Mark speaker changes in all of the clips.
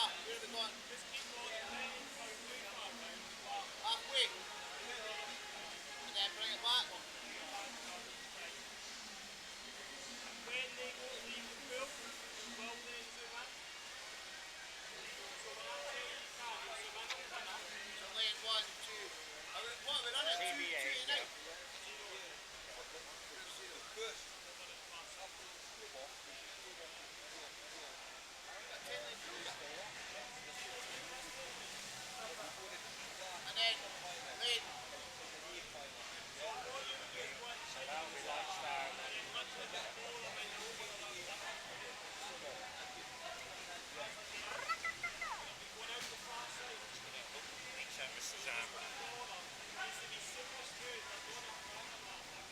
Speaker 1: where have we gone?
Speaker 2: Just keep going and then it's going too far down.
Speaker 1: Halfway. And then bring it back.
Speaker 2: When they go to leave the pool, you will then zoom in. So when I tell you you can, you zoom in on winner.
Speaker 1: So lane 1, 2. What are we running? 2 tonight? 0. Push. And then lane.
Speaker 2: So what you do is one side and then literally just follow them in over the left winner. Going out the far side.
Speaker 3: Makes sense, Mr.
Speaker 2: So
Speaker 3: Sam.
Speaker 2: this corner needs to be super smooth. They're going to corner that thing.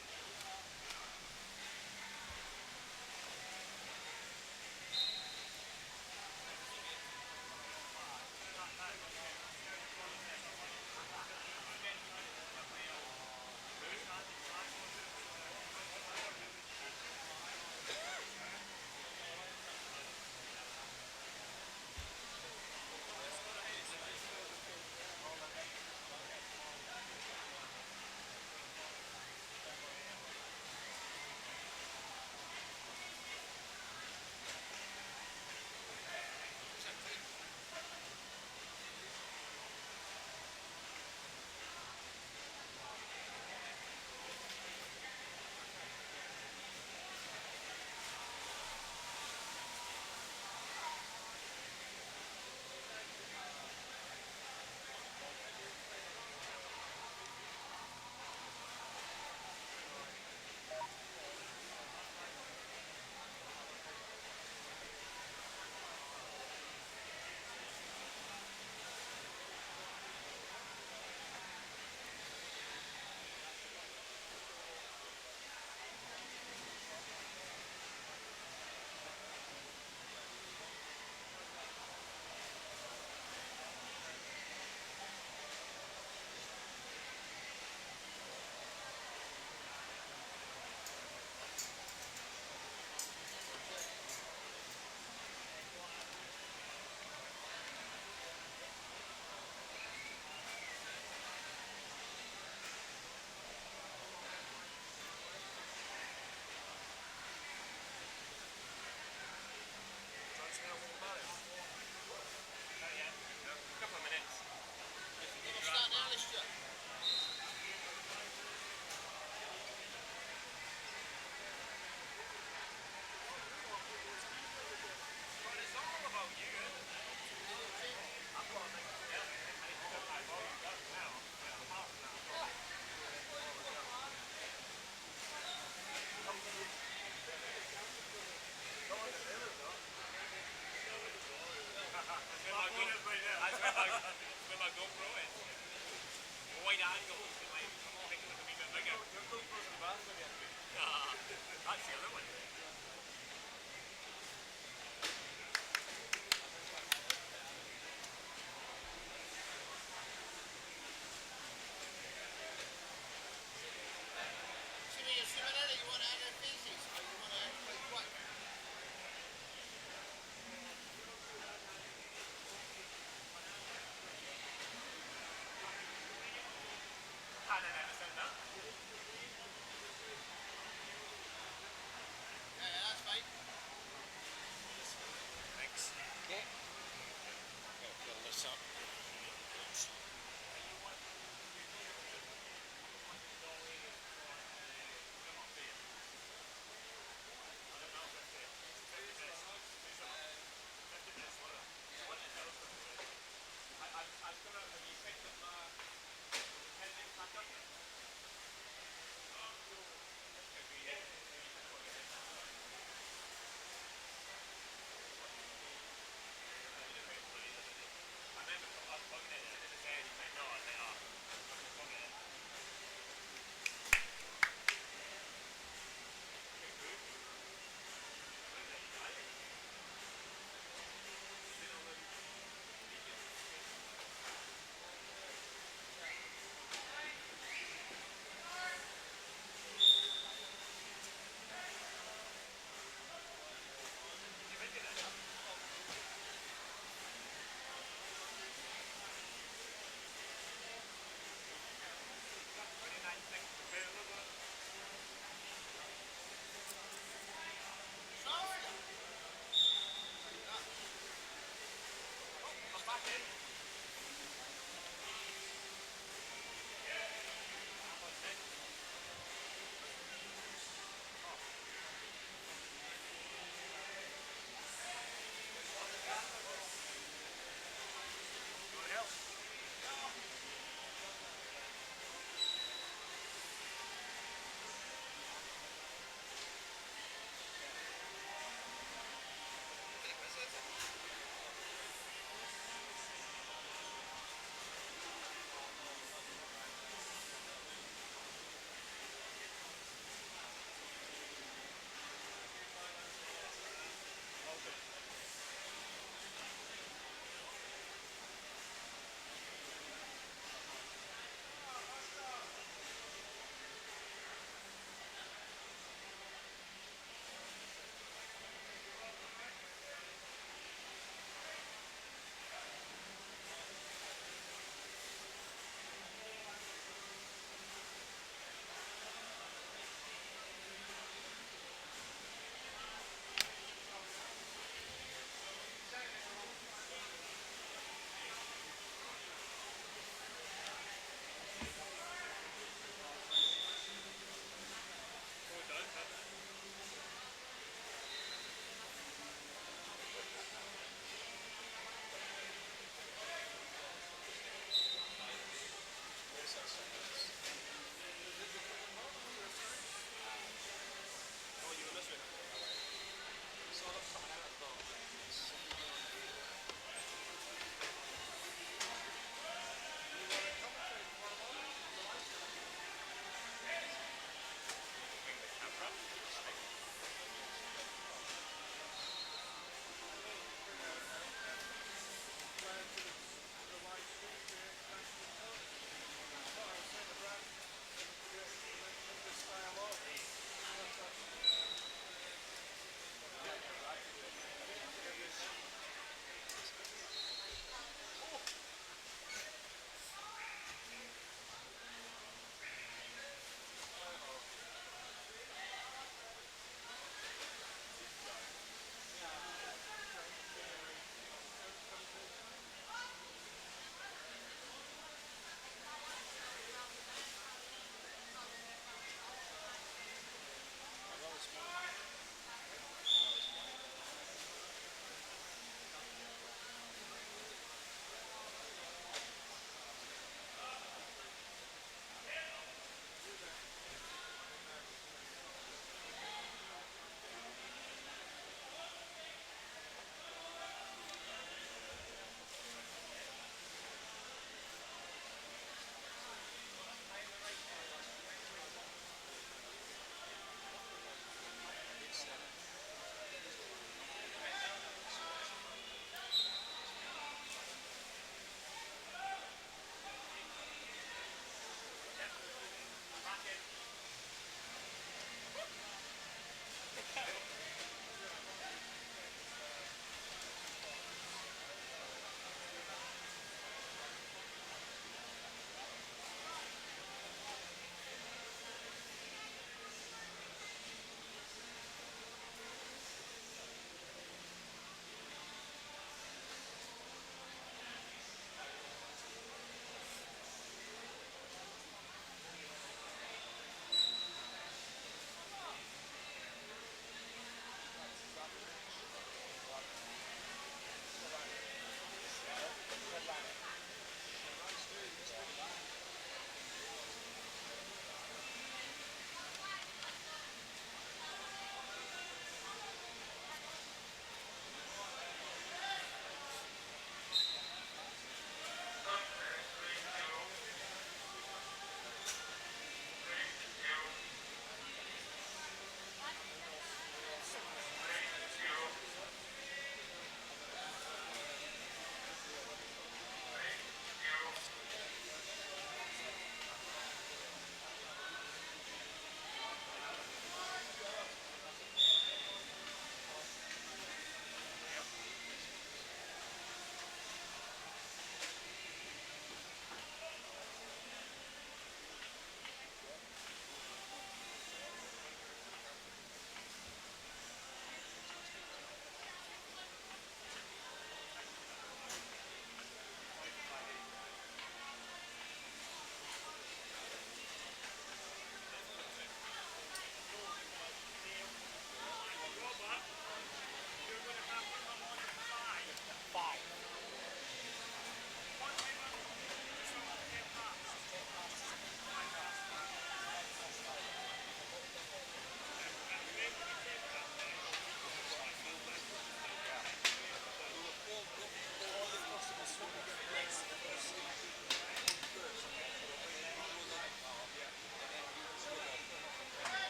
Speaker 3: A couple of minutes.
Speaker 1: We're starting early, Stuart.
Speaker 3: But it's all about you, isn't it? I've got to make it. Yeah. I need to get my volume down now. Apart from that, I've got That's where my GoPro is. A wide angle, so it might make it look a wee bit bigger. Your GoPro's in the bathroom yet? That's the other one.
Speaker 1: See me, you're swimming in it, you want to add in faces, or you want to add like what?
Speaker 3: I don't understand that.
Speaker 1: Take my sense.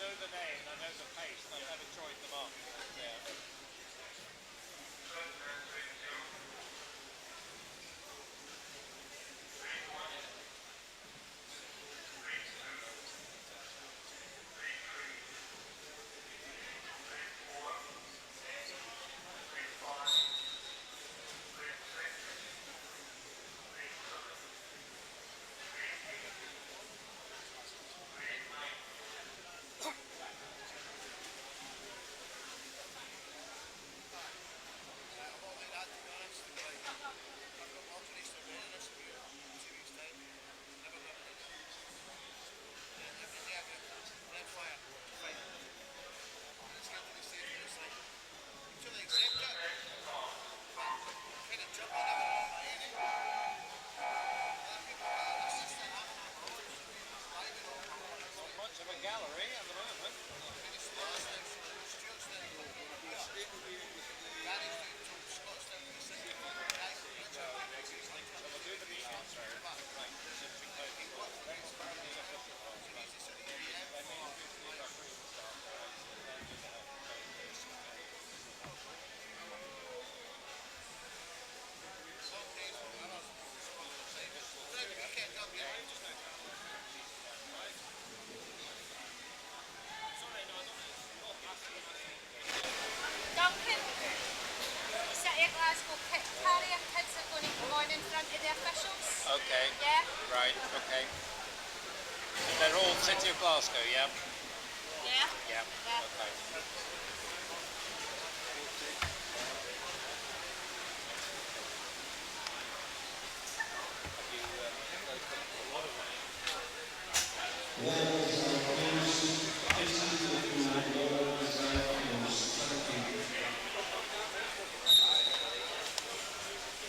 Speaker 4: know the name, I know the face, I've never joined them up. Yeah. Much of a gallery at the moment. So we'll do the beat answer. Right, just in case.
Speaker 1: Duncan, the City of Glasgow kit carrier kids are going to come on in front of the officials.
Speaker 4: Okay.
Speaker 1: Yeah?
Speaker 4: Right, okay. So they're all City of Glasgow, yeah?
Speaker 1: Yeah?
Speaker 4: Yeah.
Speaker 1: Yeah.
Speaker 4: Okay.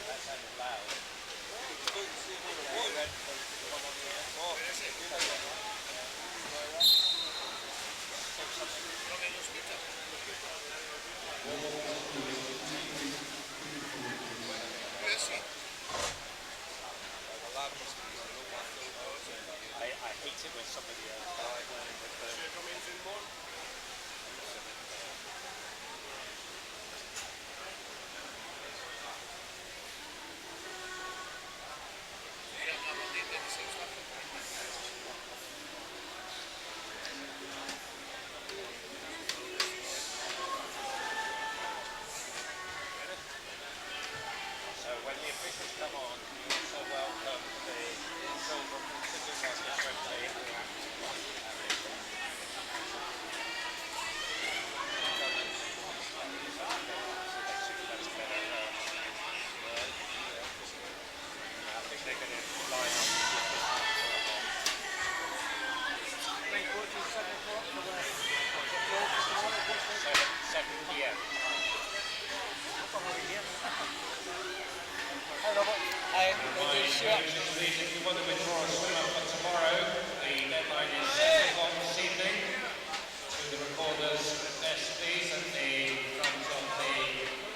Speaker 4: That sounded loud. I hate it when somebody else starts playing with the... So when the officials come on, you also welcome the children from City Glasgow Swim Team. I think they're going to line up. 7 p.m. If you want to withdraw a swimmer for tomorrow, the deadline is 7 o'clock this evening. To the recorders, desk please, at the front of the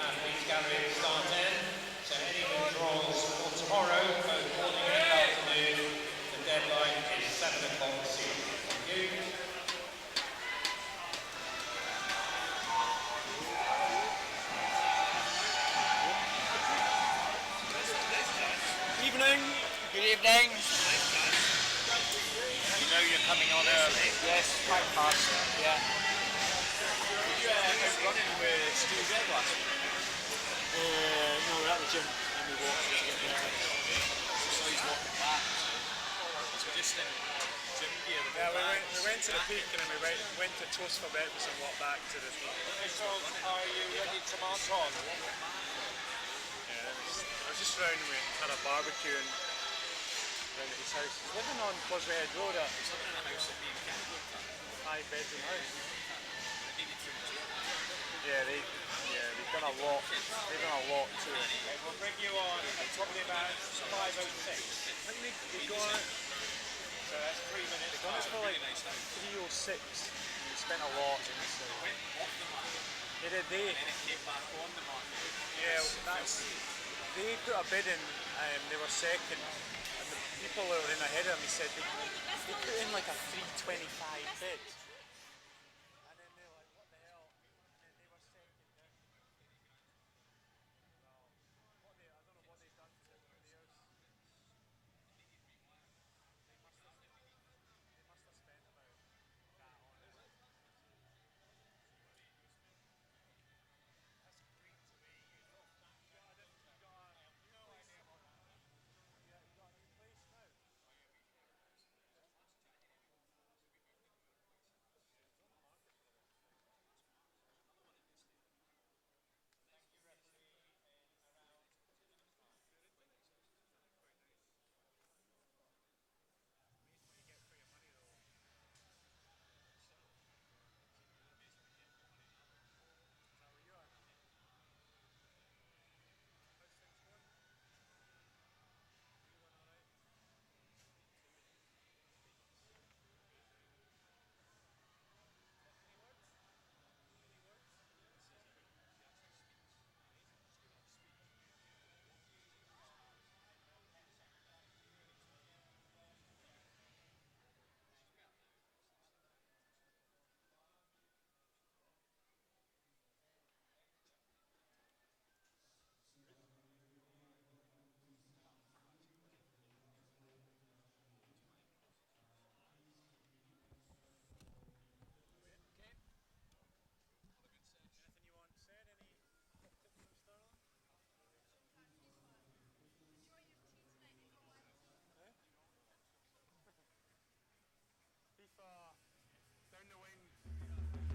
Speaker 4: athletes gallery at the start end. So any withdrawals for tomorrow, both morning and afternoon, the deadline is 7 o'clock this evening. Thank you.
Speaker 2: Evening.
Speaker 5: Good evening.
Speaker 4: You know you're coming on early.
Speaker 5: Yes, 5 past. Yeah.
Speaker 2: Were you out running with Steve last week?
Speaker 5: No, we're at the gym and we walked to get there.
Speaker 2: So he's walking back. So just in gym gear. Yeah, we went to the peak and then we went to toast for breakfast and walked back to the peak.
Speaker 4: Officials, are you ready to march on?
Speaker 2: Yeah, I was just round and we had a barbecue and round at his house. He's living on Causeway Head Road. He's living in a house that being 5-bedroom house. Yeah, they've done a lot. They've done a lot to it.
Speaker 4: Okay, we'll bring you on at probably about 5:06.
Speaker 2: I think they got it.
Speaker 4: So that's 3 minutes.
Speaker 2: They got it for like 3:06. They spent a lot. They did. Yeah, that's. They put a bid in. They were second. And the people that were in ahead of them, he said they put in like a 325 bid.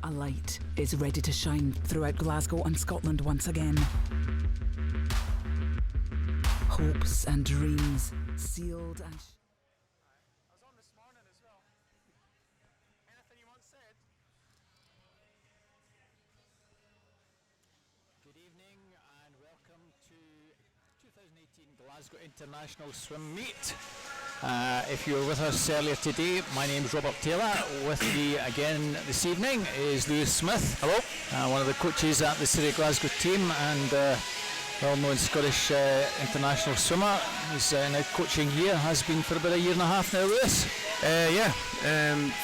Speaker 6: A light is ready to shine throughout Glasgow and Scotland once again. Hopes and dreams sealed and...
Speaker 2: I was on this morning as well. Anything you want said?
Speaker 5: Good evening and welcome to 2018 Glasgow International Swim Meet. If you were with us earlier today, my name is Robert Taylor. With me again this evening is Lewis Smith.
Speaker 2: Hello.
Speaker 5: One of the coaches at the City of Glasgow team and well-known Scottish international swimmer. He's now coaching here, has been for about a year and a half now, Lewis.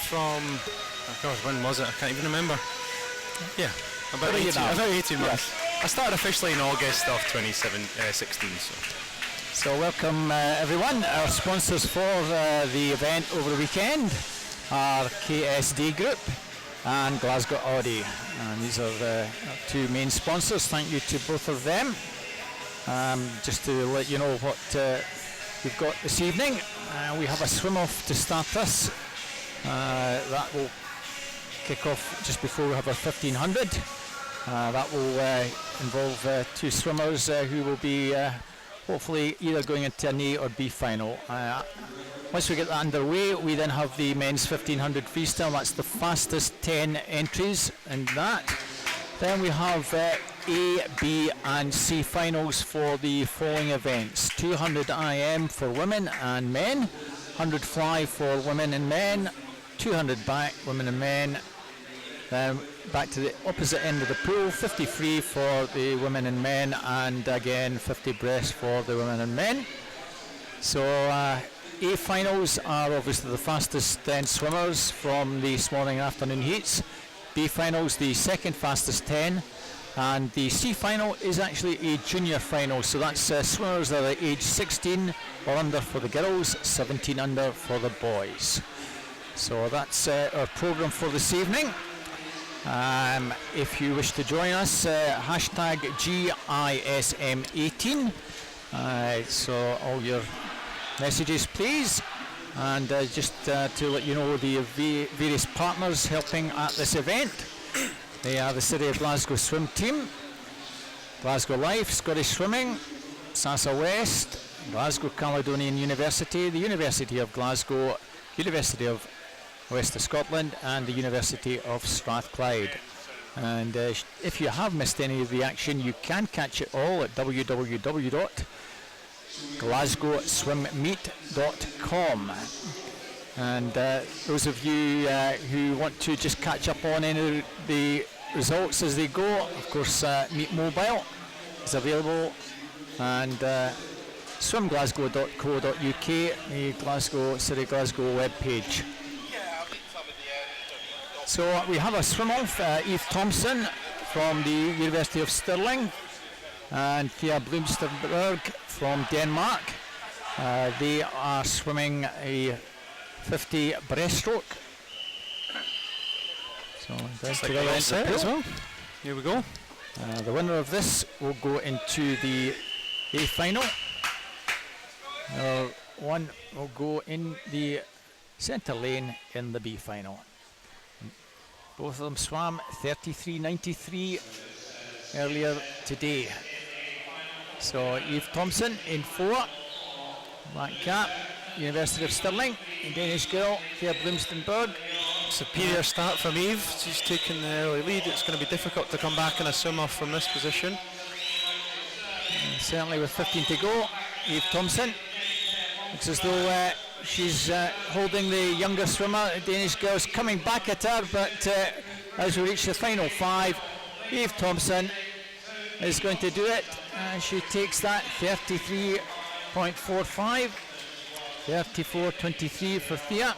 Speaker 2: From, oh gosh, when was it? I can't even remember. Yeah, about 18 months. I started officially in August of 2016.
Speaker 5: So welcome everyone. Our sponsors for the event over the weekend are KSD Group and Glasgow Audi. And these are our two main sponsors. Thank you to both of them. Just to let you know what we've got this evening. We have a swim-off to start us. That will kick off just before we have our 1500. That will involve two swimmers who will be hopefully either going into an A or B final. Once we get that underway, we then have the men's 1500 freestyle. That's the fastest 10 entries in that. Then we have A, B and C finals for the following events. 200 IM for women and men, 100 fly for women and men, 200 back, women and men. Then back to the opposite end of the pool, 50 free for the women and men, and again 50 breast for the women and men. So A finals are obviously the fastest 10 swimmers from the morning and afternoon heats. B finals the second fastest 10, and the C final is actually a junior final, so that's swimmers that are age 16 or under for the girls, 17 under for the boys. So that's our programme for this evening. If you wish to join us, hashtag GISM18. So all your messages please. And just to let you know the various partners helping at this event. They are the City of Glasgow Swim Team, Glasgow Life, Scottish Swimming, Sasa West, Glasgow Caledonian University, the University of Glasgow, University of West of Scotland and the University of Strathclyde. And if you have missed any of the action, you can catch it all at www.glasgowswimmeet.com. And those of you who want to just catch up on any of the results as they go, of course Meet Mobile is available, and swimglasgow.co.uk, the Glasgow City Glasgow webpage. So we have a swim-off, Eve Thompson from the University of Stirling and Thea Blomsterberg from Denmark. They are swimming a 50 breaststroke. So that's like the set as well. Here we go. The winner of this will go into the A final. One will go in the centre lane in the B final. Both of them swam 33.93 earlier today. So Eve Thompson in 4, black cap, University of Stirling, a Danish girl, Thea Blomsterberg.
Speaker 2: Superior start from Eve. She's taken the early lead. It's going to be difficult to come back in a swim-off from this position.
Speaker 5: And certainly with 15 to go, Eve Thompson looks as though she's holding the younger swimmer. The Danish girl's coming back at her, but as we reach the final 5, Eve Thompson is going to do it. She takes that 33.45, 34.23 for Thea.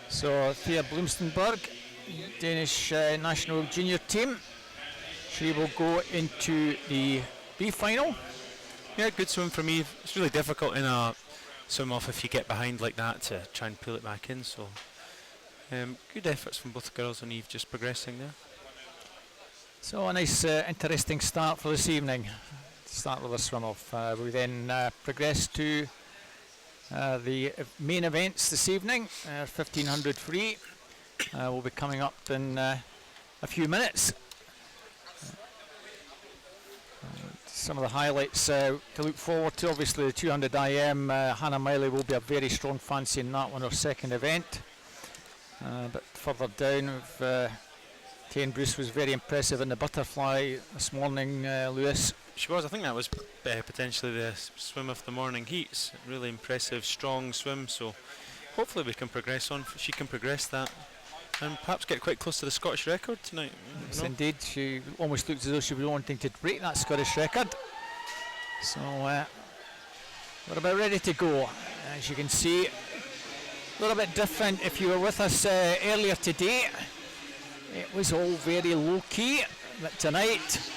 Speaker 5: So Thea Blomsterberg, Danish national junior team, she will go into the B final.
Speaker 2: Yeah, good swim from Eve. It's really difficult in a swim-off if you get behind like that to try and pull it back in. So good efforts from both girls and Eve just progressing there.
Speaker 5: So a nice interesting start for this evening. Start with a swim-off. We then progress to the main events this evening, 1500 free. will be coming up in a few minutes. Some of the highlights to look forward to, obviously the 200 IM, Hannah Miley will be a very strong fancy in that one, her second event. But further down, Kane Bruce was very impressive in the butterfly this morning, Lewis.
Speaker 7: She was. I think that was potentially the swim of the morning heats. Really impressive, strong swim. So hopefully we can progress on. She can progress that and perhaps get quite close to the Scottish record tonight.
Speaker 5: Yes, indeed. She almost looked as though she was wanting to break that Scottish record. So we're about ready to go. As you can see, a little bit different. If you were with us earlier today, it was all very low key, but tonight,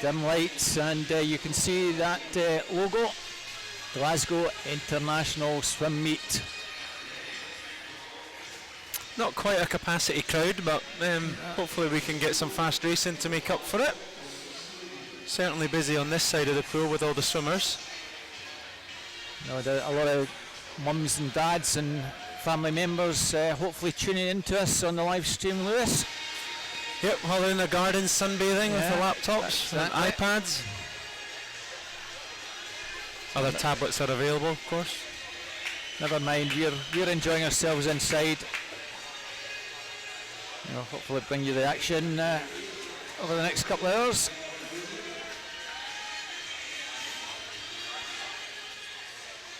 Speaker 5: dim lights, and you can see that logo, Glasgow International Swim Meet.
Speaker 7: Not quite a capacity crowd, but hopefully we can get some fast racing to make up for it. Certainly busy on this side of the pool with all the swimmers.
Speaker 5: A lot of mums and dads and family members hopefully tuning in to us on the live stream, Lewis.
Speaker 7: Yep, all in the garden sunbathing with their laptops and iPads. Other tablets are available, of course.
Speaker 5: Never mind, we're enjoying ourselves inside. Hopefully bring you the action over the next couple of hours.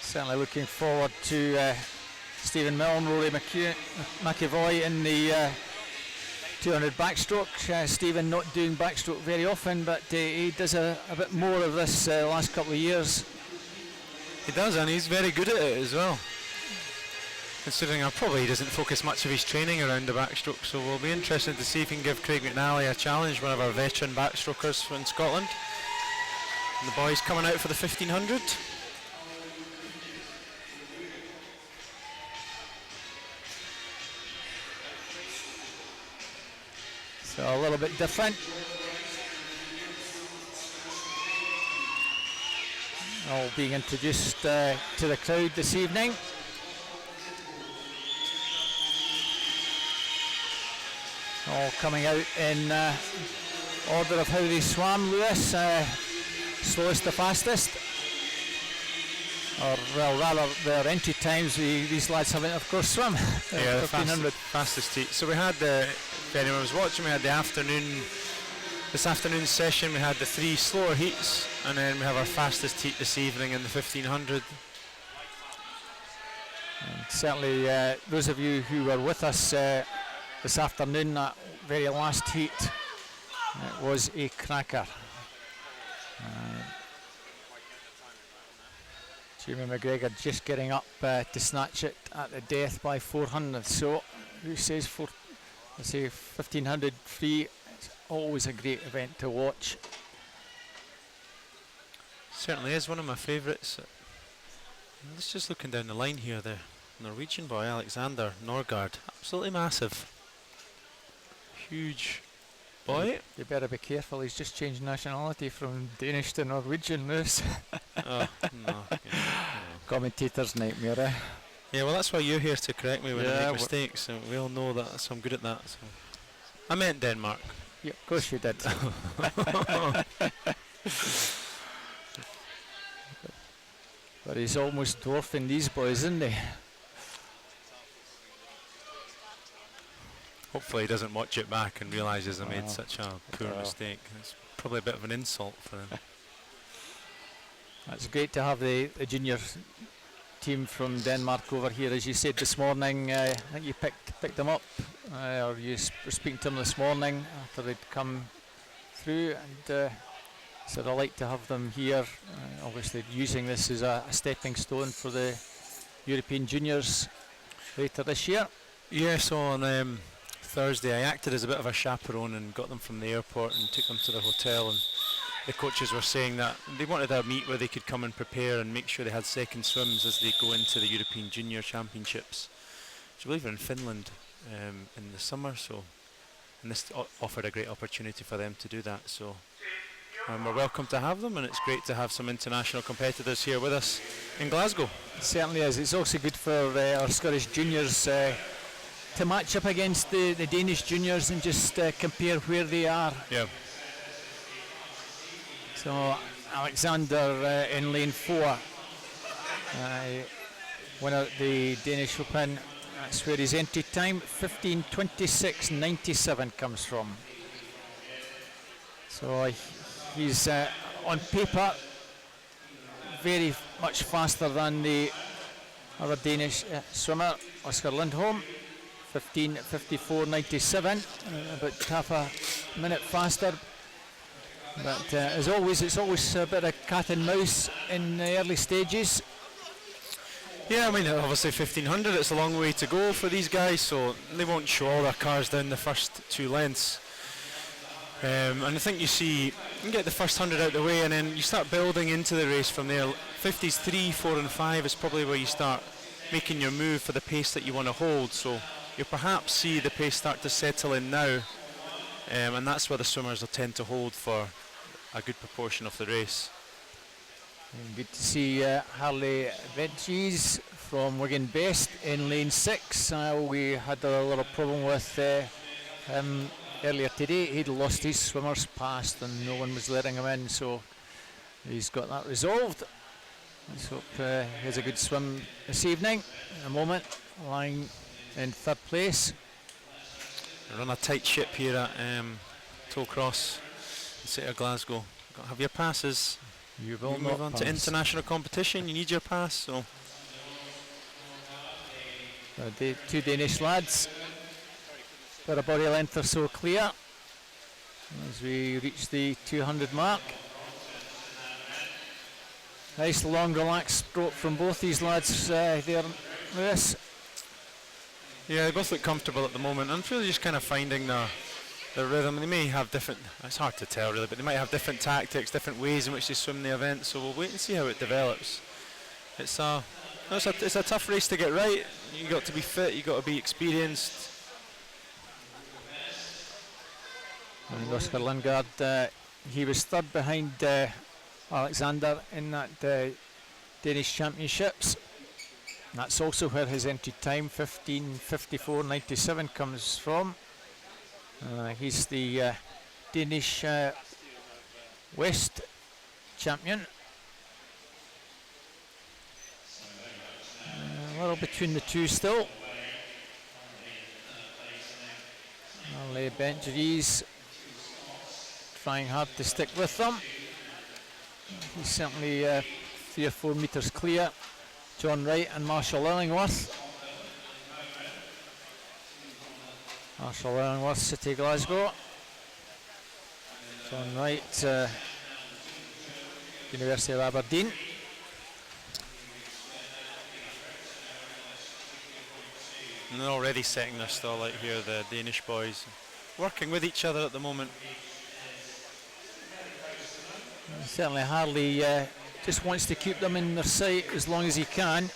Speaker 5: Certainly looking forward to Stephen Milne, Rory McEvoy in the 200 backstroke. Stephen not doing backstroke very often, but he does a bit more of this last couple of years.
Speaker 7: He does, and he's very good at it as well. Considering probably he doesn't focus much of his training around the backstroke, so we'll be interested to see if he can give Craig McNally a challenge, one of our veteran backstrokers from Scotland. And the boys coming out for the 1500.
Speaker 5: So a little bit different. All being introduced to the crowd this evening. All coming out in order of how they swam, Lewis. Slowest to fastest. Or, well, rather, their entry times, these lads haven't, of course, swum.
Speaker 7: Yeah, the fastest heat. So we had if anyone was watching, we had this afternoon's session, we had the 3 slower heats, and then we have our fastest heat this evening in the 1500.
Speaker 5: And certainly, those of you who were with us this afternoon, that very last heat, it was a cracker. Jimmy McGregor just getting up to snatch it at the death by 400. So, who says 1500 free? It's always a great event to watch.
Speaker 7: Certainly is one of my favourites. Let's just looking down the line here, the Norwegian boy Alexander Norgard, absolutely massive, huge boy.
Speaker 5: You better be careful. He's just changed nationality from Danish to Norwegian, Lewis.
Speaker 7: Oh no!
Speaker 5: Commentator's nightmare. Eh?
Speaker 7: Yeah, well, that's why you're here to correct me when I make mistakes, and we all know that, so I'm good at that. So. I meant Denmark.
Speaker 5: Yeah, of course you did. But he's almost dwarfing these boys, isn't he?
Speaker 7: Hopefully he doesn't watch it back and realises I made such a poor mistake. It's probably a bit of an insult for him.
Speaker 5: It's great to have the junior team from Denmark over here. As you said this morning, I think you picked them up, or you were speaking to them this morning after they'd come through, and so I'd like to have them here, obviously using this as a stepping stone for the European Juniors later this year.
Speaker 7: Yeah, so on Thursday I acted as a bit of a chaperone and got them from the airport and took them to the hotel, and the coaches were saying that they wanted a meet where they could come and prepare and make sure they had second swims as they go into the European Junior Championships, which I believe are in Finland in the summer, so, and this offered a great opportunity for them to do that. So we're welcome to have them, and it's great to have some international competitors here with us in Glasgow.
Speaker 5: It certainly is. It's also good for our Scottish juniors to to match up against the Danish juniors and just compare where they are.
Speaker 7: Yeah.
Speaker 5: So Alexander in lane 4, winner at the Danish Open. That's where his entry time 15:26.97 comes from. So he's on paper very much faster than the other Danish swimmer, Oscar Lindholm, 15:54.97, about half a minute faster. But as always, it's always a bit of cat and mouse in the early stages.
Speaker 7: Yeah, I mean, obviously 1500, it's a long way to go for these guys, so they won't show all their cars down the first 2 lengths. And I think you can get the first 100 out of the way, and then you start building into the race from there. 50s 3, 4 and 5 is probably where you start making your move for the pace that you want to hold. So you'll perhaps see the pace start to settle in now, and that's where the swimmers will tend to hold for a good proportion of the race.
Speaker 5: And good to see Harley Veggies from Wigan Best in lane 6. We had a little problem with him earlier today. He'd lost his swimmer's pass and no one was letting him in, so he's got that resolved. Let's hope he has a good swim this evening. In a moment, lying in 3rd place.
Speaker 7: We're on a tight ship here at Tollcross, the city of Glasgow. Got to have your passes.
Speaker 5: You will
Speaker 7: move
Speaker 5: not
Speaker 7: on
Speaker 5: pass.
Speaker 7: to international competition. You need your pass. So
Speaker 5: the 2 Danish lads, about a body length or so clear as we reach the 200 mark. Nice long relaxed stroke from both these lads there, Lewis.
Speaker 7: yeah, they both look comfortable at the moment. I'm really just kind of finding the rhythm. They may have different, it's hard to tell really, but they might have different tactics, different ways in which they swim the event, so we'll wait and see how it develops. It's a tough race to get right. You got to be fit, you got to be experienced.
Speaker 5: And Oscar Lundgaard, he was 3rd behind Alexander in that Danish Championships. That's also where his entry time 15:54.97 comes from. He's the Danish West champion. A little between the two still. Harley Benjeries trying hard to stick with them. He's certainly 3 or 4 metres clear. John Wright and Marshall Illingworth. Marshall Illingworth, City Glasgow. John Wright, University of Aberdeen.
Speaker 7: And they're already setting their stall out here, the Danish boys. Working with each other at the moment.
Speaker 5: Certainly Harley just wants to keep them in their sight as long as he can.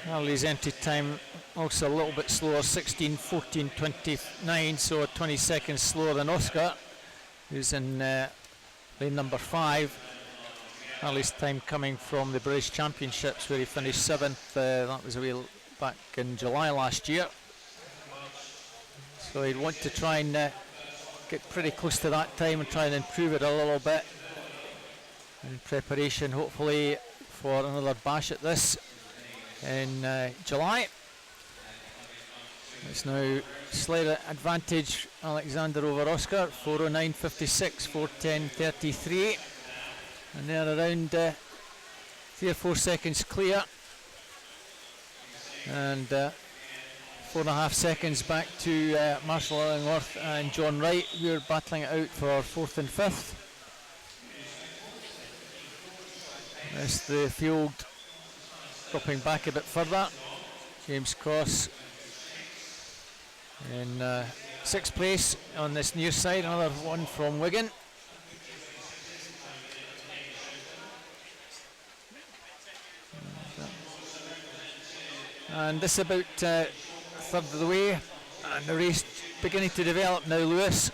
Speaker 5: Harley's entry time also a little bit slower, 16:14.29, so 20 seconds slower than Oscar, who's in lane number 5. Harley's time coming from the British Championships where he finished 7th. That was a wheel back in July last year. So he'd want to try and get pretty close to that time and try and improve it a little bit in preparation hopefully for another bash at this in July. It's now slight advantage Alexander over Oscar, 4:09.56, 4:10.33, and they're around 3 or 4 seconds clear, and 4.5 seconds back to Marshall Illingworth and John Wright, who are battling it out for 4th and 5th. As the field dropping back a bit further, James Cross in 6th place on this near side, another one from Wigan. And this about 1/3 of the way, and the race beginning to develop now, Lewis.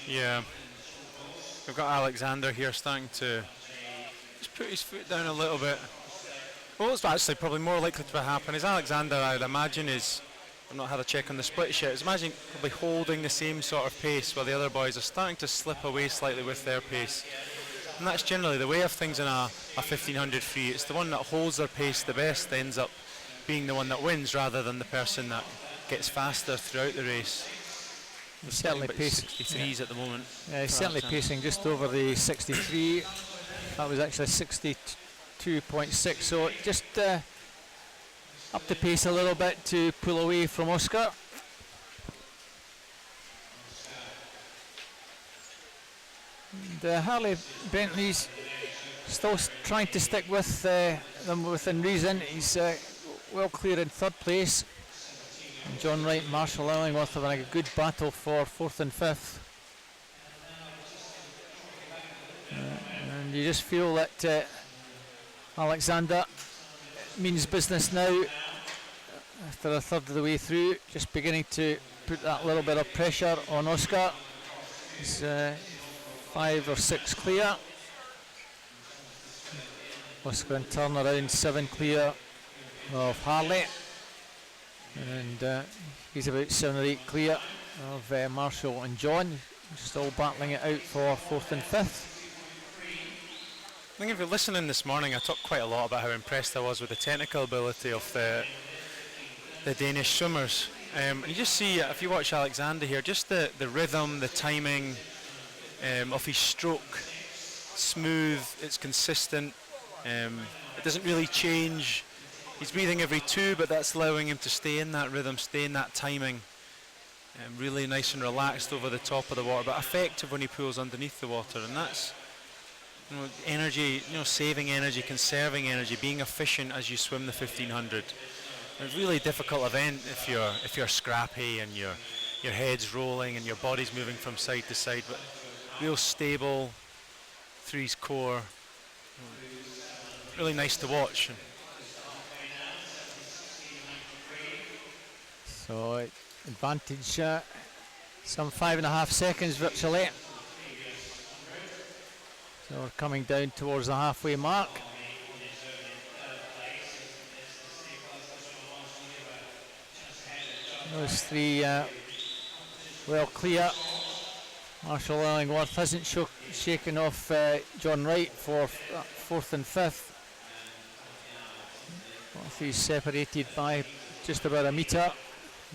Speaker 7: Yeah. We've got Alexander here starting to just put his foot down a little bit. Well, what's actually probably more likely to happen is Alexander, I'd imagine, is I've not had a check on the splits yet. Imagine probably holding the same sort of pace while the other boys are starting to slip away slightly with their pace. And that's generally the way of things in a 1500 free. It's the one that holds their pace the best that ends up being the one that wins, rather than the person that gets faster throughout the race.
Speaker 5: He's certainly pacing
Speaker 7: 63s at the moment.
Speaker 5: Yeah, he's certainly pacing just over the 63. That was actually 62.6, so just up the pace a little bit to pull away from Oscar. And Harley Bentley's still trying to stick with them within reason. He's well clear in third place. And John Wright and Marshall Illingworth having a good battle for fourth and fifth. And you just feel that Alexander means business now after a third of the way through, just beginning to put that little bit of pressure on Oscar. He's 5 or 6 clear. Oscar and turn around 7 clear of Harley, and he's about 7 or 8 clear of Marshall and John, still battling it out for fourth and fifth.
Speaker 7: I think if you're listening this morning, I talked quite a lot about how impressed I was with the technical ability of the Danish swimmers. And you just see, if you watch Alexander here, just the rhythm, the timing of his stroke. Smooth, it's consistent, it doesn't really change. He's breathing every 2, but that's allowing him to stay in that rhythm, stay in that timing. Really nice and relaxed over the top of the water, but effective when he pulls underneath the water. And that's, you know, energy, you know, saving energy, conserving energy, being efficient as you swim the 1500. It's a really difficult event if you're scrappy and your head's rolling and your body's moving from side to side, but real stable through his core. Really nice to watch.
Speaker 5: So advantage some 5.5 seconds virtually. So we're coming down towards the halfway mark. Those 3 well clear. Marshall Illingworth hasn't shaken off John Wright for fourth and fifth. Both he's separated by just about a metre.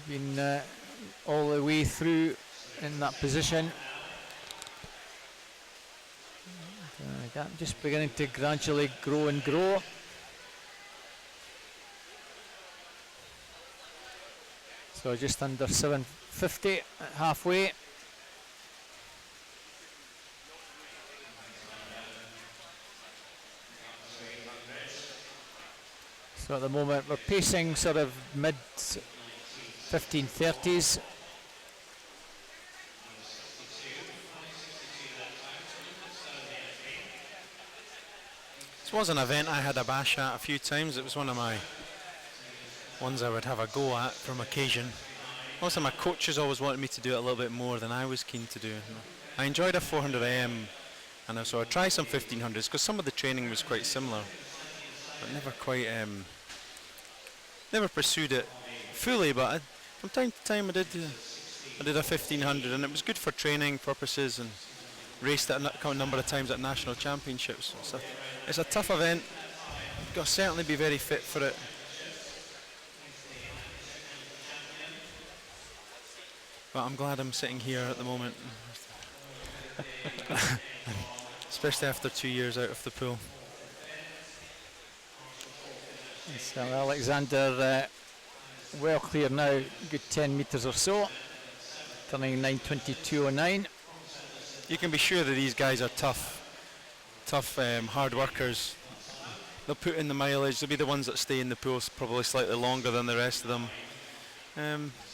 Speaker 5: Been all the way through in that position. Gap just beginning to gradually grow and grow. So just under 750 at halfway. So at the moment we're pacing sort of mid 1530s.
Speaker 7: This was an event I had a bash at a few times. It was one of my ones I would have a go at from occasion. Also, my coaches always wanted me to do it a little bit more than I was keen to do. I enjoyed a 400 AM, and so I tried some 1500s because some of the training was quite similar, but never quite, never pursued it fully. But from time to time I did a 1500, and it was good for training purposes, and raced it a number of times at national championships. So it's a tough event. You've got to certainly be very fit for it. But I'm glad I'm sitting here at the moment. Especially after 2 years out of the pool.
Speaker 5: So Alexander well clear now, good 10 metres or so, turning 9:22.09.
Speaker 7: You can be sure that these guys are tough hard workers. They'll put in the mileage. They'll be the ones that stay in the pool probably slightly longer than the rest of them.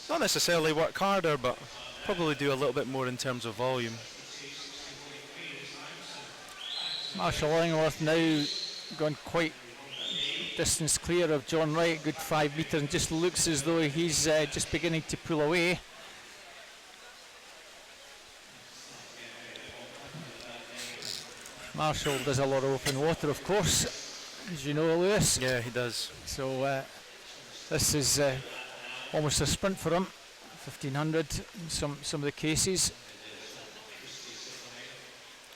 Speaker 7: Not necessarily work harder, but probably do a little bit more in terms of volume.
Speaker 5: Marshall Illingworth now gone quite distance clear of John Wright, good 5 metres, and just looks as though he's just beginning to pull away. Marshall does a lot of open water, of course, as you know, Lewis.
Speaker 7: Yeah, he does.
Speaker 5: So this is almost a sprint for him. 1500 in some of the cases.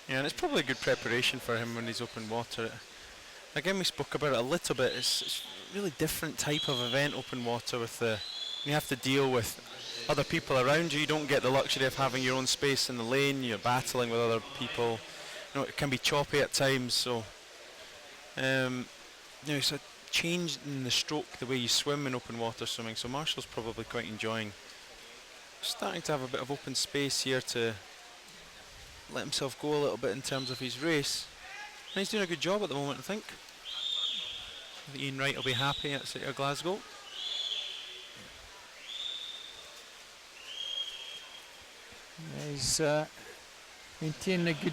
Speaker 7: Yeah, and it's probably a good preparation for him when he's open water. Again, we spoke about it a little bit. It's a really different type of event, open water, with you have to deal with other people around you. You don't get the luxury of having your own space in the lane. You're battling with other people. You know, it can be choppy at times. So, it's a change in the stroke, the way you swim in open water swimming. So Marshall's probably quite enjoying starting to have a bit of open space here to let himself go a little bit in terms of his race. And he's doing a good job at the moment, I think. I think Ian Wright will be happy at City of Glasgow.
Speaker 5: He's maintaining a good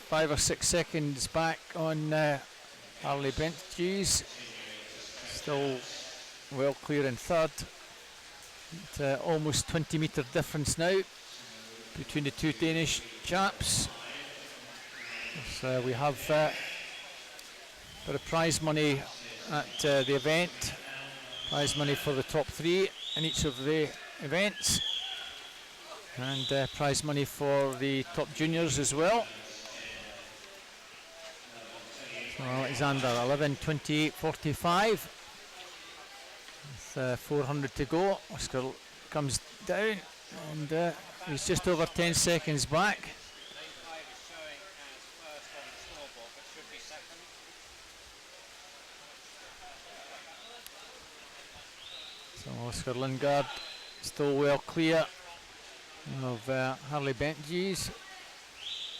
Speaker 5: 5 or 6 seconds back on Harley Bentley's. Still well clear in third. Almost 20-metre difference now between the two Danish chaps. So we have a bit of prize money at the event. Prize money for the top 3 in each of the events. And prize money for the top juniors as well. So Alexander 11:28.45 with 400 to go. Oscar comes down and he's just over 10 seconds back. So Oscar Lingard still well clear of Harley Bentley's.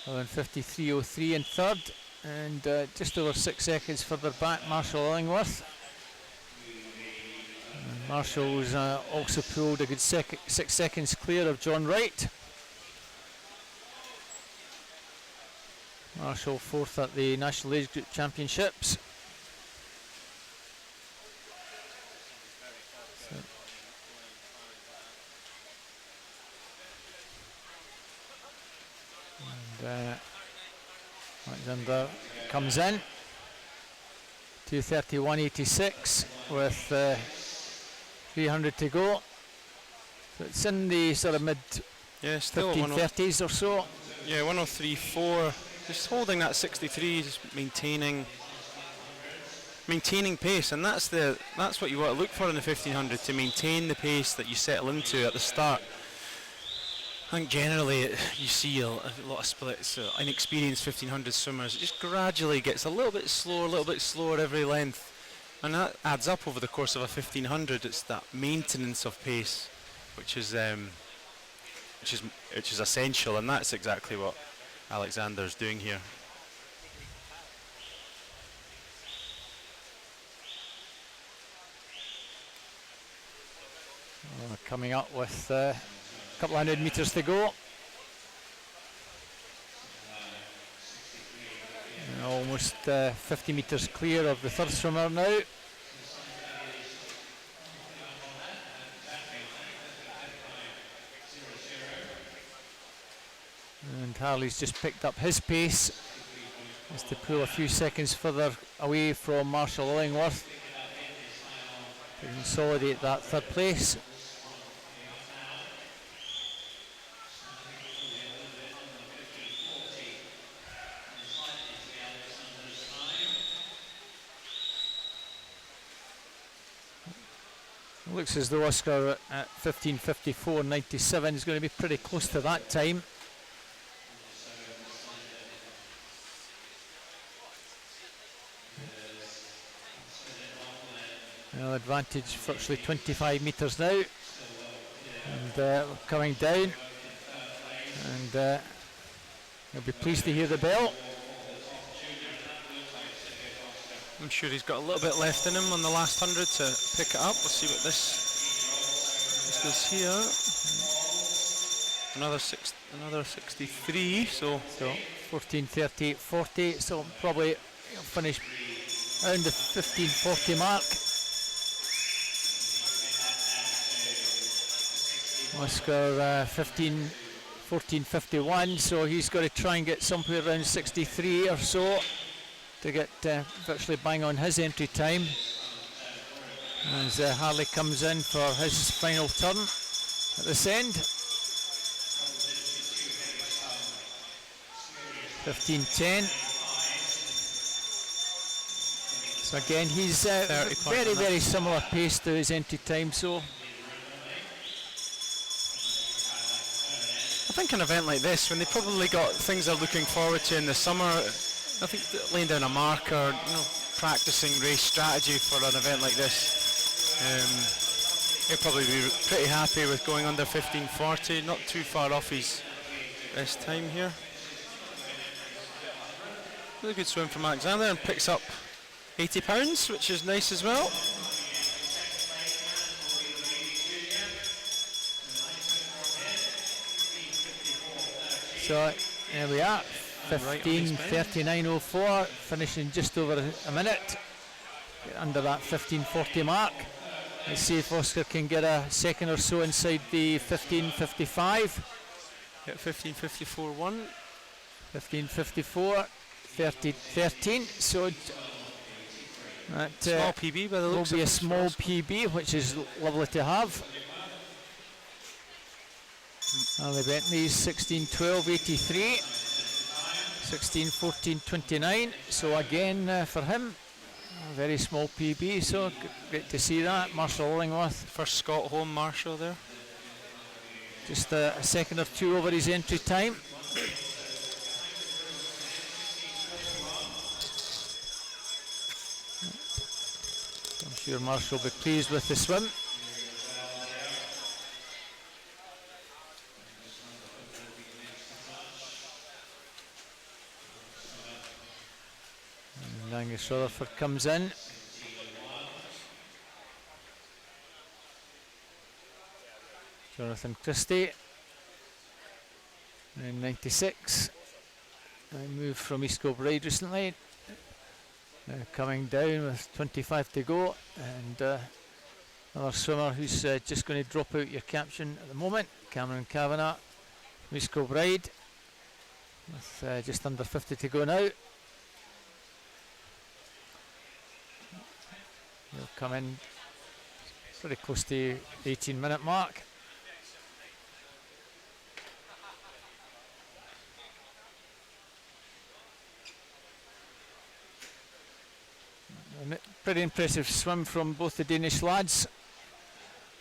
Speaker 5: 11:53.03 in third, and just over 6 seconds further back Marshall Illingworth. And Marshall's also pulled a good 6 seconds clear of John Wright. Marshall fourth at the National Age Group Championships. Alexander comes in 2:31.86 with 300 to go. So it's in the sort of mid 15:30s or so.
Speaker 7: Yeah, 103.4. Just holding that 63, just maintaining pace, and that's what you want to look for in the 1500, to maintain the pace that you settle into at the start. I think generally you see a lot of splits. Inexperienced 1500 swimmers, it just gradually gets a little bit slower every length, and that adds up over the course of a 1500. It's that maintenance of pace, which is essential, and that's exactly what Alexander's doing here.
Speaker 5: Coming up with a couple 100 metres to go. Almost 50 metres clear of the third swimmer now. And Harley's just picked up his pace, just to pull a few seconds further away from Marshall Illingworth to consolidate that third place. Looks as though Oscar at 15:54.97 is going to be pretty close to that time. Well, advantage virtually 25 metres now, and coming down, and you'll be pleased to hear the bell.
Speaker 7: I'm sure he's got a little bit left in him on the last 100 to pick it up. We'll see what this does here. Another 63, so
Speaker 5: 14:38.40, so probably he'll finish around the 15:40 mark. Oscar 14:51, so he's got to try and get somewhere around 63 or so to get virtually bang on his entry time. As Harley comes in for his final turn at this end. 15:10. So again, he's very similar pace to his entry time. So
Speaker 7: I think an event like this, when they probably got things they're looking forward to in the summer, I think laying down a marker, practicing race strategy for an event like this, he'll probably be pretty happy with going under 15:40, not too far off his best time here. Really good swim from Alexander, and picks up £80, which is nice as well.
Speaker 5: So there we are, 15:39.04, finishing just over a minute, under that 15:40 mark. Let's see if Oscar can get a second or so inside the 15:55.
Speaker 7: Yeah, 15:54.1.
Speaker 5: 15:54, 13. So that
Speaker 7: small PB by the looks
Speaker 5: will be
Speaker 7: of
Speaker 5: a
Speaker 7: it.
Speaker 5: small PB, which is lovely to have. Ali Bentley's 16:12.83, 16:14.29. So again for him, a very small PB. So great to see that. Marshall Illingworth,
Speaker 7: First Scot home, Marshall there.
Speaker 5: just a second or two over his entry time. I'm sure Marshall will be pleased with the swim. And Angus Rutherford comes in. Jonathan Christie in 96. I moved from East Kilbride recently. Coming down with 25 to go, and another swimmer who's just going to drop out your caption at the moment, Cameron Kavanagh from East Kilbride, with just under 50 to go now. He'll come in pretty close to the 18-minute mark. Pretty impressive swim from both the Danish lads.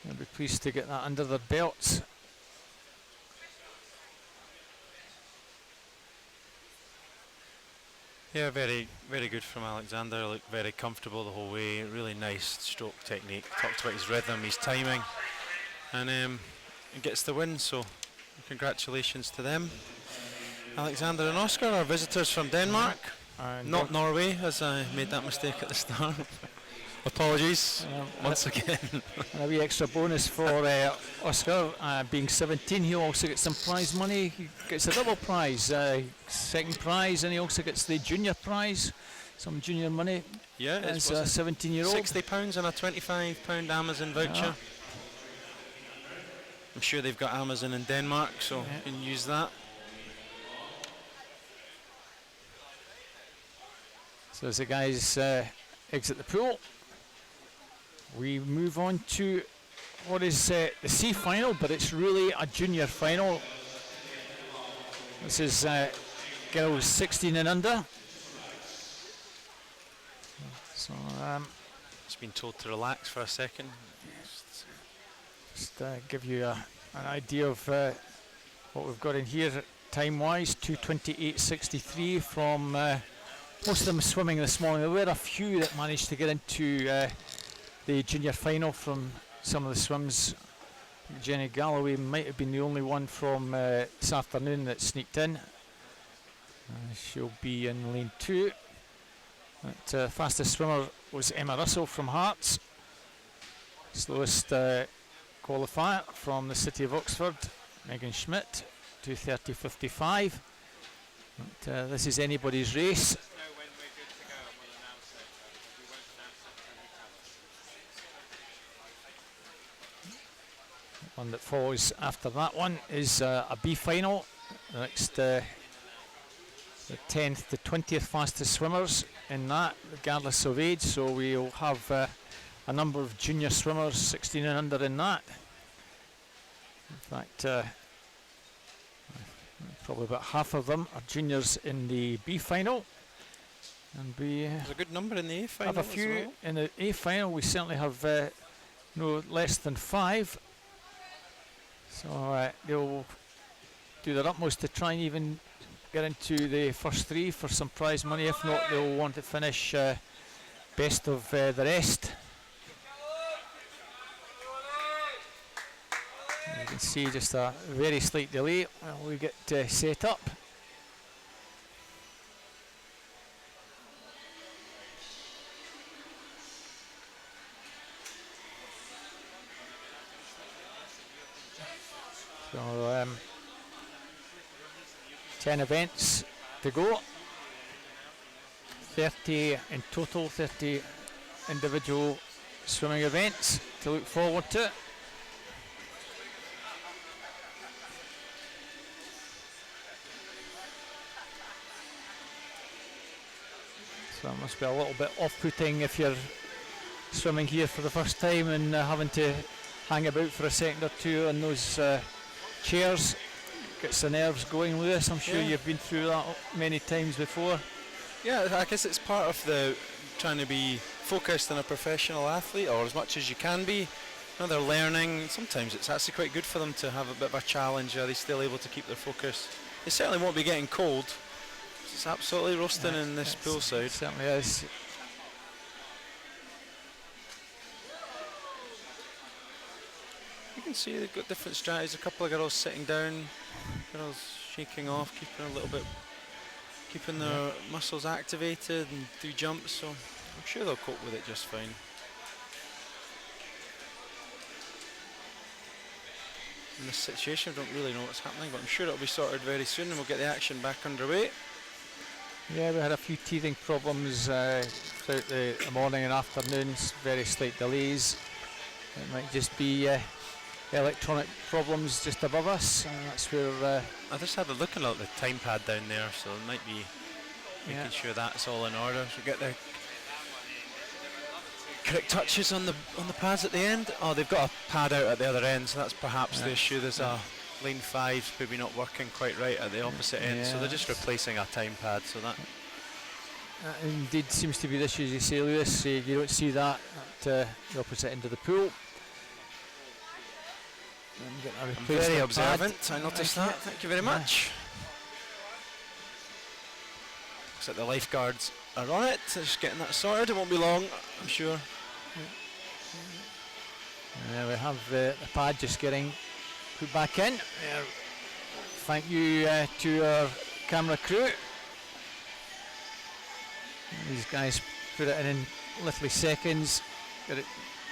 Speaker 5: I'll be pleased to get that under their belts.
Speaker 7: Yeah, very good from Alexander. Looked very comfortable the whole way. Really nice stroke technique. Talked about his rhythm, his timing, and he gets the win. So congratulations to them. Alexander and Oscar, our visitors from Denmark. Not Norway, as I made that mistake at the start. Apologies once again.
Speaker 5: And a wee extra bonus for Oscar, being 17, he'll also get some prize money. He gets a double prize, second prize, and he also gets the junior prize, some junior money.
Speaker 7: Yeah,
Speaker 5: as a 17-year-old.
Speaker 7: £60 and a £25 Amazon voucher.
Speaker 5: Yeah.
Speaker 7: I'm sure they've got Amazon in Denmark, so you can use that.
Speaker 5: So as the guys exit the pool, we move on to what is the C final, but it's really a junior final. This is girls 16 and under. So
Speaker 7: it's been told to relax for a second.
Speaker 5: Just give you an idea of what we've got in here time-wise. 2:28.63 from most of them swimming this morning. There were a few that managed to get into the junior final from some of the swims. Jenny Galloway might have been the only one from this afternoon that sneaked in. She'll be in lane 2. But, fastest swimmer was Emma Russell from Hearts. Slowest qualifier from the City of Oxford, Megan Schmidt, 2:30.55. But, this is anybody's race. One that follows after that one is a B final. The next, the 10th to 20th fastest swimmers in that, regardless of age. So we'll have a number of junior swimmers, 16 and under in that. In fact, probably about half of them are juniors in the B final. And we
Speaker 7: There's a good number in the A final.
Speaker 5: have a few
Speaker 7: as well.
Speaker 5: in the A final. We certainly have no less than 5. So they'll do their utmost to try and even get into the first 3 for some prize money. If not, they'll want to finish best of the rest. You can see just a very slight delay while we get set up. So 10 events to go, 30 in total, 30 individual swimming events to look forward to. So it must be a little bit off-putting if you're swimming here for the first time and having to hang about for a second or two on those chairs. Gets the nerves going, Lewis. I'm sure you've been through that many times before.
Speaker 7: Yeah, I guess it's part of the trying to be focused on a professional athlete, or as much as you can be. You know, they're learning. Sometimes it's actually quite good for them to have a bit of a challenge. Are they still able to keep their focus? They certainly won't be getting cold. It's absolutely roasting in this poolside.
Speaker 5: It certainly is.
Speaker 7: You can see they've got different strategies. A couple of girls sitting down, girls shaking off, keeping a little bit, keeping their muscles activated and do jumps. So I'm sure they'll cope with it just fine. In this situation, I don't really know what's happening, but I'm sure it'll be sorted very soon and we'll get the action back underway.
Speaker 5: Yeah, we had a few teething problems throughout the morning and afternoons, very slight delays. It might just be electronic problems just above us, and that's where
Speaker 7: I just had a look at the time pad down there, so it might be making sure that's all in order. So get the correct touches on the pads at the end. Oh, they've got a pad out at the other end, so that's perhaps the issue. There's a line 5's maybe not working quite right at the opposite end, so they're just replacing a time pad. So that
Speaker 5: indeed seems to be the issue, as you say, Lewis. You don't see that at the opposite end of the pool.
Speaker 7: Very observant, I noticed that. Thank you very much. Looks like the lifeguards are on it, just getting that sorted. It won't be long, I'm sure.
Speaker 5: Yeah, we have the pad just getting put back in. Thank you to our camera crew. These guys put it in literally seconds, get it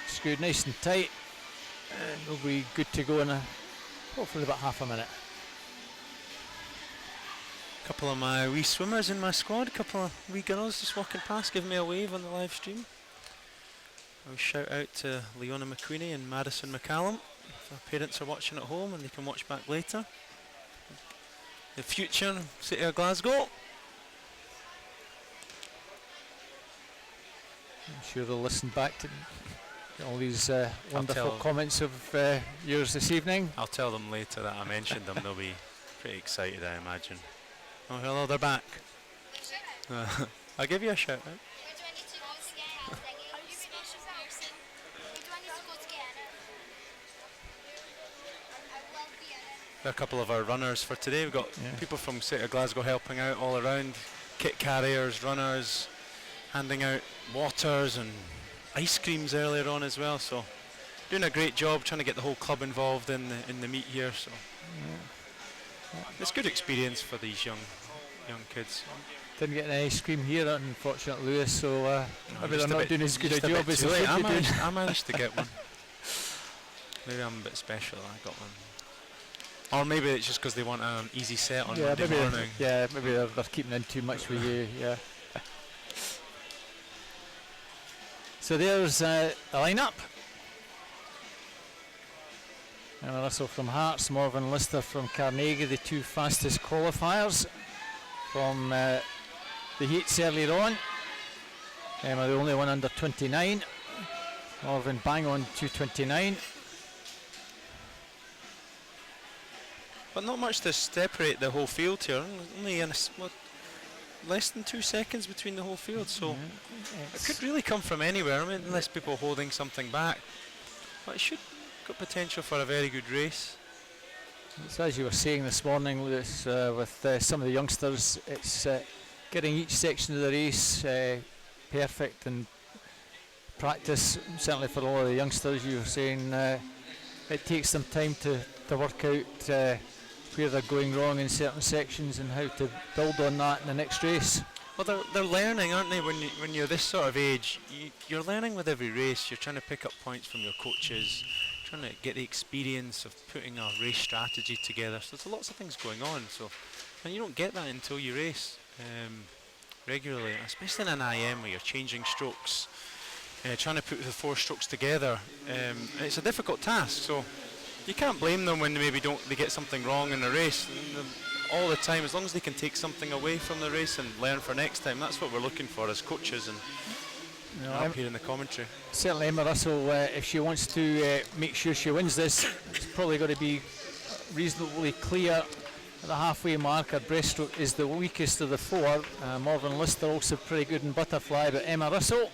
Speaker 5: screwed nice and tight, and we'll be good to go in hopefully about half a minute.
Speaker 7: A couple of my wee swimmers in my squad, a couple of wee girls just walking past, giving me a wave on the live stream. A shout out to Leona McQueenie and Madison McCallum. If our parents are watching at home and they can watch back later. The future city of Glasgow.
Speaker 5: I'm sure they'll listen back to all these wonderful comments of yours this evening.
Speaker 7: I'll tell them later that I mentioned them. They'll be pretty excited, I imagine. Oh, hello, they're back. I'll give you a shout out. There are a couple of our runners for today. We've got people from City of Glasgow helping out all around. Kit carriers, runners, handing out waters and ice creams earlier on as well. So doing a great job trying to get the whole club involved in the meet here. So it's good experience for these young kids.
Speaker 5: Didn't get any ice cream here, unfortunately, Lewis. So maybe they're not doing as good a job as they should be doing.
Speaker 7: I managed to get one. Maybe I'm a bit special. I got one. Or maybe it's just because they want an easy set on Monday morning.
Speaker 5: Yeah, maybe they're keeping in too much with you. Yeah. So there's the lineup. Emma Russell from Hearts, Morvan Lister from Carnegie, the two fastest qualifiers from the heats earlier on. Emma the only one under 29. Marvin bang on 2:29.
Speaker 7: But not much to separate the whole field here. Only in less than 2 seconds between the whole field, so it could really come from anywhere. I mean, unless people holding something back. But it should got potential for a very good race.
Speaker 5: So as you were saying this morning, Lewis, with some of the youngsters, it's getting each section of the race perfect and practice. Certainly for all of the youngsters, you were saying it takes some time to work out where they're going wrong in certain sections and how to build on that in the next race.
Speaker 7: Well, they're learning, aren't they? When you're this sort of age, you're learning with every race. You're trying to pick up points from your coaches, trying to get the experience of putting a race strategy together. So there's lots of things going on. So, and you don't get that until you race regularly, especially in an IM where you're changing strokes, trying to put the 4 strokes together. It's a difficult task. So you can't blame them when they get something wrong in the race. All the time, as long as they can take something away from the race and learn for next time, that's what we're looking for as coaches and up here in the commentary.
Speaker 5: Certainly Emma Russell, if she wants to make sure she wins this, it's probably going to be reasonably clear at the halfway mark. Her breaststroke is the weakest of the 4. Morven Lister also pretty good in butterfly, but Emma Russell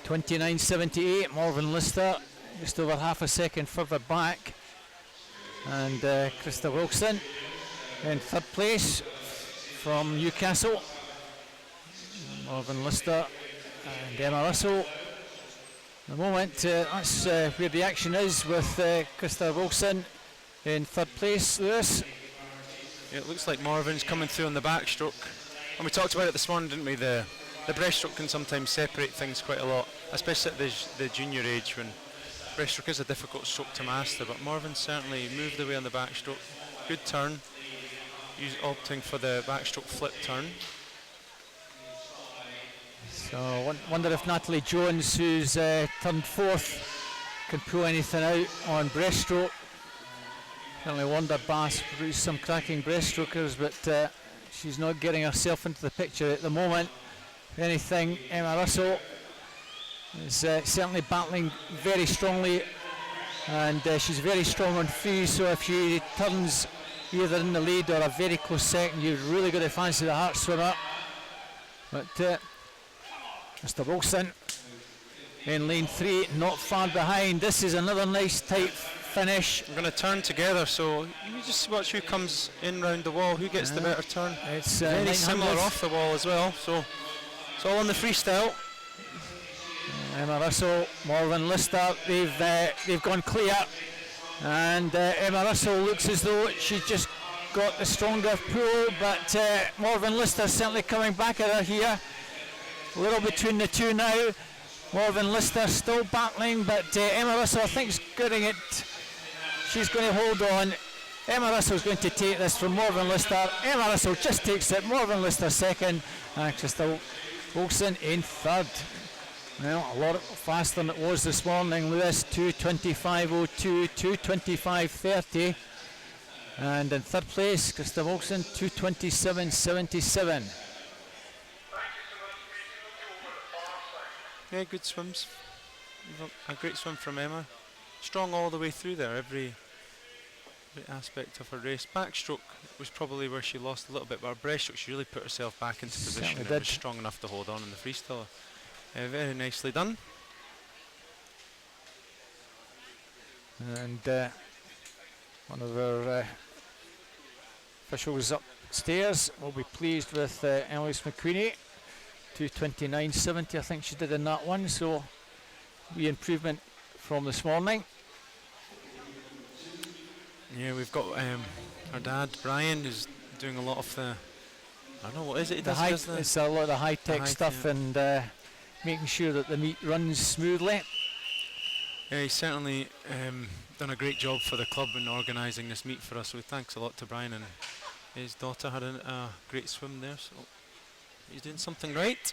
Speaker 5: 29.78. Morven Lister just over half a second further back, and Krista Wilson in 3rd place from Newcastle. Morven Lister and Emma Russell. At the moment, that's where the action is, with Krista Wilson in 3rd place. Lewis?
Speaker 7: Yeah, it looks like Morven's coming through on the backstroke. And we talked about it this morning, didn't we? The breaststroke can sometimes separate things quite a lot, especially at the junior age, when breaststroke is a difficult stroke to master. But Morven certainly moved away on the backstroke. Good turn. He's opting for the backstroke flip turn.
Speaker 5: So wonder if Natalie Jones, who's turned 4th, can pull anything out on breaststroke. Certainly Wanda Bass produced some cracking breaststrokers, but she's not getting herself into the picture at the moment. If anything, Emma Russell is certainly battling very strongly, and she's very strong on free, so if she turns either in the lead or a very close second, you've really got to fancy the Hart swimmer. But Mr. Wilson in lane 3, not far behind. This is another nice tight finish.
Speaker 7: I'm going to turn together, so you just watch who comes in round the wall, who gets the better turn.
Speaker 5: It's
Speaker 7: very similar off the wall as well, so it's all on the freestyle.
Speaker 5: Emma Russell, Morven Lister, they've gone clear, and Emma Russell looks as though she's just got the stronger pull, but Morven Lister certainly coming back at her here. A little between the two now. Morven Lister still battling, but Emma Russell, I think, is getting it. She's going to hold on. Emma Russell's going to take this from Morven Lister. Emma Russell just takes it. Morven Lister second, and Krista Wilson in 3rd. Well, a lot faster than it was this morning, Lewis. 2:25.02, 2:25.30. And in 3rd place, Krista Wilson, 2:27.77.
Speaker 7: Yeah, good swims. A great swim from Emma. Strong all the way through there, every aspect of her race. Backstroke was probably where she lost a little bit, but her breaststroke, she really put herself back into position and was strong enough to hold on in the freestyle. Very nicely done.
Speaker 5: And one of our officials upstairs will be pleased with Eloise McQueenie. 2:29.70 I think she did in that one, so the improvement from this morning.
Speaker 7: Yeah, we've got our dad Brian, who's doing a lot of the, I don't know what is it,
Speaker 5: it's a lot of the high-tech stuff, yeah, and making sure that the meet runs smoothly.
Speaker 7: Yeah, he's certainly done a great job for the club in organising this meet for us, so thanks a lot to Brian, and his daughter had a great swim there, so he's doing something right.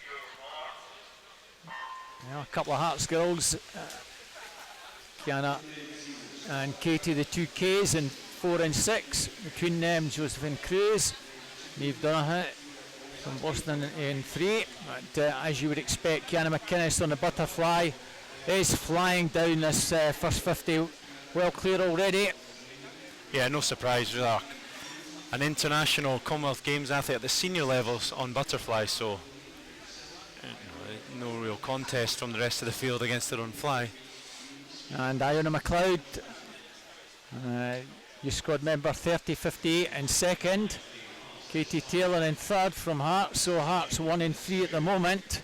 Speaker 5: Yeah, a couple of Hearts girls, Kiana and Katie, the 2Ks in 4 and 6. Between them, Josephine Cruz, Niamh Donoghue from Boston in 3. But as you would expect, Kiana McInnes on the butterfly is flying down this first 50, well clear already.
Speaker 7: Yeah, no surprise, really. An international Commonwealth Games athlete at the senior levels on butterfly, so no real contest from the rest of the field against their own fly.
Speaker 5: And Iona McLeod, your squad member, 30.58 in second. Katie Taylor in third from Hearts, so Hearts 1 and 3 at the moment.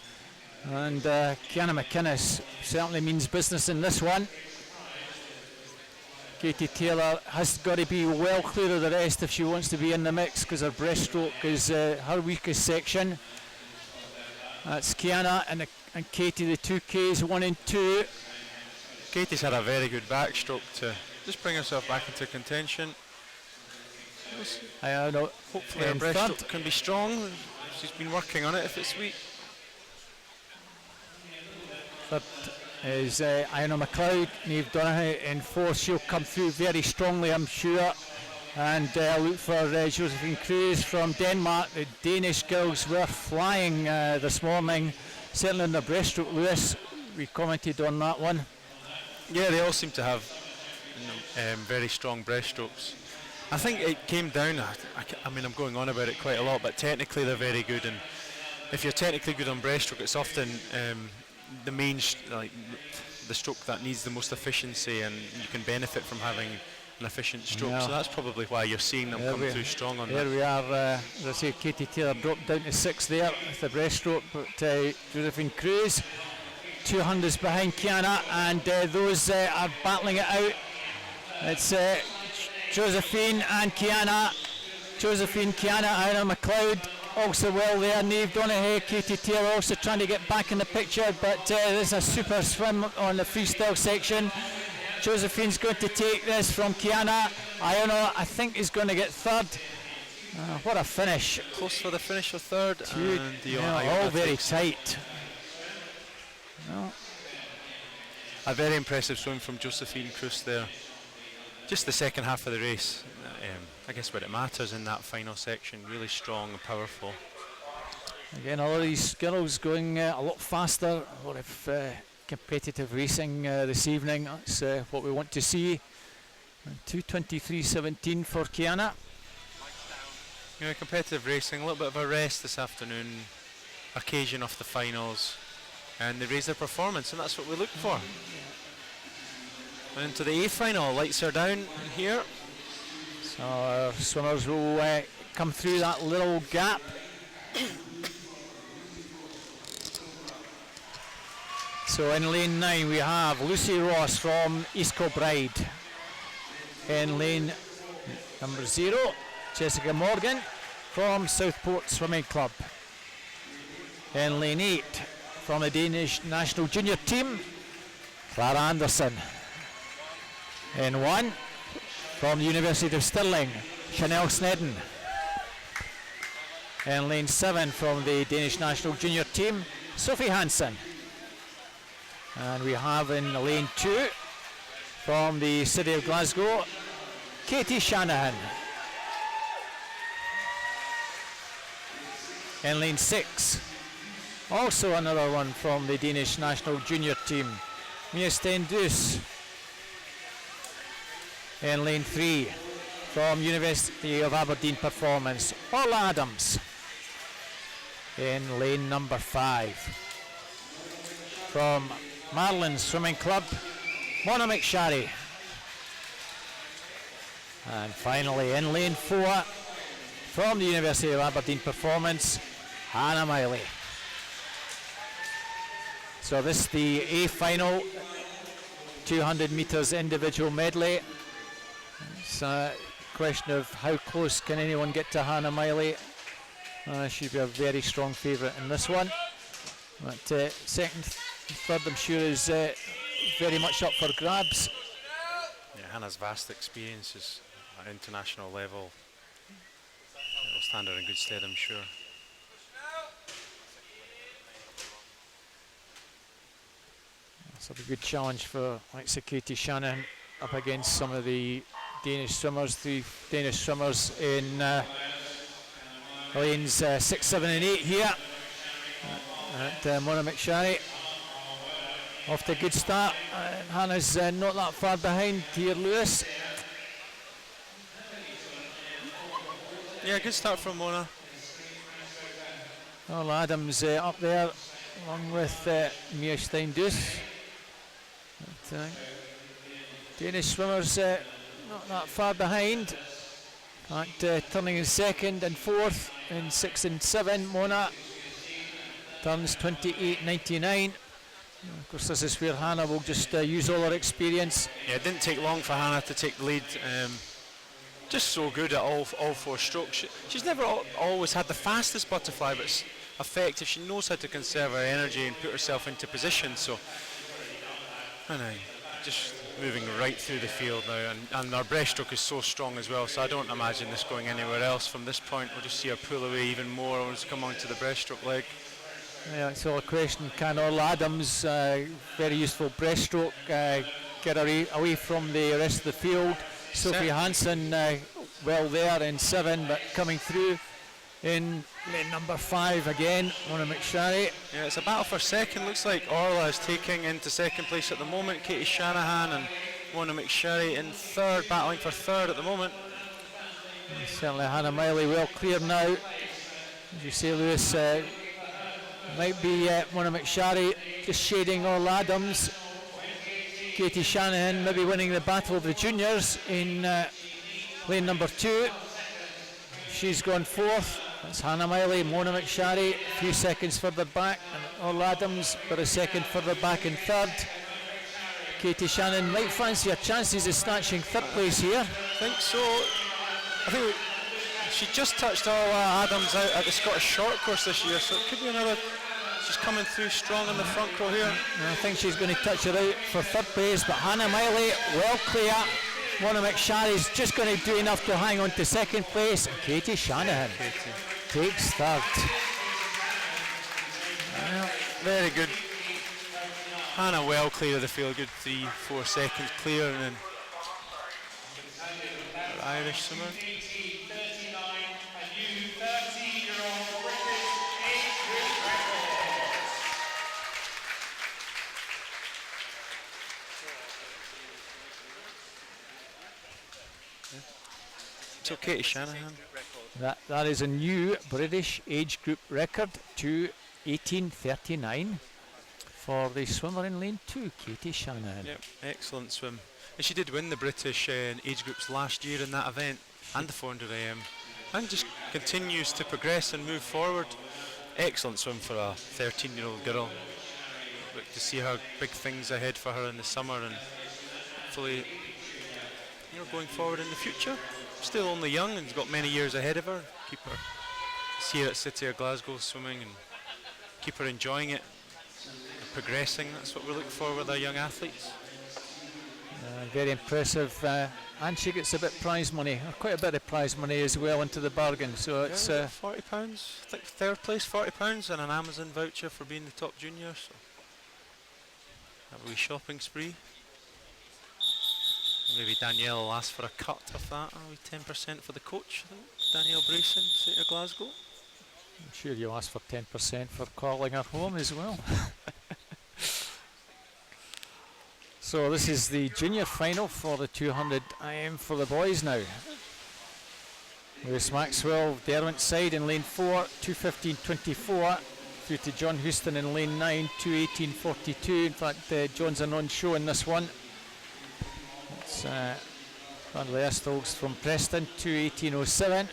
Speaker 5: And Kiana McInnes certainly means business in this one. Katie Taylor has got to be well clear of the rest if she wants to be in the mix, because her breaststroke is her weakest section. That's Kiana and Katie, the 2Ks 1 and 2.
Speaker 7: Katie's had a very good backstroke to just bring herself back into contention.
Speaker 5: I know.
Speaker 7: Hopefully her breaststroke can be strong. She's been working on it if it's weak.
Speaker 5: Third is Iona McLeod, Niamh Donoghue in fourth. She'll come through very strongly, I'm sure. And look for Josephine Cruz from Denmark. The Danish girls were flying this morning, certainly in the breaststroke. Lewis, we commented on that one.
Speaker 7: Yeah, they all seem to have very strong breaststrokes. I think it came down, I mean, I'm going on about it quite a lot, but technically they're very good, and if you're technically good on breaststroke, it's often the main, the stroke that needs the most efficiency, and you can benefit from having an efficient stroke. So that's probably why you're seeing them come through strong on that.
Speaker 5: There we are, as I say, Katie Taylor dropped down to sixth there with the breaststroke, but Josephine Cruz, 200s behind Kiana, and those are battling it out. It's Josephine and Kiana. Josephine, Kiana, Iona McLeod also well there. Niamh Donoghue, Katie Taylor also trying to get back in the picture, but there's a super swim on the freestyle section. Josephine's going to take this from Kiana. Iona, I think, is going to get third. What a finish.
Speaker 7: Close for the finish for third.
Speaker 5: All very tight.
Speaker 7: A very impressive swim from Josephine Cruz there. Just the second half of the race, I guess what it matters in that final section, really strong and powerful.
Speaker 5: Again, all of these girls going a lot faster, a lot of competitive racing this evening. That's what we want to see. 2:23.17 for Kiana.
Speaker 7: Competitive racing, a little bit of a rest this afternoon, occasion off the finals, and they raise their performance, and that's what we look for. And into the A final, lights are down here.
Speaker 5: So our swimmers will come through that little gap. So in lane 9 we have Lucy Ross from East Kilbride. In lane number 0, Jessica Morgan from Southport Swimming Club. In lane 8, from the Danish national junior team, Clara Anderson. In 1, from the University of Stirling, Chanel Snedden. In lane 7, from the Danish national junior team, Sophie Hansen. And we have in lane 2, from the city of Glasgow, Katie Shanahan. In lane 6, also another one from the Danish national junior team, Mia Stendus. In lane 3, from University of Aberdeen Performance, Orla Adams. In lane number 5, from Marlin Swimming Club, Mona McSharry. And finally in lane 4, from the University of Aberdeen Performance, Hannah Miley. So this is the A final, 200 metres individual medley. It's a question of how close can anyone get to Hannah Miley. She'd be a very strong favourite in this one. But second, third, I'm sure is very much up for grabs.
Speaker 7: Yeah, Hannah's vast experiences at international level will stand her in good stead, I'm sure.
Speaker 5: That's a good challenge for Katie Shannon up against some of the Danish swimmers, the Danish swimmers in lanes 6, 7 and 8 here at Mona McSharry. Off to a good start. Hannah's not that far behind here, Lewis.
Speaker 7: Yeah, good start from Mona.
Speaker 5: All Adams up there, along with Mia Steindus. Danish swimmers not that far behind. In fact, turning in second and fourth in 6 and 7. Mona turns 28.99. Of course, this is where Hannah will just use all her experience.
Speaker 7: Yeah, it didn't take long for Hannah to take the lead. Just so good at all 4 strokes. She's never always had the fastest butterfly, but it's effective. She knows how to conserve her energy and put herself into position. So, just moving right through the field now, and our breaststroke is so strong as well. So I don't imagine this going anywhere else from this point. We'll just see her pull away even more once we come on to the breaststroke leg.
Speaker 5: Yeah, it's all a question. Can All Adams, very useful breaststroke, get her away from the rest of the field? Sophie Hansen, well there in 7, but coming through in lane number 5 again. Mona McSharry.
Speaker 7: Yeah, it's a battle for second. Looks like Orla is taking into second place at the moment. Katie Shanahan and Mona McSharry in third, battling for third at the moment.
Speaker 5: Certainly Hannah Miley well clear now. As you say, Lewis, might be Mona McSharry just shading All Adams. Katie Shanahan maybe winning the battle of the juniors in lane number 2. She's gone 4th. That's Hannah Miley, Mona McSharry, a few seconds further back, and All Adams for a second further back in 3rd. Katie Shanahan might fancy her chances of snatching 3rd place here.
Speaker 7: I think so. I think she just touched All Adams out at the Scottish Short Course this year, so it could be another. She's coming through strong in the front row here.
Speaker 5: I think she's going to touch her out for 3rd place, but Hannah Miley well clear. Mona McSharry's just going to do enough to hang on to 2nd place. And Katie Shanahan takes 3rd.
Speaker 7: Well, very good. Hannah well clear of the field, good 3-4 seconds clear, and then Irish swimmer. So Katie Shanahan.
Speaker 5: That is a new British age group record to 18:39 for the swimmer in lane 2, Katie Shanahan.
Speaker 7: Yep, excellent swim. And she did win the British age groups last year in that event and the 400 AM, and just continues to progress and move forward. Excellent swim for a 13-year-old girl. Look to see her big things ahead for her in the summer, and hopefully, going forward in the future. Still only young and got many years ahead of her. Keep her here at City of Glasgow swimming and keep her enjoying it, progressing. That's what we look for with our young athletes.
Speaker 5: Very impressive, and she gets a bit prize money, or quite a bit of prize money as well into the bargain. So it's
Speaker 7: £40. I think 3rd place, £40, and an Amazon voucher for being the top junior. So have a wee shopping spree. Maybe Danielle will ask for a cut of that, 10% for the coach, I think. Danielle Brayson, City of Glasgow.
Speaker 5: I'm sure you'll ask for 10% for calling her home as well. So this is the junior final for the 200 IM for the boys now. Lewis Maxwell, Derwent's side in lane 4, 2:15.24. Through to John Houston in lane 9, 2:18.42. In fact, John's a non-show in this one. It's Bradley Estolds from Preston, 2:18.07.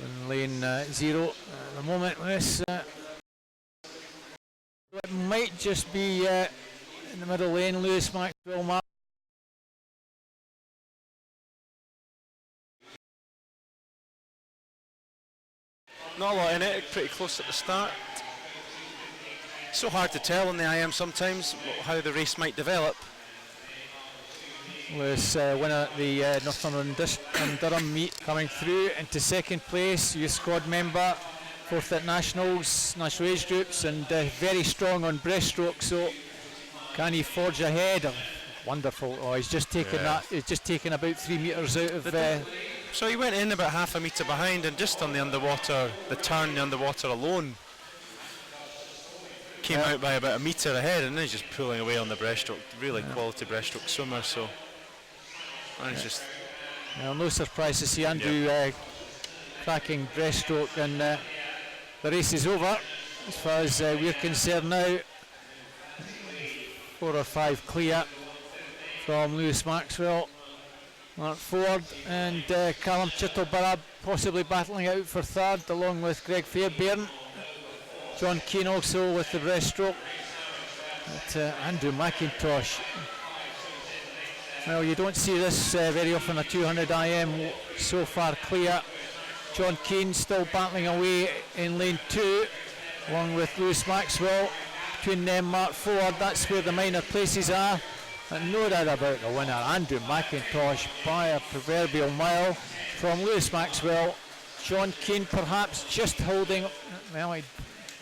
Speaker 5: In lane 0 at the moment, Lewis. It might just be in the middle lane, Lewis Maxwell.
Speaker 7: Not a lot in it, pretty close at the start. So hard to tell in the IM sometimes how the race might develop.
Speaker 5: Lewis winner at the Northumberland and Durham meet, coming through into 2nd place, youth squad member, 4th at nationals, national age groups, and very strong on breaststroke. So can he forge ahead? Oh, wonderful! Oh, he's just taken that. He's just taken about 3 metres out of.
Speaker 7: So he went in about half a metre behind, and just on the underwater, the turn, the underwater alone, came out by about a metre ahead, and then he's just pulling away on the breaststroke. Really quality breaststroke swimmer. So, and it's just
Speaker 5: Well, no surprise to see Andrew cracking breaststroke, and the race is over as far as we're concerned now. 4 or 5 clear from Lewis Maxwell, Mark Ford, and Callum Chittleburgh possibly battling out for third, along with Greg Fairbairn. John Keane also with the breaststroke. But Andrew McIntosh, well, you don't see this very often, a 200 IM so far clear. John Keane still battling away in lane 2, along with Lewis Maxwell. Between them, Mark Ford, that's where the minor places are. And no doubt about the winner, Andrew McIntosh, by a proverbial mile from Lewis Maxwell. John Keane perhaps just holding, well,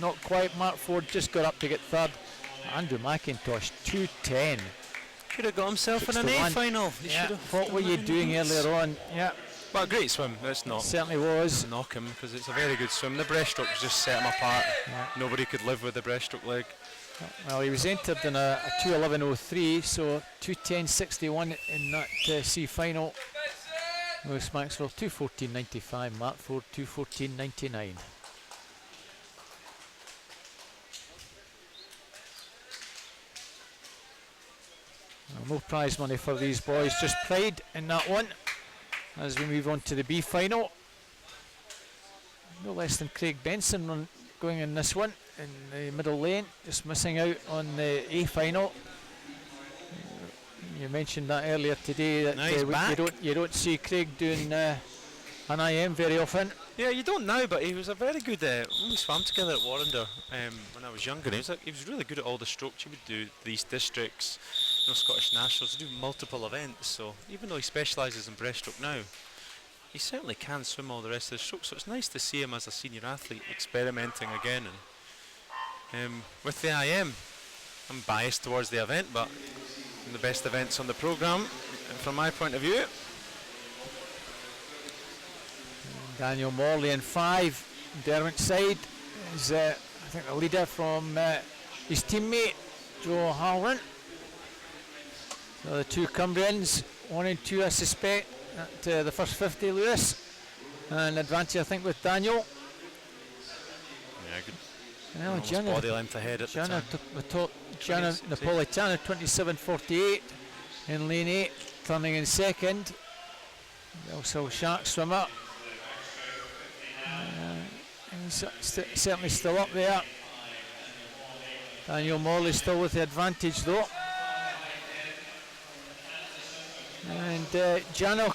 Speaker 5: not quite. Mark Ford just got up to get third. Andrew McIntosh, 2:10.
Speaker 7: Could have got himself in an A final.
Speaker 5: What were you doing earlier on? Yeah,
Speaker 7: but a great swim. Let's not
Speaker 5: certainly was.
Speaker 7: knock him, because it's a very good swim. The breaststroke just set him apart. Nobody could live with the breaststroke leg.
Speaker 5: Well, he was entered in a 2:11.03, so 2:10.61 in that C final. Lewis Maxwell 2:14.95, Mark Ford 2:14.99. Well, no prize money for these boys, just pride in that one as we move on to the B final. No less than Craig Benson going in this one in the middle lane, just missing out on the A final. You mentioned that earlier today, that you don't see Craig doing an IM very often.
Speaker 7: Yeah, you don't now, but he was a very good. We swam together at Warrender when I was younger. He was really good at all the strokes. He would do these districts, Scottish Nationals, do multiple events. So even though he specialises in breaststroke now, he certainly can swim all the rest of the strokes. So it's nice to see him as a senior athlete experimenting again. And with the IM, I'm biased towards the event, but the best events on the programme from my point of view.
Speaker 5: Daniel Morley in 5, Derwent side is I think a leader from his teammate Joe Halloran. So the two Cumbrians, 1 and 2 I suspect at the first 50, Lewis, and advantage I think with Daniel.
Speaker 7: Yeah, good.
Speaker 5: Well,
Speaker 7: Gianna, body length ahead at
Speaker 5: Gianna
Speaker 7: the time.
Speaker 5: Gianna Napolitano 27.48 in lane 8, turning in second. Also shark swimmer. He's certainly still up there. Daniel Morley still with the advantage though. And Gianna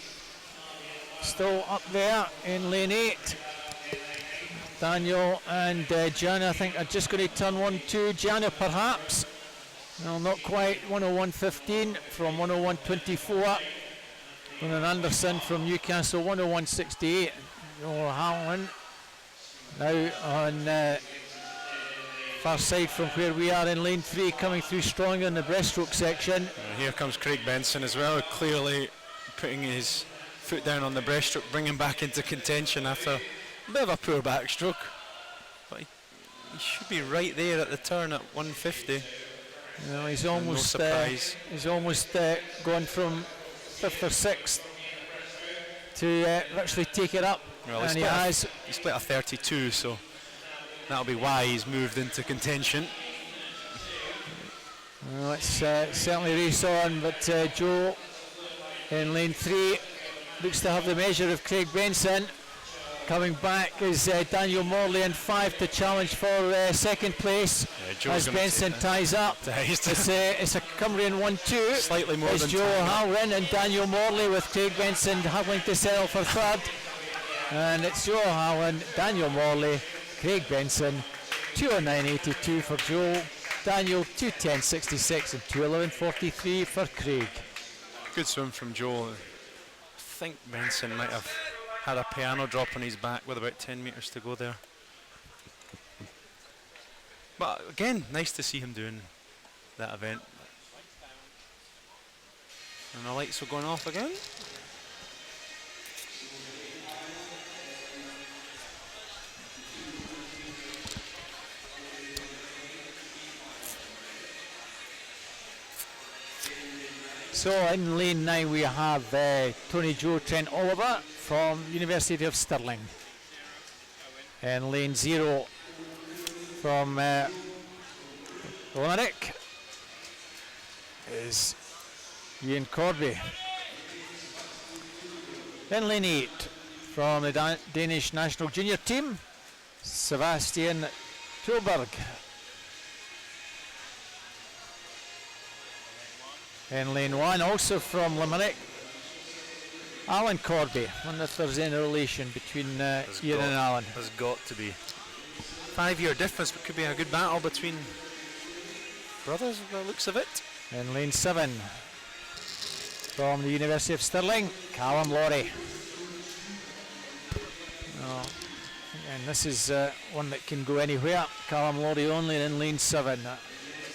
Speaker 5: still up there in lane 8. Daniel and Gianna, I think, are just going to turn 1-2. Gianna perhaps, well, not quite. 101.15 from 101.24. Ronan Anderson from Newcastle, 101.68. Joe Halloran now on far side from where we are in lane 3, coming through strong in the breaststroke section.
Speaker 7: Here comes Craig Benson as well, clearly putting his foot down on the breaststroke, bringing back into contention after a bit of a poor backstroke, but he should be right there at the turn at 150.
Speaker 5: Well, he's almost gone from 5th or 6th to actually take it up.
Speaker 7: Well,
Speaker 5: and
Speaker 7: he split a 32, so that'll be why he's moved into contention.
Speaker 5: Well, it's certainly race on, but Joe in lane 3 looks to have the measure of Craig Benson. Coming back is Daniel Morley in 5 to challenge for second place, as Benson ties up. It's a Cumbrian 1-2.
Speaker 7: Slightly more than
Speaker 5: Joe Halloran and Daniel Morley, with Craig Benson having to settle for third. And it's Joe Halloran, Daniel Morley, Craig Benson, 209.82 for Joe, Daniel 210.66 and 211.43 for Craig.
Speaker 7: Good swim from Joe. I think Benson might have had a piano drop on his back with about 10 metres to go there. But again, nice to see him doing that event. And the lights are going off again.
Speaker 5: So in lane 9 we have Tony Joe Trent Oliver from University of Stirling. In lane 0 from Limerick is Ian Corby. In lane 8 from the Danish national junior team, Sebastian Tulberg. In lane 1, also from Limerick, Alan Corby. I wonder if there's any relation between Ian and Alan.
Speaker 7: There's got to be. 5-year difference, but could be a good battle between brothers by the looks of it.
Speaker 5: In lane 7, from the University of Stirling, Callum Laurie. And this is one that can go anywhere. Callum Laurie only in lane 7.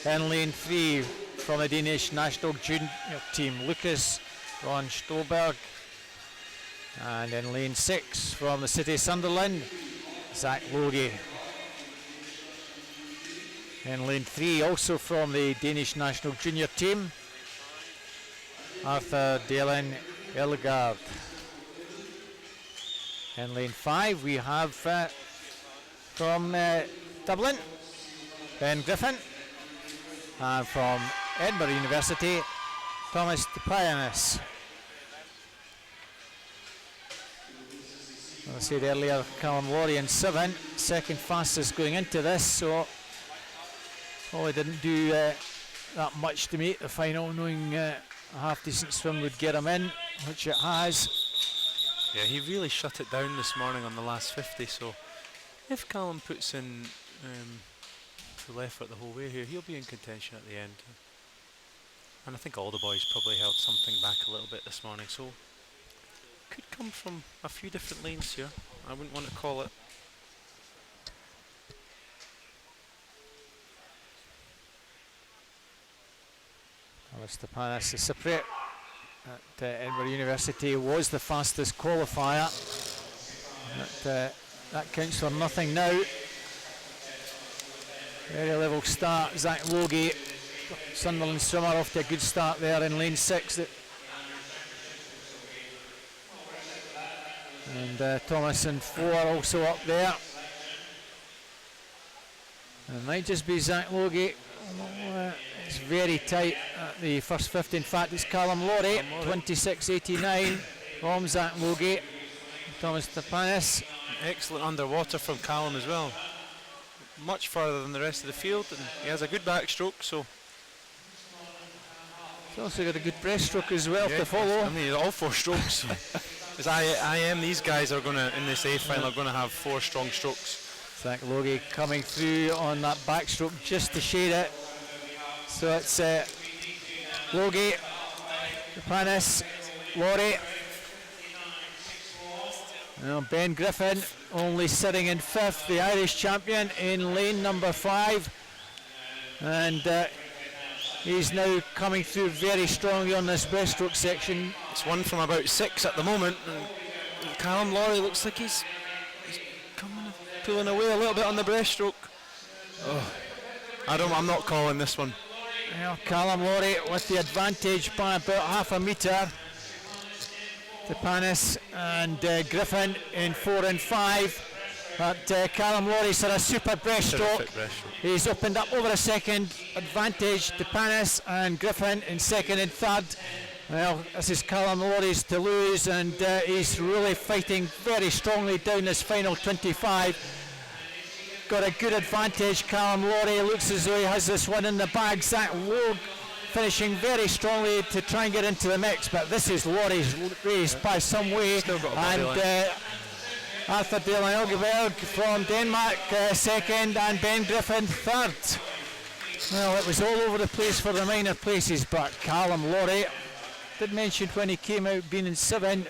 Speaker 5: In lane 3, from the Danish national junior team, Lucas Ron Stolberg. And in lane 6, from the City of Sunderland, Zach Logie. In lane 3, also from the Danish national junior team, Arthur Dalen Elgard. In lane 5 we have from Dublin, Ben Griffin, and from Edinburgh University, Thomas Tepayanis. As I said earlier, Callum Laurie in 7, second fastest going into this, so probably didn't do that much to make the final, knowing a half decent swim would get him in, which it has.
Speaker 7: Yeah, he really shut it down this morning on the last 50, so if Callum puts in full effort the whole way here, he'll be in contention at the end. And I think all the boys probably held something back a little bit this morning, so could come from a few different lanes here. I wouldn't want to call it.
Speaker 5: Stepanis, the Cypriot at Edinburgh University, was the fastest qualifier. That counts for nothing now. Very level start. Zach Logie, Sunderland swimmer, off to a good start there in lane 6. And Thomas in 4 also up there. And it might just be Zach Logie. It's very tight at the first 50. In fact, it's Callum Laurie, 26.89 from Zach Logie. Thomas Tepayanis.
Speaker 7: Excellent underwater from Callum as well. Much further than the rest of the field, and he has a good backstroke, so.
Speaker 5: He's also got a good breaststroke as well to follow.
Speaker 7: I mean, all 4 strokes. As these guys are going to, in this A final, are going to have 4 strong strokes.
Speaker 5: Zach Logie coming through on that backstroke just to shade it. So it's Logie, Tepayanis, Laurie. Now Ben Griffin only sitting in 5th, the Irish champion in lane number 5. And he's now coming through very strongly on this breaststroke section.
Speaker 7: It's one from about 6 at the moment. And Callum Laurie looks like he's pulling away a little bit on the breaststroke. Oh, I'm not calling this one.
Speaker 5: Well, Callum Laurie with the advantage by about half a metre. Tepayanis and Griffin in 4 and 5. But Callum Laurie's had a super breaststroke. He's opened up over a second advantage. Tepayanis and Griffin in 2nd and 3rd. Well, this is Callum Laurie's to lose, and he's really fighting very strongly down this final 25. Got a good advantage. Callum Laurie looks as though he has this one in the bag. Zach Logue finishing very strongly to try and get into the mix, but this is Laurie's race by some way. And Arthur Dalen Elgeberg from Denmark 2nd, and Ben Griffin 3rd. Well, it was all over the place for the minor places, but Callum Laurie did mention when he came out being in 7,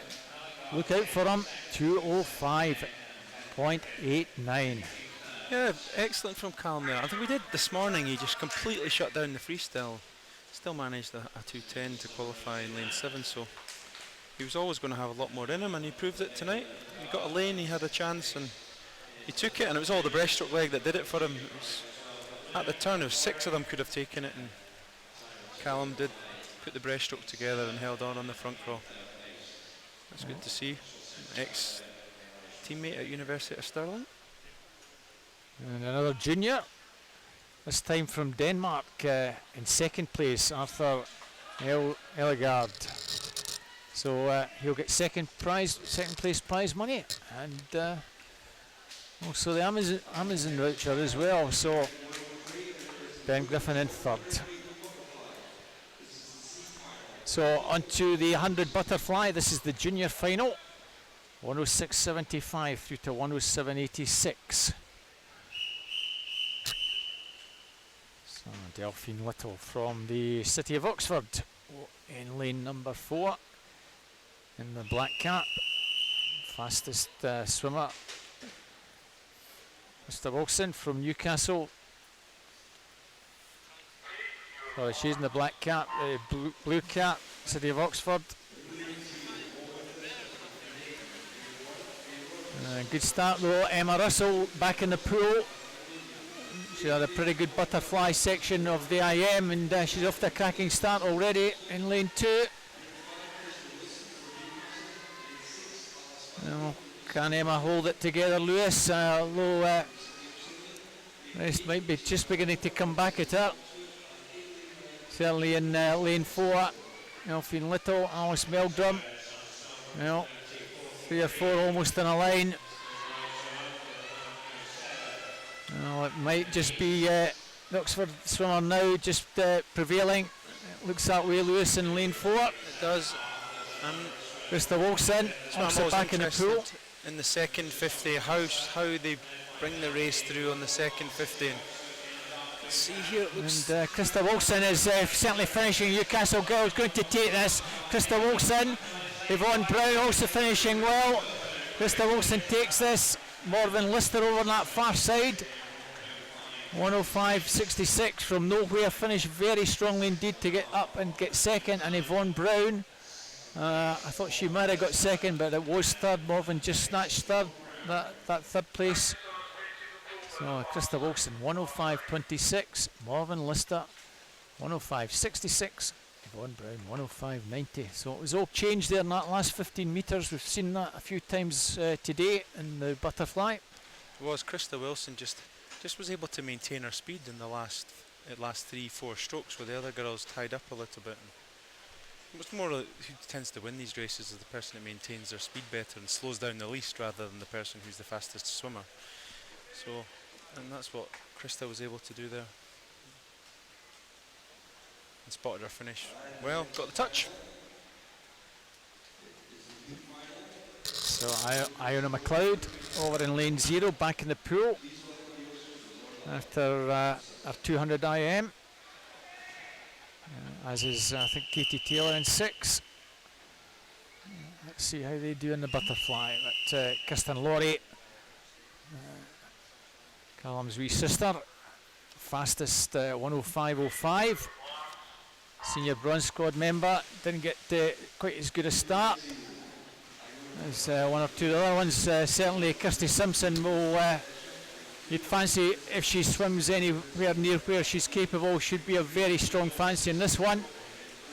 Speaker 5: look out for him, 2:05.89.
Speaker 7: Yeah, excellent from Callum there. I think we did this morning, he just completely shut down the freestyle. Still managed a 2:10 to qualify in lane 7, so he was always going to have a lot more in him, and he proved it tonight. He got a lane, he had a chance, and he took it, and it was all the breaststroke leg that did it for him. It was, at the turn, 6 of them could have taken it, and Callum did put the breaststroke together and held on the front crawl. That's good to see. Ex-teammate at University of Stirling.
Speaker 5: And another junior, this time from Denmark, in second place, Arthur Ellegard. So he'll get second place prize money, and also the Amazon voucher as well. So Ben Griffin in third. So on to the 100 butterfly. This is the junior final. 106.75 through to 107.86. So Delphine Little from the city of Oxford in lane number 4 in the black cap. Fastest swimmer. Mr. Wilson from Newcastle. Oh, she's in the black cap, blue cap, city of Oxford. Good start though. Emma Russell back in the pool. She had a pretty good butterfly section of the IM, and she's off to a cracking start already in lane 2. Now, can Emma hold it together, Lewis? Although rest might be just beginning to come back at her. Certainly in lane 4, Delphine Little, Alice Meldrum. Well, 3 or 4 almost in a line. Well, it might just be the Oxford swimmer now just prevailing. It looks that way, Lewis, in lane 4.
Speaker 7: It does.
Speaker 5: Mr. Wilson, also back in the pool.
Speaker 7: In the second 50, how they bring the race through on the second 50. And let's see here. It looks.
Speaker 5: And Krista Wilson is certainly finishing. Newcastle girls going to take this. Krista Wilson, Yvonne Brown also finishing well. Krista Wilson takes this. Morven Lister over on that far side. 105.66 from nowhere. Finished very strongly indeed to get up and get second. And Yvonne Brown, I thought she might have got second, but it was third. Morven just snatched third, that third place. So Krista Wilson 105.26, Morven Lister 105.66, Yvonne Brown 105.90. So it was all changed there in that last 15 metres. We've seen that a few times today in the butterfly.
Speaker 7: It was Krista Wilson just was able to maintain her speed in the last 3-4 strokes, where the other girls tied up a little bit. And it's more who tends to win these races is the person that maintains their speed better and slows down the least, rather than the person who's the fastest swimmer. So, and that's what Krista was able to do there. And spotted her finish well, got the touch.
Speaker 5: So Iona McLeod over in lane 0, back in the pool after our 200 IM. As is, I think, Katie Taylor in 6. Let's see how they do in the butterfly. But Kirsten Laurie, Callum's wee sister, fastest 105.05. Senior bronze squad member, didn't get quite as good a start as one or two other ones. Certainly Kirsty Simpson will, you'd fancy if she swims anywhere near where she's capable, should be a very strong fancy in this one.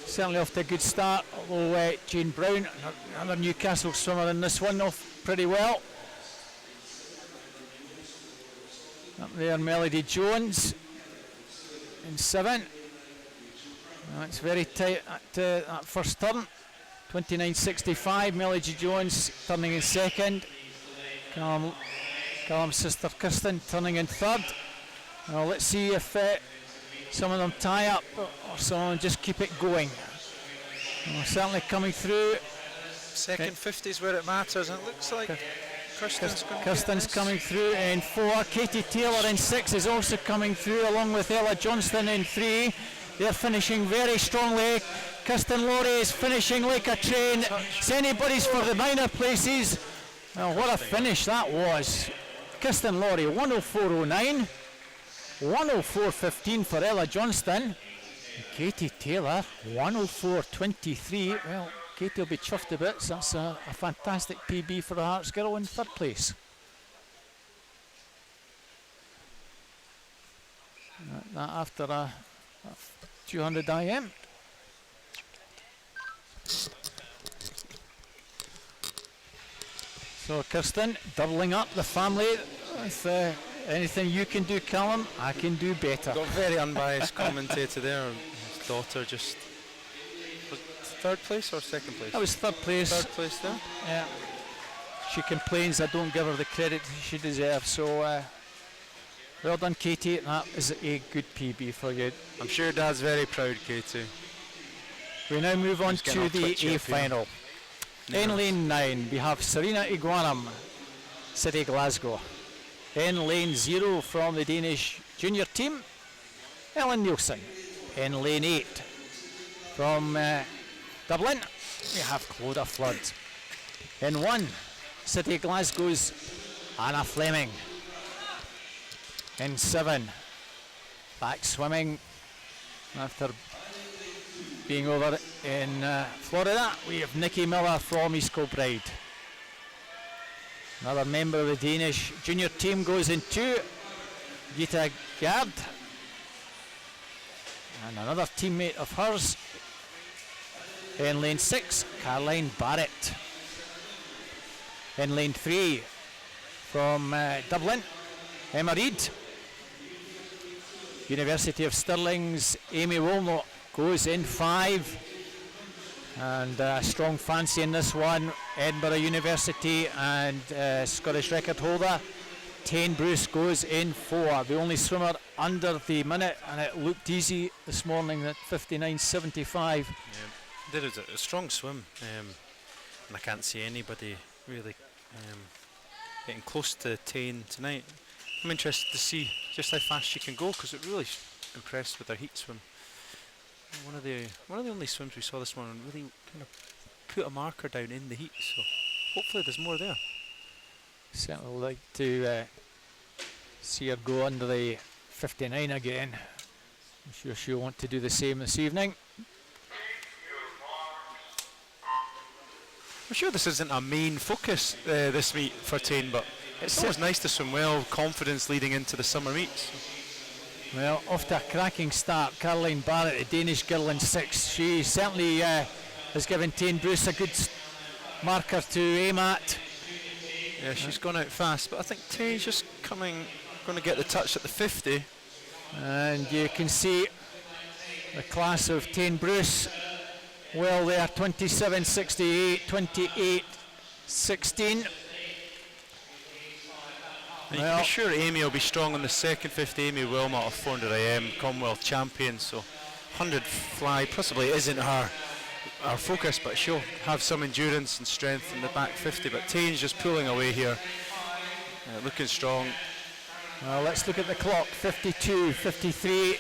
Speaker 5: Certainly off to a good start, although Jane Brown, another Newcastle swimmer in this one, off pretty well. Up there Melody Jones in 7. It's very tight at that first turn. 29.65, Melody Jones turning in second. Callum's sister Kirsten turning in third. Well, let's see if some of them tie up or some of them just keep it going. Well, certainly coming through.
Speaker 7: Second 50 is where it matters, and it looks like
Speaker 5: Kirsten's coming through in 4. Katie Taylor in 6 is also coming through, along with Ella Johnston in 3. They're finishing very strongly. Kirsten Laurie is finishing like a train. It's anybody's for the minor places. Well, what a finish that was. Kirsten Laurie 104.09. 104.15 for Ella Johnston. And Katie Taylor 104.23. Well, Katie will be chuffed a bit. So that's a fantastic PB for the Hearts girl in third place. That after a 200 IM. So Kirsten doubling up the family with anything you can do, Callum, I can do better.
Speaker 7: Got very unbiased commentator there. His daughter just was third place or second place?
Speaker 5: That was third place.
Speaker 7: Third place there.
Speaker 5: Yeah. She complains I don't give her the credit she deserves, so well done, Katie. That is a good PB for you.
Speaker 7: I'm sure Dad's very proud, Katie.
Speaker 5: We now move on
Speaker 7: He's getting
Speaker 5: to
Speaker 7: all
Speaker 5: the
Speaker 7: twitchy
Speaker 5: A
Speaker 7: up here.
Speaker 5: final. In lane 9 we have Serena Iguanam, City Glasgow. In lane 0 from the Danish junior team, Ellen Nielsen. In lane 8 from Dublin, we have Clodagh Flood. In 1, City Glasgow's Anna Fleming. In 7, back swimming after being over in Florida, we have Nikki Miller from East Kilbride. Another member of the Danish junior team goes in 2, Gita Gard. And another teammate of hers in lane 6, Caroline Barrett. In lane 3 from Dublin, Emma Reid. University of Stirling's Amy Wolnot goes in 5, and a strong fancy in this one, Edinburgh University and Scottish record holder Tane Bruce goes in 4, the only swimmer under the minute, and it looked easy this morning at 59.75.
Speaker 7: Did a strong swim, and I can't see anybody really getting close to Tane tonight. I'm interested to see just how fast she can go, because it really impressed with her heat swim. One of the only swims we saw this morning really kind of put a marker down in the heat, so hopefully there's more there.
Speaker 5: Certainly would like to see her go under the 59 again. I'm sure she'll want to do the same this evening.
Speaker 7: I'm sure this isn't a main focus this meet for Tane, but it's always nice to swim well, confidence leading into the summer meets.
Speaker 5: Well, off to a cracking start, Caroline Barrett, a Danish girl in 6. She certainly has given Tane Bruce a good marker to aim at.
Speaker 7: Yeah, she's gone out fast, but I think Tane's just going to get the touch at the 50.
Speaker 5: And you can see the class of Tane Bruce well there, 27.68, 28.16.
Speaker 7: You can be sure Amy will be strong on the second 50. Amy Wilmot of 400 IM, Commonwealth champion, so 100 fly possibly isn't her focus, but she'll have some endurance and strength in the back 50. But Tane's just pulling away here, looking strong.
Speaker 5: Well, let's look at the clock. 52, 53,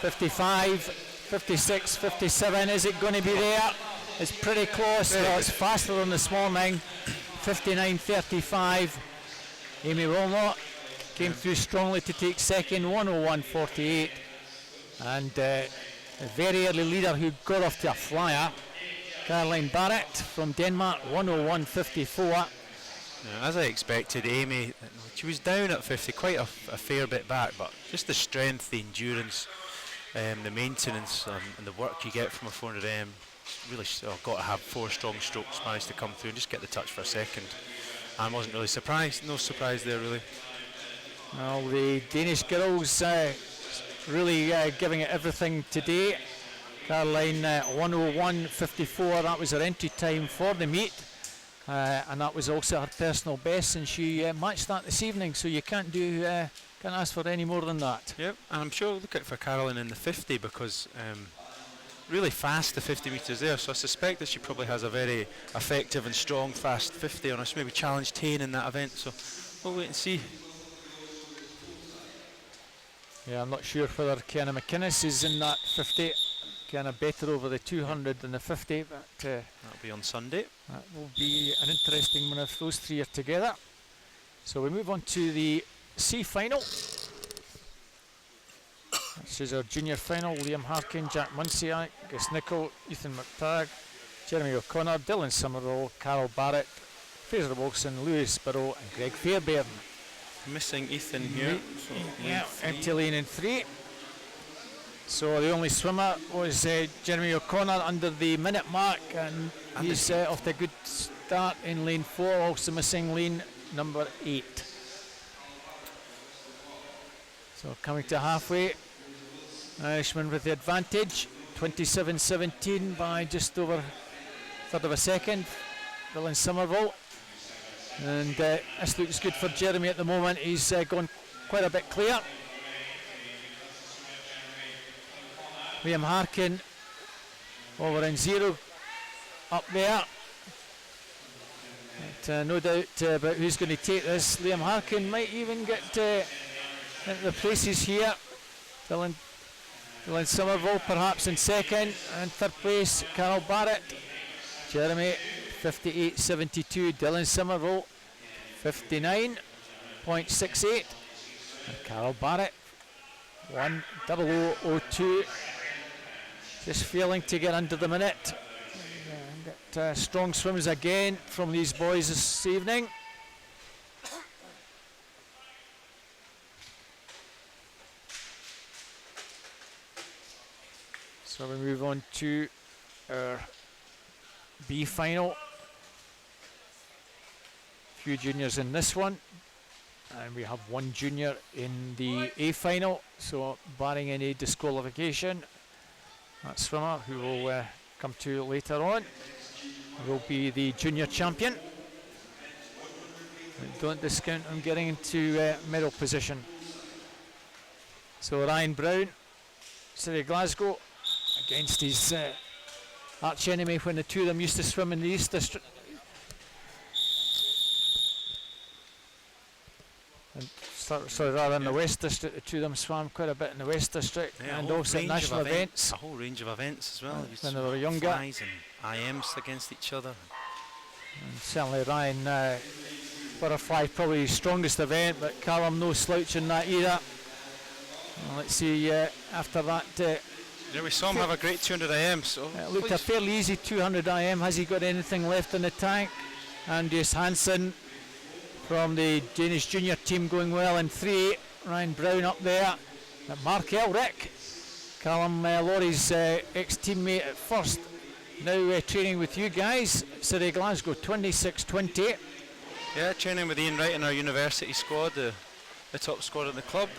Speaker 5: 55, 56, 57. Is it going to be there? It's pretty close. Well, it's faster than this morning. 59.35. Amy Wilmot came through strongly to take second, 101.48. And a very early leader who got off to a flyer, Caroline Barrett from Denmark, 101.54.
Speaker 7: As I expected, Amy, she was down at 50, quite a fair bit back, but just the strength, the endurance, the maintenance, and the work you get from a 400M, really got to have 4 strong strokes, managed to come through and just get the touch for a second. I wasn't really surprised, no surprise there really.
Speaker 5: Well, the Danish girls really giving it everything today. Caroline 101.54, that was her entry time for the meet. And that was also her personal best, and she matched that this evening, so you can't ask for any more than that.
Speaker 7: Yep, and I'm sure look out for Caroline in the 50, because really fast the 50 metres there, so I suspect that she probably has a very effective and strong fast 50 on us, maybe challenge Tane in that event, so we'll wait and see.
Speaker 5: Yeah, I'm not sure whether Kenna McInnes is in that 50. Kenna better over the 200 than the 50, but
Speaker 7: that'll be on Sunday.
Speaker 5: That will be an interesting one if those 3 are together. So we move on to the C final. This is our junior final. Liam Harkin, Jack Munsiak, Gus Nichol, Ethan McTagg, Jeremy O'Connor, Dylan Summerall, Carol Barrett, Fraser Wilson, Lewis Burrow and Greg Fairbairn.
Speaker 7: Missing Ethan here. So
Speaker 5: yeah, empty lane in 3. So the only swimmer was Jeremy O'Connor under the minute mark, and he's off to a good start in lane 4, also missing lane number 8. So coming to halfway, Irishman with the advantage, 27-17 by just over a third of a second. Dylan Somerville, and this looks good for Jeremy at the moment. He's gone quite a bit clear. Liam Harkin over in 0 up there. But, no doubt about who's going to take this. Liam Harkin might even get into the places here. Dylan Somerville perhaps in second, and third place Carol Barrett. Jeremy 58.72, Dylan Somerville 59.68, and Carol Barrett 1:00:02. Just failing to get under the minute. Get strong swims again from these boys this evening. So we move on to our B final. Few juniors in this one, and we have one junior in the A final. So barring any disqualification, that swimmer, who will come to later on, will be the junior champion. And don't discount on getting into medal position. So Ryan Brown, City of Glasgow, against his arch enemy when the two of them used to swim in the East District. And rather in the West District, the two of them swam quite a bit in the West District, and also at national events.
Speaker 7: A whole range of events as well.
Speaker 5: When they were younger.
Speaker 7: Flies and IMs against each other.
Speaker 5: And certainly Ryan, butterfly probably his strongest event, but Callum no slouch in that either. And let's see, after that,
Speaker 7: we saw him have a great 200 IM, so
Speaker 5: it looked a fairly easy 200 IM. Has he got anything left in the tank? Andreas Hansen from the Danish junior team going well in 3. Ryan Brown up there. Mark Elric, Callum Laurie's ex-teammate at first, now training with you guys. City of Glasgow 26-20.
Speaker 7: Yeah, training with Ian Wright in our university squad, the top squad in the club.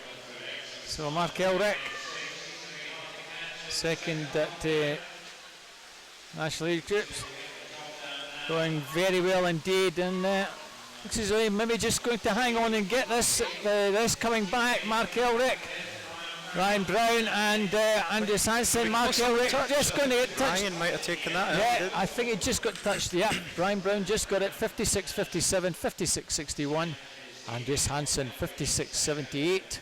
Speaker 5: So Mark Elric, second at National League groups, going very well indeed, and looks as though he maybe just going to hang on and get this. This coming back, Mark Elric, Ryan Brown and Andreas Hansen. Mark Elric just going to get touched.
Speaker 7: Ryan might have taken that.
Speaker 5: Yeah, I think it just got touched. Yeah, Ryan Brown just got it. 56-57, 56-61. Andreas Hansen 56-78.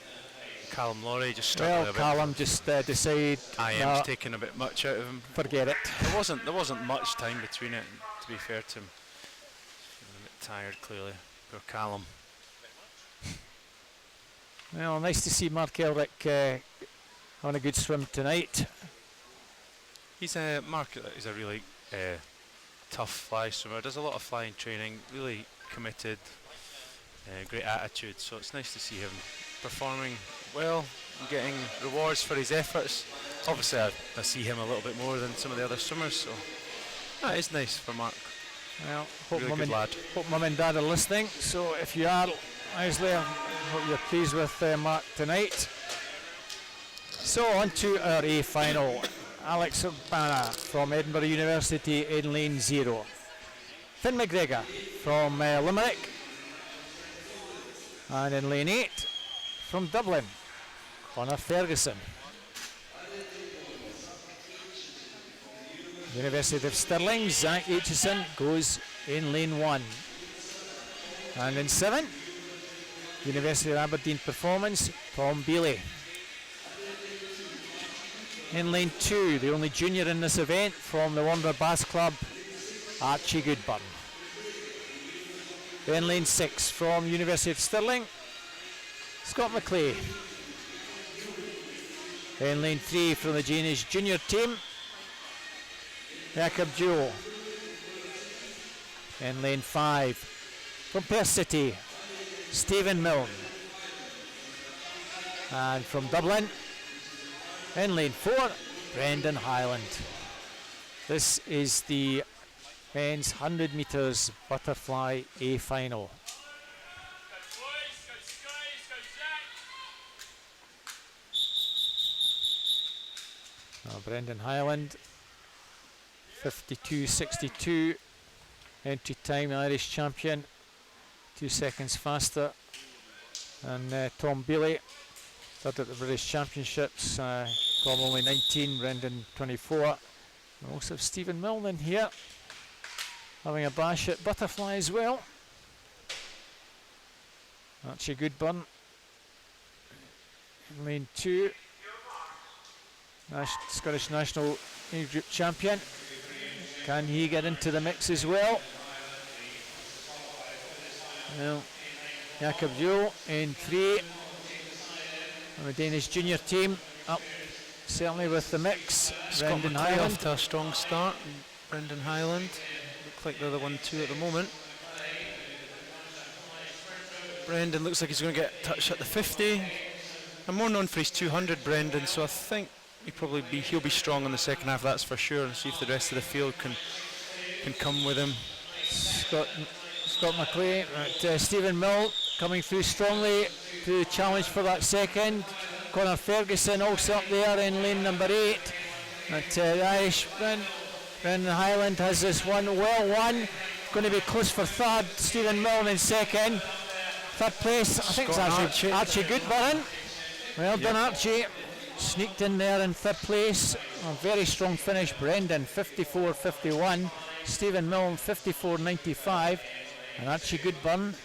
Speaker 7: Callum Laurie just struggling a bit.
Speaker 5: Callum just decided
Speaker 7: IM's taking a bit much out of him.
Speaker 5: Forget it.
Speaker 7: There wasn't much time between it, to be fair to him. Feeling a bit tired, clearly. Poor Callum.
Speaker 5: Well, nice to see Mark Elric having a good swim tonight.
Speaker 7: He's a really tough fly swimmer. Does a lot of flying training. Really committed. Great attitude. So it's nice to see him performing well and getting rewards for his efforts. Obviously I see him a little bit more than some of the other swimmers, so that is nice for Mark.
Speaker 5: Well, hope
Speaker 7: really good lad.
Speaker 5: Hope Mum and Dad are listening, so if you are, Isley, I hope you're pleased with Mark tonight. So on to our A final. Alex Urbana from Edinburgh University in lane 0. Finn McGregor from Limerick, and in lane 8 from Dublin, Conor Ferguson. University of Stirling, Zach Aitchison goes in lane 1. And in 7, University of Aberdeen Performance, Tom Bailey. In lane 2, the only junior in this event from the Wanderers Bass Club, Archie Goodburn. In lane 6 from University of Stirling, Scott McClay. In lane 3 from the Danish junior team, Jakob Jewell. In lane 5 from Perth City, Stephen Milne. And from Dublin, in lane 4, Brendan Highland. This is the men's 100 metres butterfly A final. Now Brendan Highland, 52.62 entry time, Irish champion, 2 seconds faster than Tom Bealey, third at the British Championships. Tom only 19, Brendan 24. We also have Stephen Milne here, having a bash at butterfly as well. Archie Goodburn in lane 2. Scottish national age group champion. Can he get into the mix as well? Well, Jakob Juhl in 3 on the Danish junior team, up certainly with the mix. Brendan Highland
Speaker 7: off to a strong start. Brendan Highland look like they're the 1-2 at the moment. Brendan looks like he's going to get touched at the 50. I'm more known for his 200, Brendan, so I think he'll be strong in the second half, that's for sure, and see if the rest of the field can come with him.
Speaker 5: Scott McLean, Stephen Milne coming through strongly to challenge for that second. Conor Ferguson also up there in lane number 8. But the Irish Brendan Highland has this one well won. Going to be close for third. Stephen Milne in second. Third place, I think it's Archie Goodburn. Well done, Archie. Sneaked in there in third place. A very strong finish. Brendan 54.51. Stephen Milne 54.95. And Archie Goodburn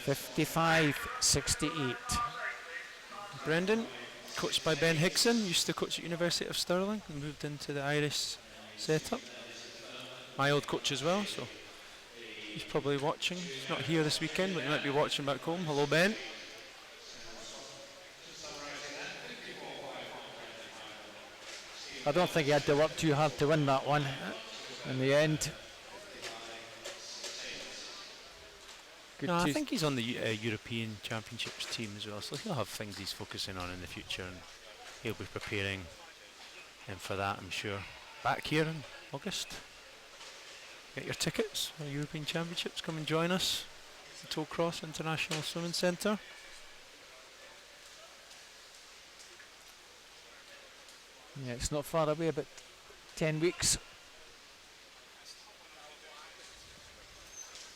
Speaker 5: 55.68.
Speaker 7: Brendan, coached by Ben Hickson, used to coach at University of Stirling and moved into the Irish setup. My old coach as well, so he's probably watching. He's not here this weekend, but he might be watching back home. Hello, Ben.
Speaker 5: I don't think he had to work too hard to win that one in the end.
Speaker 7: No, I think he's on the European Championships team as well, so he'll have things he's focusing on in the future, and he'll be preparing for that, I'm sure. Back here in August. Get your tickets for the European Championships. Come and join us at the Tollcross International Swimming Centre.
Speaker 5: Yeah, it's not far away, about 10 weeks.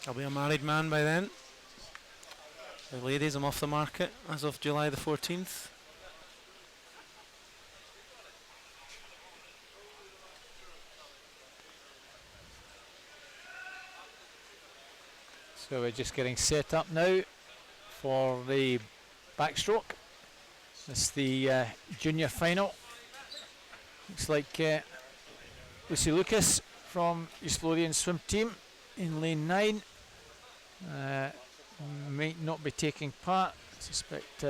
Speaker 7: I'll be a married man by then. The ladies, I'm off the market as of July the 14th.
Speaker 5: So we're just getting set up now for the backstroke. It's the junior final. Looks like Lucy Lucas from East Lothian swim team in lane 9 might not be taking part. I suspect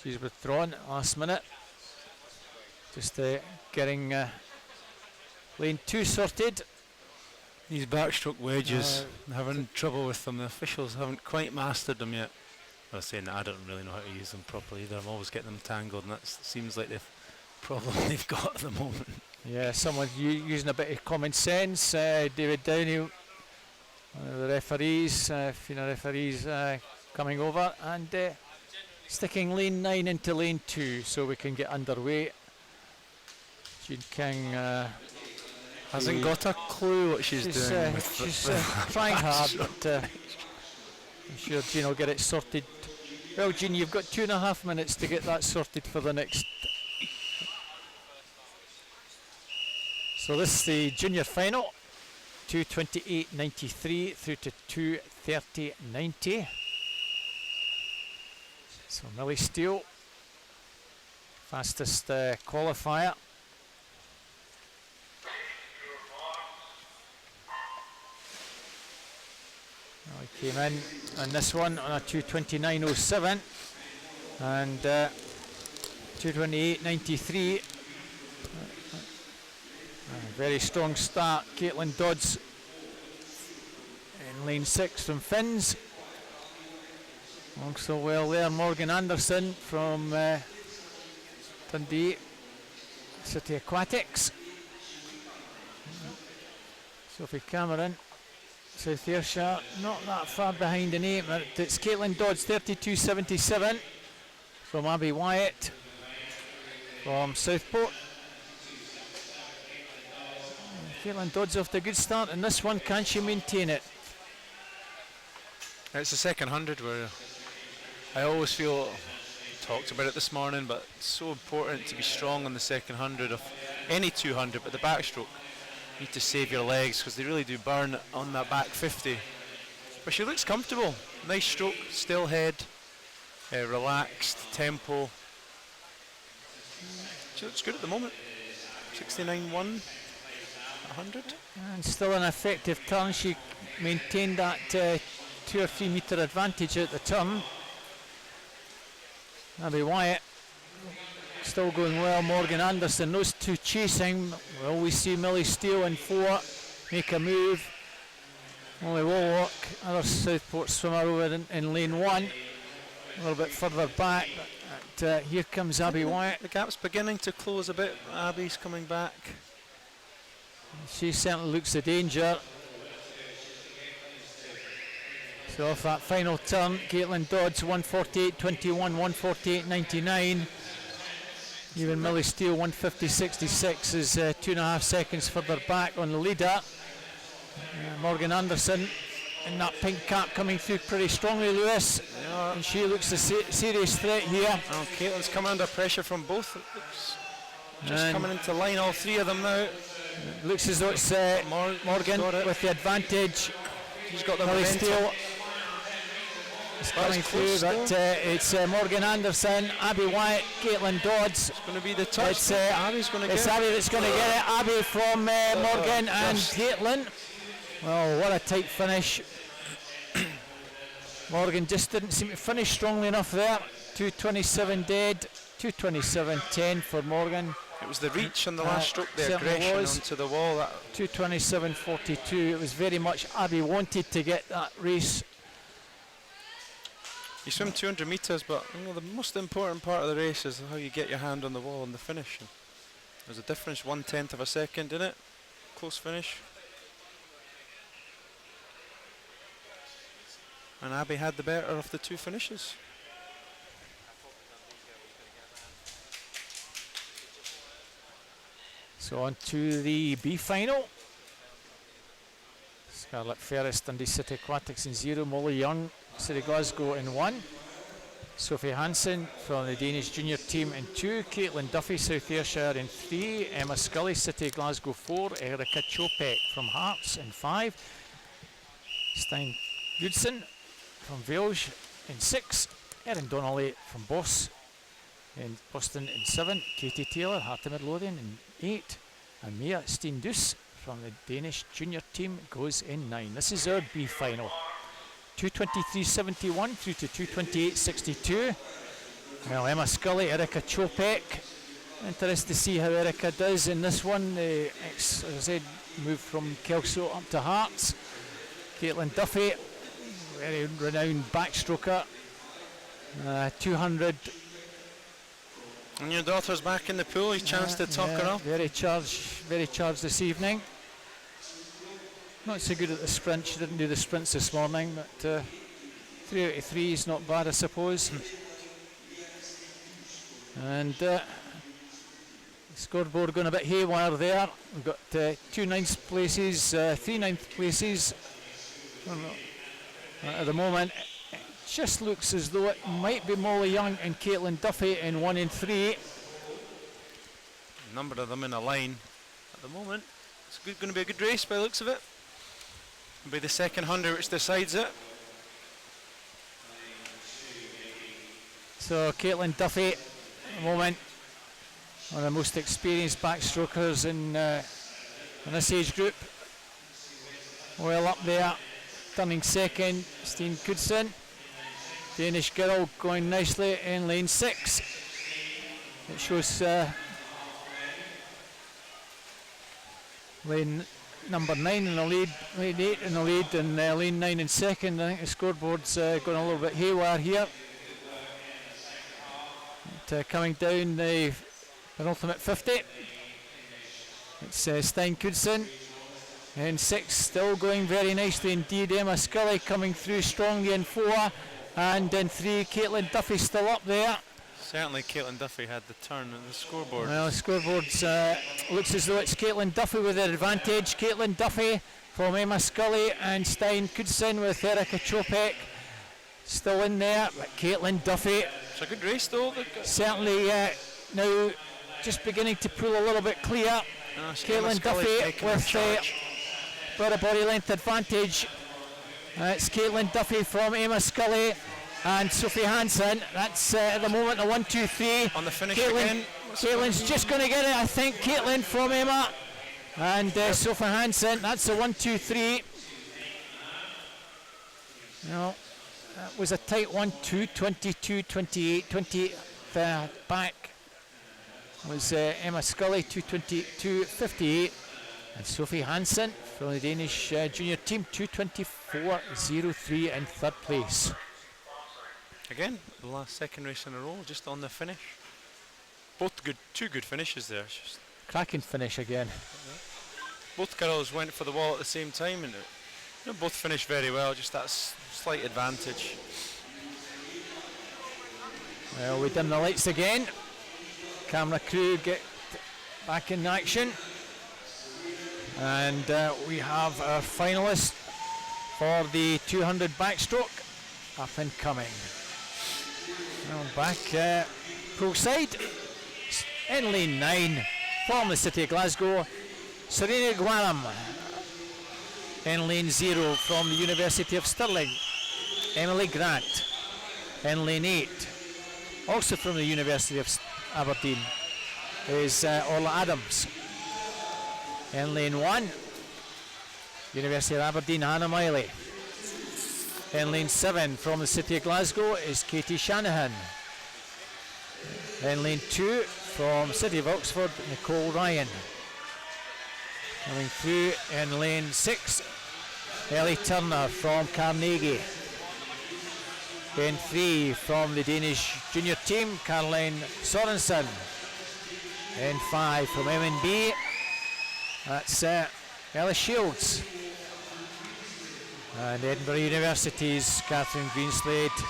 Speaker 5: she's withdrawn at last minute. Just getting lane 2 sorted.
Speaker 7: These backstroke wedges, having trouble with them. The officials haven't quite mastered them yet. I was saying that I don't really know how to use them properly either. I'm always getting them tangled, and that seems like the problem they've got at the moment.
Speaker 5: Yeah, someone using a bit of common sense. David Downey, one of the referees, FINA referees, coming over and sticking lane 9 into lane 2 so we can get underway. Jean King
Speaker 7: hasn't got a clue what she's doing.
Speaker 5: She's trying hard, but I'm sure Jean will get it sorted. Well, Jean, you've got 2.5 minutes to get that sorted for the next. So this is the junior final, 2:28.93 through to 2:30.90. So Millie Steele, fastest qualifier. Well, he came in on this one on a 2:29.07 and 2:28.93. Very strong start. Caitlin Dodds in lane 6 from Finns. Also well there, Morgan Anderson from Dundee City Aquatics. Sophie Cameron, South Ayrshire, not that far behind in 8, but it's Caitlin Dodds, 32.77 from Abby Wyatt from Southport. Caitlin Dodds off to a good start in this one. Can she maintain it?
Speaker 7: It's the second 100 where I always feel, talked about it this morning, but it's so important to be strong on the second 100 of any 200, but the backstroke, you need to save your legs because they really do burn on that back 50. But she looks comfortable. Nice stroke, still head, relaxed, tempo. She looks good at the moment. 69.1 100.
Speaker 5: And still an effective turn. She maintained that 2 or 3 metre advantage at the turn. Abby Wyatt still going well. Morgan Anderson, those two chasing. We always see Millie Steele in 4 make a move. Molly Wallock, other Southport swimmer over in lane 1, a little bit further back. But here comes Abby Wyatt.
Speaker 7: The gap's beginning to close a bit. Abby's coming back.
Speaker 5: She certainly looks a danger. So off that final turn, Caitlin Dodds 148.21, 148.99. Even Millie Steele 150.66 is 2.5 seconds further back on the leader. Morgan Anderson in that pink cap coming through pretty strongly, Lewis.
Speaker 7: Yeah.
Speaker 5: And she looks a serious threat here.
Speaker 7: Oh, Caitlin's coming under pressure from both. Just coming into line, all 3 of them now.
Speaker 5: Looks as though it's Morgan with the advantage.
Speaker 7: She's got the
Speaker 5: Millie
Speaker 7: momentum.
Speaker 5: Steele is coming through, but it's Morgan Anderson, Abby Wyatt, Caitlin Dodds.
Speaker 7: It's going to be the touch.
Speaker 5: It's
Speaker 7: Abby's going to get
Speaker 5: it's Abby that's going to get it. Abby from Morgan and Caitlin. Well, what a tight finish. Morgan just didn't seem to finish strongly enough there. 2:27 dead, 2:27.10 for Morgan.
Speaker 7: It was the reach on the last stroke, the
Speaker 5: certainly
Speaker 7: aggression
Speaker 5: was.
Speaker 7: onto the wall. That
Speaker 5: 2:27.42. It was very much Abby wanted to get that race.
Speaker 7: you swim 200 metres, but you know, the most important part of the race is how you get your hand on the wall in the finish. And there's a difference, 1/10 of a second in it. Close finish. And Abby had the better of the 2 finishes.
Speaker 5: So on to the B final. Scarlett Ferris, Dundee City Aquatics in 0. Molly Young, City Glasgow in 1. Sophie Hansen from the Danish junior team in 2. Caitlin Duffy, South Ayrshire in 3. Emma Scully, City Glasgow 4. Erica Chopek from Hearts in 5. Stein Goodson from Vosges in 6. Erin Donnelly from Boss in Boston in 7. Katie Taylor, Heart of Midlothian in 8. And Mia Steendus from the Danish junior team goes in 9. This is our B final. 2:23.71 through to 2:28.62. Well, Emma Scully, Erica Chopek. Interested to see how Erica does in this one. As I said, moved from Kelso up to Hearts. Caitlin Duffy, very renowned backstroker. 200.
Speaker 7: And your daughter's back in the pool, a chance to talk her up.
Speaker 5: Very charged this evening. Not so good at the sprint. She didn't do the sprints this morning, but 3 out of 3 is not bad, I suppose. And scoreboard going a bit haywire there. We've got 2 ninth places, 3 ninth places. At the moment, it just looks as though it might be Molly Young and Caitlin Duffy in 1 and 3.
Speaker 7: A number of them in a line at the moment. It's going to be a good race by the looks of it. It'll be the second 100 which decides it.
Speaker 5: So Caitlin Duffy, at the moment, one of the most experienced backstrokers in this age group. Well up there, turning second, Steen Knudsen. Danish girl going nicely in lane 6. It shows lane number 9 in the lead, lane 8 in the lead, and lane 9 in second. I think the scoreboard's going a little bit haywire here. But, coming down the penultimate 50, it's Stein Knudsen In 6, still going very nicely indeed. Emma Scully coming through strongly in 4, and in 3, Caitlin Duffy still up there.
Speaker 7: Certainly Caitlin Duffy had the turn on the scoreboard.
Speaker 5: Well, the scoreboard looks as though it's Caitlin Duffy with the advantage. Caitlin Duffy from Emma Scully and Stein Kudsen with Erica Chopek still in there. But Caitlin Duffy.
Speaker 7: It's a good race though.
Speaker 5: Certainly now just beginning to pull a little bit clear. Caitlin Duffy with got a body length advantage. It's Caitlin Duffy from Emma Scully and Sophie Hansen. That's at the moment a 1, 2, 3.
Speaker 7: On the finish again.
Speaker 5: Caitlin's just going to get it, I think. Caitlin from Emma and Sophie Hansen. That's a 1, 2, 3. No, that was a tight 1, 2, 22, 28, 20 back. Was Emma Scully 2:22, 58, and Sophie Hansen from the Danish junior team 2:24.03 in 3rd place.
Speaker 7: Again, the last second race in a row, just on the finish. Both good, 2 good finishes there. Just
Speaker 5: cracking finish again.
Speaker 7: Both girls went for the wall at the same time, and both finished very well. Just that slight advantage.
Speaker 5: Well, we dim the lights again. Camera crew get back in action, and we have our finalist for the 200 backstroke up and coming. Well, back poolside in lane 9 from the city of Glasgow, Serena Guaram. In lane 0 from the University of Stirling, Emily Grant. In lane 8, also from the University of Aberdeen, is Orla Adams. In lane 1, University of Aberdeen, Hannah Miley. In lane 7 from the city of Glasgow is Katie Shanahan. In lane 2 from city of Oxford, Nicole Ryan. Coming through in lane 6, Ellie Turner from Carnegie. In 3 from the Danish junior team, Caroline Sorensen. In 5 from M&B, that's Ella Shields. And Edinburgh University's Catherine Greenslade.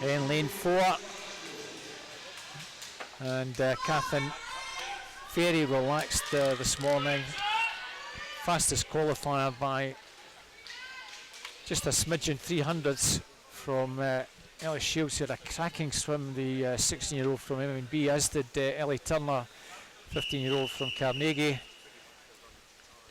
Speaker 5: In lane 4, and Catherine Ferry relaxed this morning. Fastest qualifier by just a smidgen 300ths from Ellie Shields, who had a cracking swim, the 16-year-old from M&B, as did Ellie Turner, 15-year-old from Carnegie.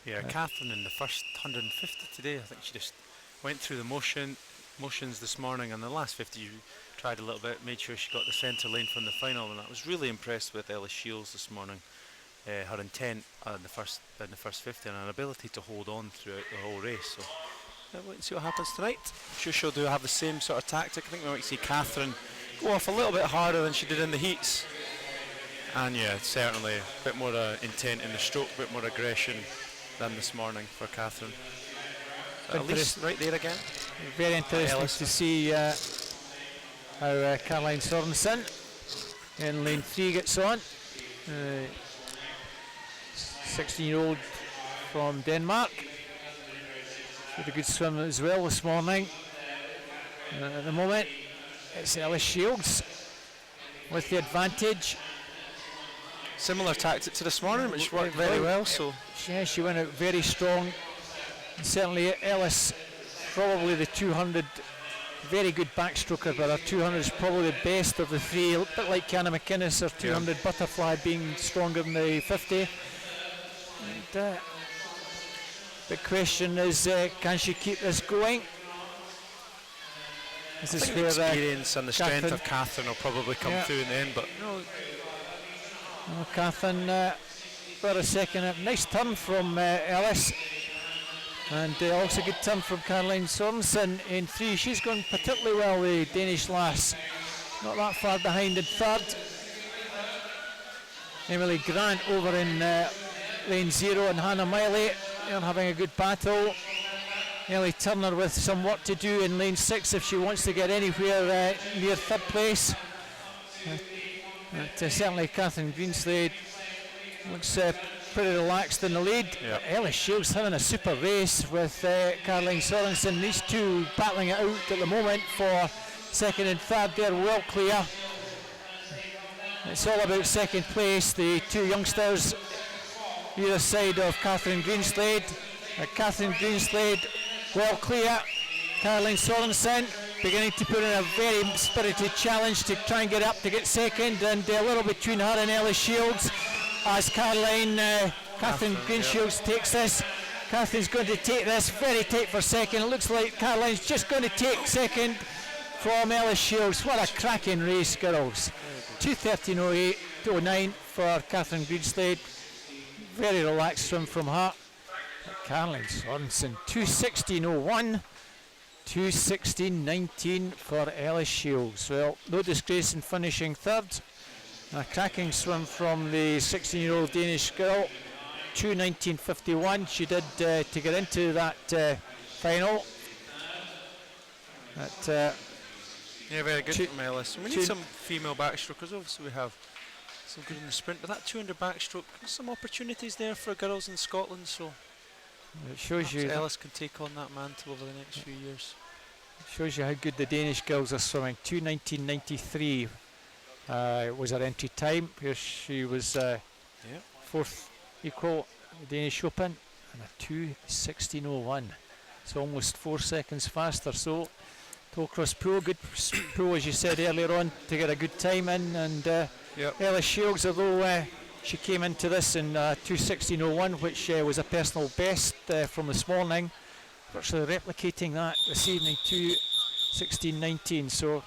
Speaker 7: Yeah, Catherine in the first 150 today, I think she just went through the motions this morning, and the last 50 she tried a little bit, made sure she got the centre lane from the final, and I was really impressed with Ellie Shields this morning. Her intent in the first 50 and her ability to hold on throughout the whole race. So wait and see what happens tonight. I'm sure she'll have the same sort of tactic. I think we might see Catherine go off a little bit harder than she did in the heats. And yeah, certainly a bit more intent in the stroke, a bit more aggression than this morning for Catherine. At least right there again.
Speaker 5: Very interesting to see how Caroline Sorensen in lane 3 gets on. 16-year-old from Denmark. Had a good swim as well this morning. At the moment, it's Ellis Shields with the advantage.
Speaker 7: Similar tactic to this morning, which worked very well. So
Speaker 5: yeah, she went out very strong. And certainly Ellis, probably the 200, very good backstroker, but her 200 is probably the best of the 3. A bit like Kiana McInnes, her 200 butterfly being stronger than the 50. And, the question is, can she keep this going?
Speaker 7: This is where the experience and the strength of Catherine will probably come through in the end. But
Speaker 5: Catherine got a second. Nice turn from Ellis, and also good turn from Caroline Sorensen in 3. She's gone particularly well, the Danish lass. Not that far behind in 3rd. Emily Grant over in lane 0, and Hannah Miley, they're having a good battle. Ellie Turner with some work to do in lane 6 if she wants to get anywhere near 3rd place. But certainly Catherine Greenslade looks pretty relaxed in the lead.
Speaker 7: Yep.
Speaker 5: Ellis Shields having a super race with Caroline Sorensen. These two battling it out at the moment for second and third. They're well clear. It's all about second place. The two youngsters either side of Catherine Greenslade. Catherine Greenslade well clear. Caroline Sorensen beginning to put in a very spirited challenge to try and get up to get second, and a little between her and Ellis Shields as Catherine Greenshields takes this. Catherine's going to take this very tight for second. It looks like Caroline's just going to take second from Ellis Shields. What a cracking race, girls. 2:13.09 for Catherine Greenslade. Very relaxed swim from her. Caroline Sorensen, 2:16.01. 2:16.19 for Ellis Shields. Well, no disgrace in finishing third. A cracking swim from the 16-year-old Danish girl. 2:19.51. She did to get into that final.
Speaker 7: Yeah, very good from Ellis. We need some female backstrokers. Obviously, we have some good in the sprint, but that 200 backstroke, there's some opportunities there for girls in Scotland. So
Speaker 5: it shows you
Speaker 7: Ellis can take on that mantle over the next few years.
Speaker 5: It shows you how good the Danish girls are swimming. 2:19.93 was her entry time. Here she was fourth equal at the Danish Open, and a 2:16.01. It's almost 4 seconds faster. So Tollcross Pro, good pro as you said earlier on, to get a good time in. And Ellis Shields, although she came into this in 2:16.01, which was a personal best from this morning, virtually replicating that this evening, 2:16.19. So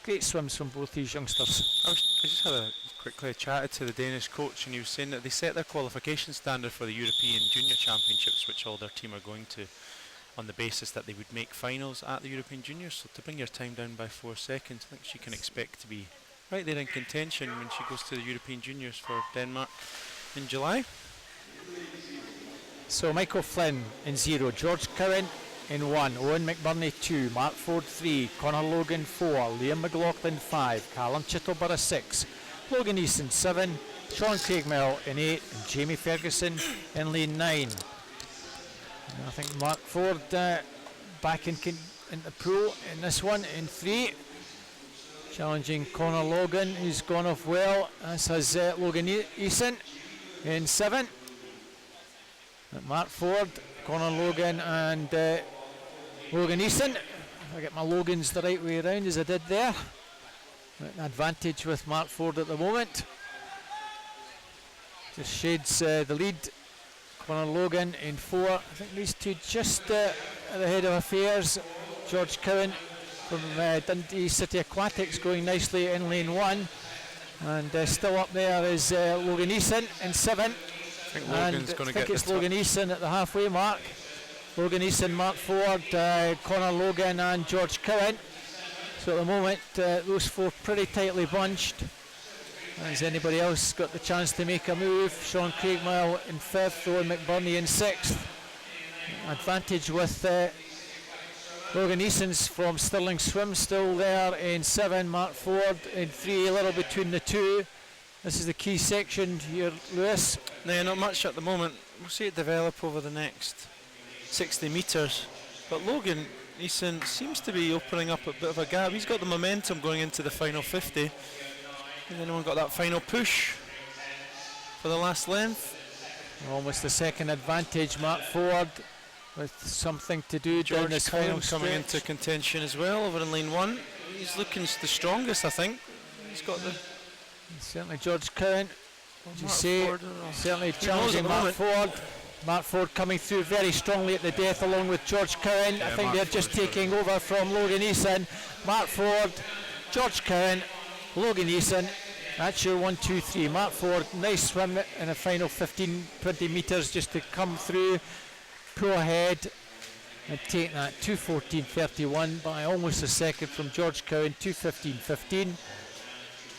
Speaker 5: great swims from both these youngsters.
Speaker 7: I just had quickly chatted to the Danish coach, and he was saying that they set their qualification standard for the European Junior Championships, which all their team are going to, on the basis that they would make finals at the European Juniors. So to bring your time down by 4 seconds, I think she can expect to be right there in contention when she goes to the European Juniors for Denmark in July.
Speaker 5: So Michael Flynn in 0, George Cowan in 1, Owen McBurney 2, Mark Ford 3, Conor Logan 4, Liam McLaughlin 5, Callum Chittleborough 6, Logan Easton 7, Sean Craigmile in 8, and Jamie Ferguson in lane 9. And I think Mark Ford back in the pro in this one in 3, challenging Conor Logan, who's gone off well, as has Logan Easton in 7. Mark Ford, Conor Logan and Logan Easton. If I get my Logans the right way around as I did there. An advantage with Mark Ford at the moment. Just shades the lead. Conor Logan in 4. I think these two just at the head of affairs. George Cowan from Dundee City Aquatics going nicely in lane 1. And still up there is Logan Easton in 7.
Speaker 7: I think Logan's going to get
Speaker 5: it's Logan Easton at the halfway mark. Logan Easton, Mark Ford, Conor Logan and George Cowan. So at the moment those 4 pretty tightly bunched. Has anybody else got the chance to make a move? Sean Craigmile in 5th, Owen McBurney in 6th. Advantage with Logan Easton's from Stirling Swim still there in 7, Mark Ford in 3, a little between the two. This is the key section here, Lewis.
Speaker 7: No, not much at the moment. We'll see it develop over the next 60 metres. But Logan Easton seems to be opening up a bit of a gap. He's got the momentum going into the final 50. Has anyone got that final push for the last length?
Speaker 5: Almost a second advantage, Mark Ford, with something to do down this final
Speaker 7: coming
Speaker 5: stretch.
Speaker 7: into contention as well over in lane 1. He's looking the strongest, I think. He's got the...
Speaker 5: Certainly George Cowan, as you say,
Speaker 7: Ford,
Speaker 5: certainly challenging Mark Ford. Mark Ford coming through very strongly at the death along with George Cowan. I think they're just taking over from Logan Easton. Mark Ford, George Cowan, Logan Easton. That's your 1, 2, 3. Mark Ford, nice swim in the final 15, 20 metres just to come through, pull ahead and take that 2:14.31 by almost a second from George Cowan, 2:15.15.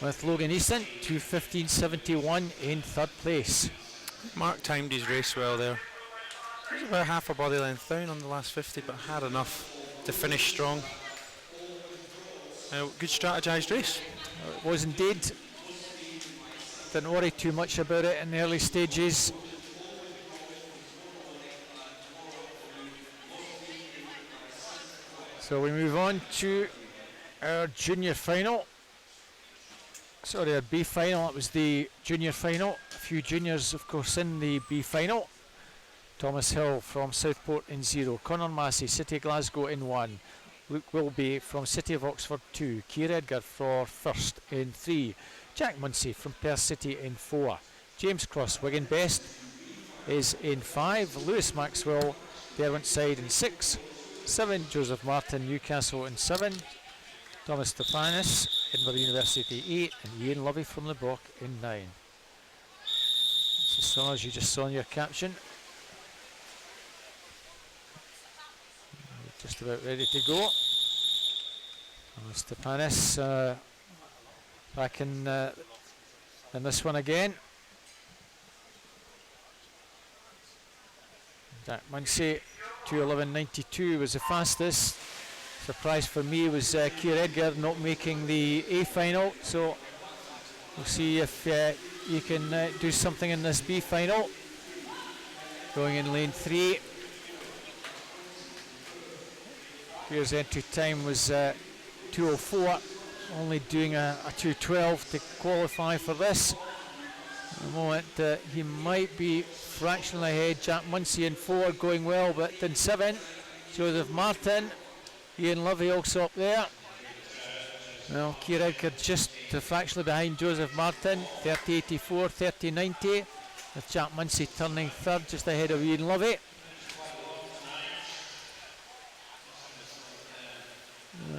Speaker 5: With Logan Easton, 2:15.71 in 3rd place.
Speaker 7: Mark timed his race well there. He was about half a body length down on the last 50, but had enough to finish strong. Good strategised race.
Speaker 5: It was indeed. Didn't worry too much about it in the early stages. So we move on to our junior final. Sorry, our B final. It was the junior final. A few juniors, of course, in the B final. Thomas Hill from Southport in 0. Conor Massey, City of Glasgow in 1. Luke Wilby from City of Oxford 2. Keir Edgar for first in 3. Jack Munsey from Perth City in 4. James Cross, Wigan Best, is in 5. Lewis Maxwell, Derwentside in 6. 7. Joseph Martin, Newcastle in 7. Thomas Stefanis, Edinburgh University 8. And Ian Lovey from Le Boc in 9. So as you just saw in your caption. Just about ready to go. Stefanis back in this one again. Jack Munsey, 2:11.92 was the fastest. Surprise for me was Keir Edgar not making the A final, so we'll see if he can do something in this B final. Going in lane 3. Keir's entry time was 2:04, only doing a 2:12 to qualify for this. At the moment he might be fractionally ahead. Jack Munsey in 4 going well, but in 7 Joseph Martin, Ian Lovey also up there. Well, Keir Edgar just fractionally behind Joseph Martin, 30.84, 30.90, with Jack Munsey turning 3rd just ahead of Ian Lovey.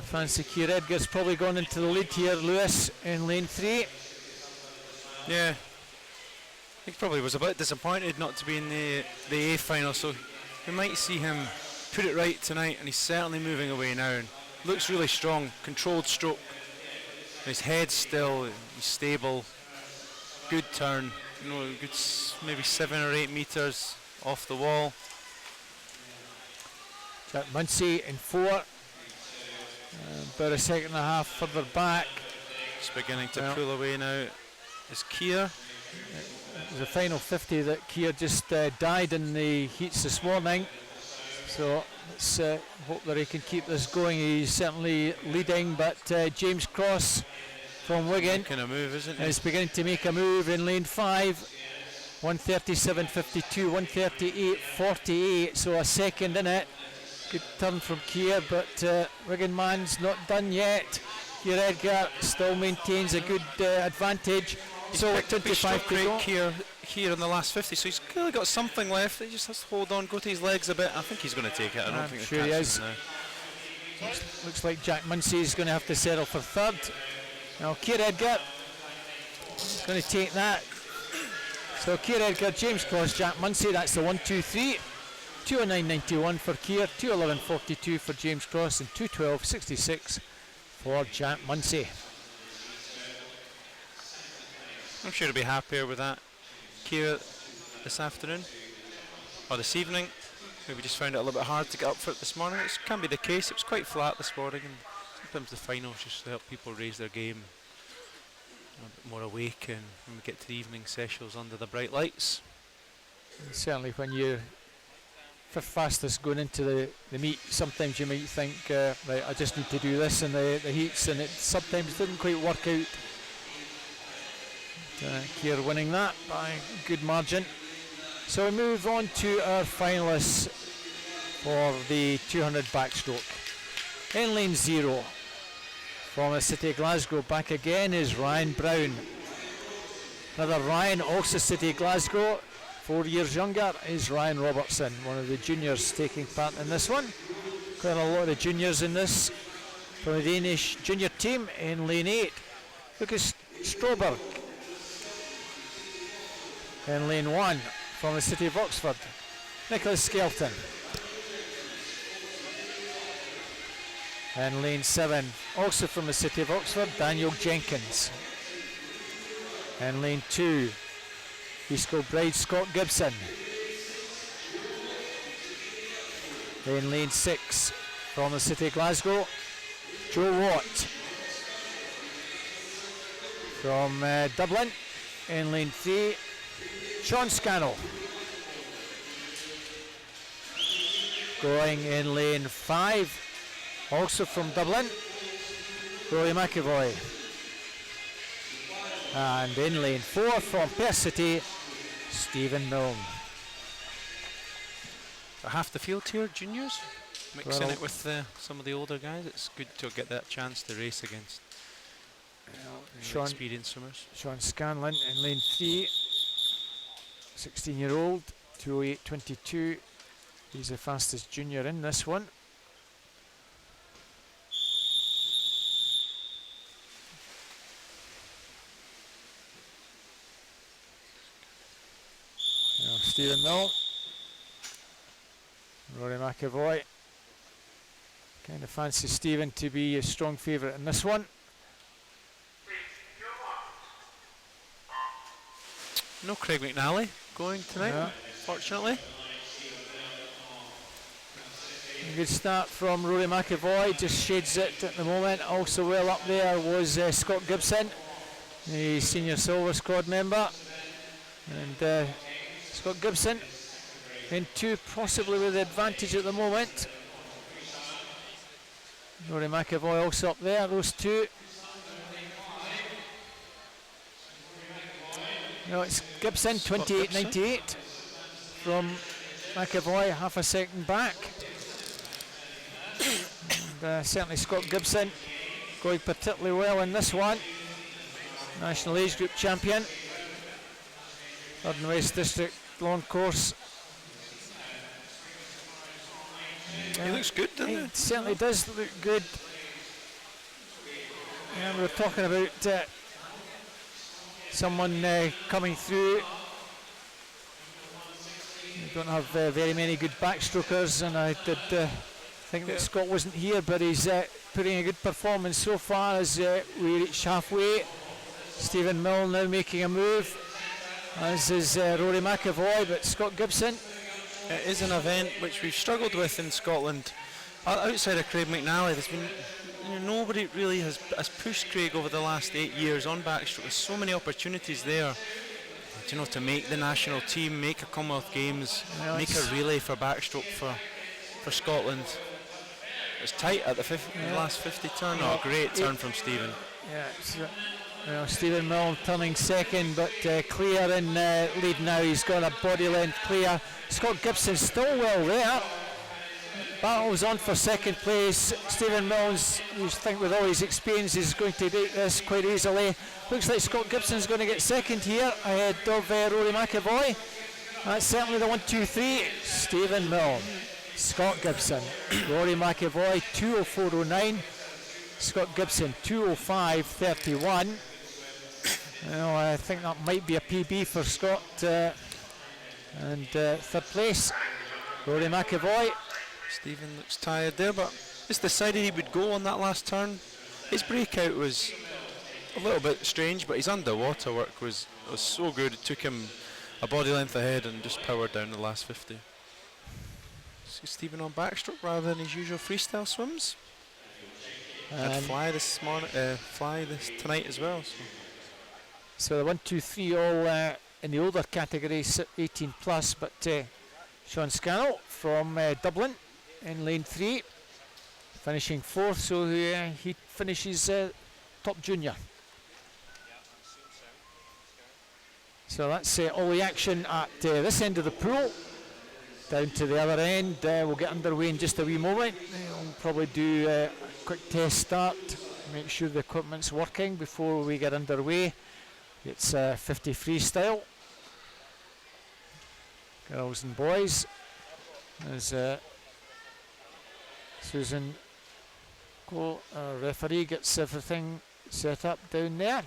Speaker 5: Fancy Keir Edgar's probably gone into the lead here, Lewis, in lane 3.
Speaker 7: Yeah, he probably was a bit disappointed not to be in the A final, so we might see him put it right tonight, and he's certainly moving away now and looks really strong, controlled stroke. His head's still, he's stable, good turn, you know, good maybe 7 or 8 metres off the wall.
Speaker 5: Jack Munsey in 4. About a second and a half further back.
Speaker 7: It's beginning to pull away now. Is Keir?
Speaker 5: It was a final 50 that Keir just died in the heats this morning. So let's hope that he can keep this going. He's certainly leading, but James Cross from Wigan
Speaker 7: making a move, isn't he?
Speaker 5: is beginning to make a move in lane 5. 1:37.52, 1:38.48, so a second in it. Good turn from Keir, but Wigan man's not done yet. Keir Edgar still maintains a good advantage.
Speaker 7: He's
Speaker 5: so
Speaker 7: picked up his
Speaker 5: 25
Speaker 7: stroke
Speaker 5: to
Speaker 7: rate
Speaker 5: go.
Speaker 7: Keir in the last 50, so he's clearly got something left. He just has to hold on, go to his legs a bit. I think he's going to take it. I don't
Speaker 5: I'm
Speaker 7: think
Speaker 5: sure
Speaker 7: they'll
Speaker 5: he
Speaker 7: catch
Speaker 5: is.
Speaker 7: him now.
Speaker 5: Looks like Jack Munsey is going to have to settle for 3rd. Now Keir Edgar is going to take that. So Keir Edgar, James Cross, Jack Munsey, that's the 1, 2, 3. 2:09.91 for Keir, 2:11.42 for James Cross, and 2:12.66 for Jack Munsey.
Speaker 7: I'm sure he'll be happier with that. Keir this afternoon, or this evening. Maybe just found it a little bit hard to get up for it this morning. It can be the case. It was quite flat this morning, and sometimes the finals just help people raise their game a bit more awake, and when we get to the evening sessions under the bright lights.
Speaker 5: And certainly when you're 5th fastest going into the meet, sometimes you might think, right, I just need to do this in the heats, and it sometimes didn't quite work out. Keir winning that by a good margin. So we move on to our finalists for the 200 backstroke. In lane 0, from the City of Glasgow, back again is Ryan Brown. Another Ryan, also City of Glasgow, 4 years younger, is Ryan Robertson, one of the juniors taking part in this one. Quite a lot of juniors in this from the Danish junior team. In lane 8, Lucas Stroberg. In lane 1, from the City of Oxford, Nicholas Skelton. And lane 7, also from the City of Oxford, Daniel Jenkins. And lane 2, East Kilbride, Scott Gibson. In lane 6, from the City of Glasgow, Joe Watt. From Dublin, in lane 3, Sean Scannell. Going in lane 5, Also from Dublin, Rory McAvoy. And in lane 4 from Perth City, Stephen Milne.
Speaker 7: Half the field here, juniors, mixing
Speaker 5: Well,
Speaker 7: it with some of the older guys. It's good to get that chance to race against experienced swimmers.
Speaker 5: Sean Scanlon in lane 3, 16-year-old, 2:08.22. He's the fastest junior in this one. Stephen Milne, Rory McAvoy. Kind of fancy Stephen to be a strong favourite in this one.
Speaker 7: No Craig McNally going tonight, fortunately.
Speaker 5: A good start from Rory McAvoy, just shades it at the moment. Also well up there was Scott Gibson, the senior silver squad member. And Scott Gibson in 2, possibly with the advantage at the moment. Rory McAvoy also up there, those two. No, it's Gibson, 28.98 from McAvoy, half a second back. And, certainly Scott Gibson going particularly well in this one. National Age Group champion. Third and West District long course.
Speaker 7: He looks good, doesn't he?
Speaker 5: Certainly does look good. And we're talking about someone coming through. We don't have very many good backstrokers, and I did think that Scott wasn't here, but he's putting a good performance so far as we reach halfway. Stephen Milne now making a move, as is Rory McAvoy, but Scott Gibson.
Speaker 7: It is an event which we've struggled with in Scotland. Outside of Craig McNally, there's been nobody really has pushed Craig over the last 8 years on backstroke. There's so many opportunities there, to make the national team, make a Commonwealth Games, make a relay for backstroke for Scotland. It's tight at the last 50 turn. Oh, great turn from Stephen.
Speaker 5: Yeah, Stephen Milne turning second, but clear in lead now. He's got a body length clear. Scott Gibson still well there. Battles on for second place. Stephen Milne's, you think with all his experience, is going to do this quite easily. Looks like Scott Gibson's going to get second here ahead of Rory McAvoy. That's certainly the 1, 2, 3. Stephen Milne, Scott Gibson, Rory McAvoy 2:04.09. Scott Gibson 2:05.31. Well, I think that might be a PB for Scott. And third place, Rory McAvoy.
Speaker 7: Stephen looks tired there, but just decided he would go on that last turn. His breakout was a little bit strange, but his underwater work was so good. It took him a body length ahead and just powered down the last 50. See Stephen on backstroke rather than his usual freestyle swims. And fly this tonight as well.
Speaker 5: So the 1, 2, 3 all in the older category, 18 plus, but Sean Scannell from Dublin in lane 3, finishing 4th, so he finishes top junior. So that's all the action at this end of the pool. Down to the other end, we'll get underway in just a wee moment. We'll probably do a quick test start, make sure the equipment's working before we get underway. It's 50 freestyle. Girls and boys. As Susan Cole, our referee, gets everything set up down there.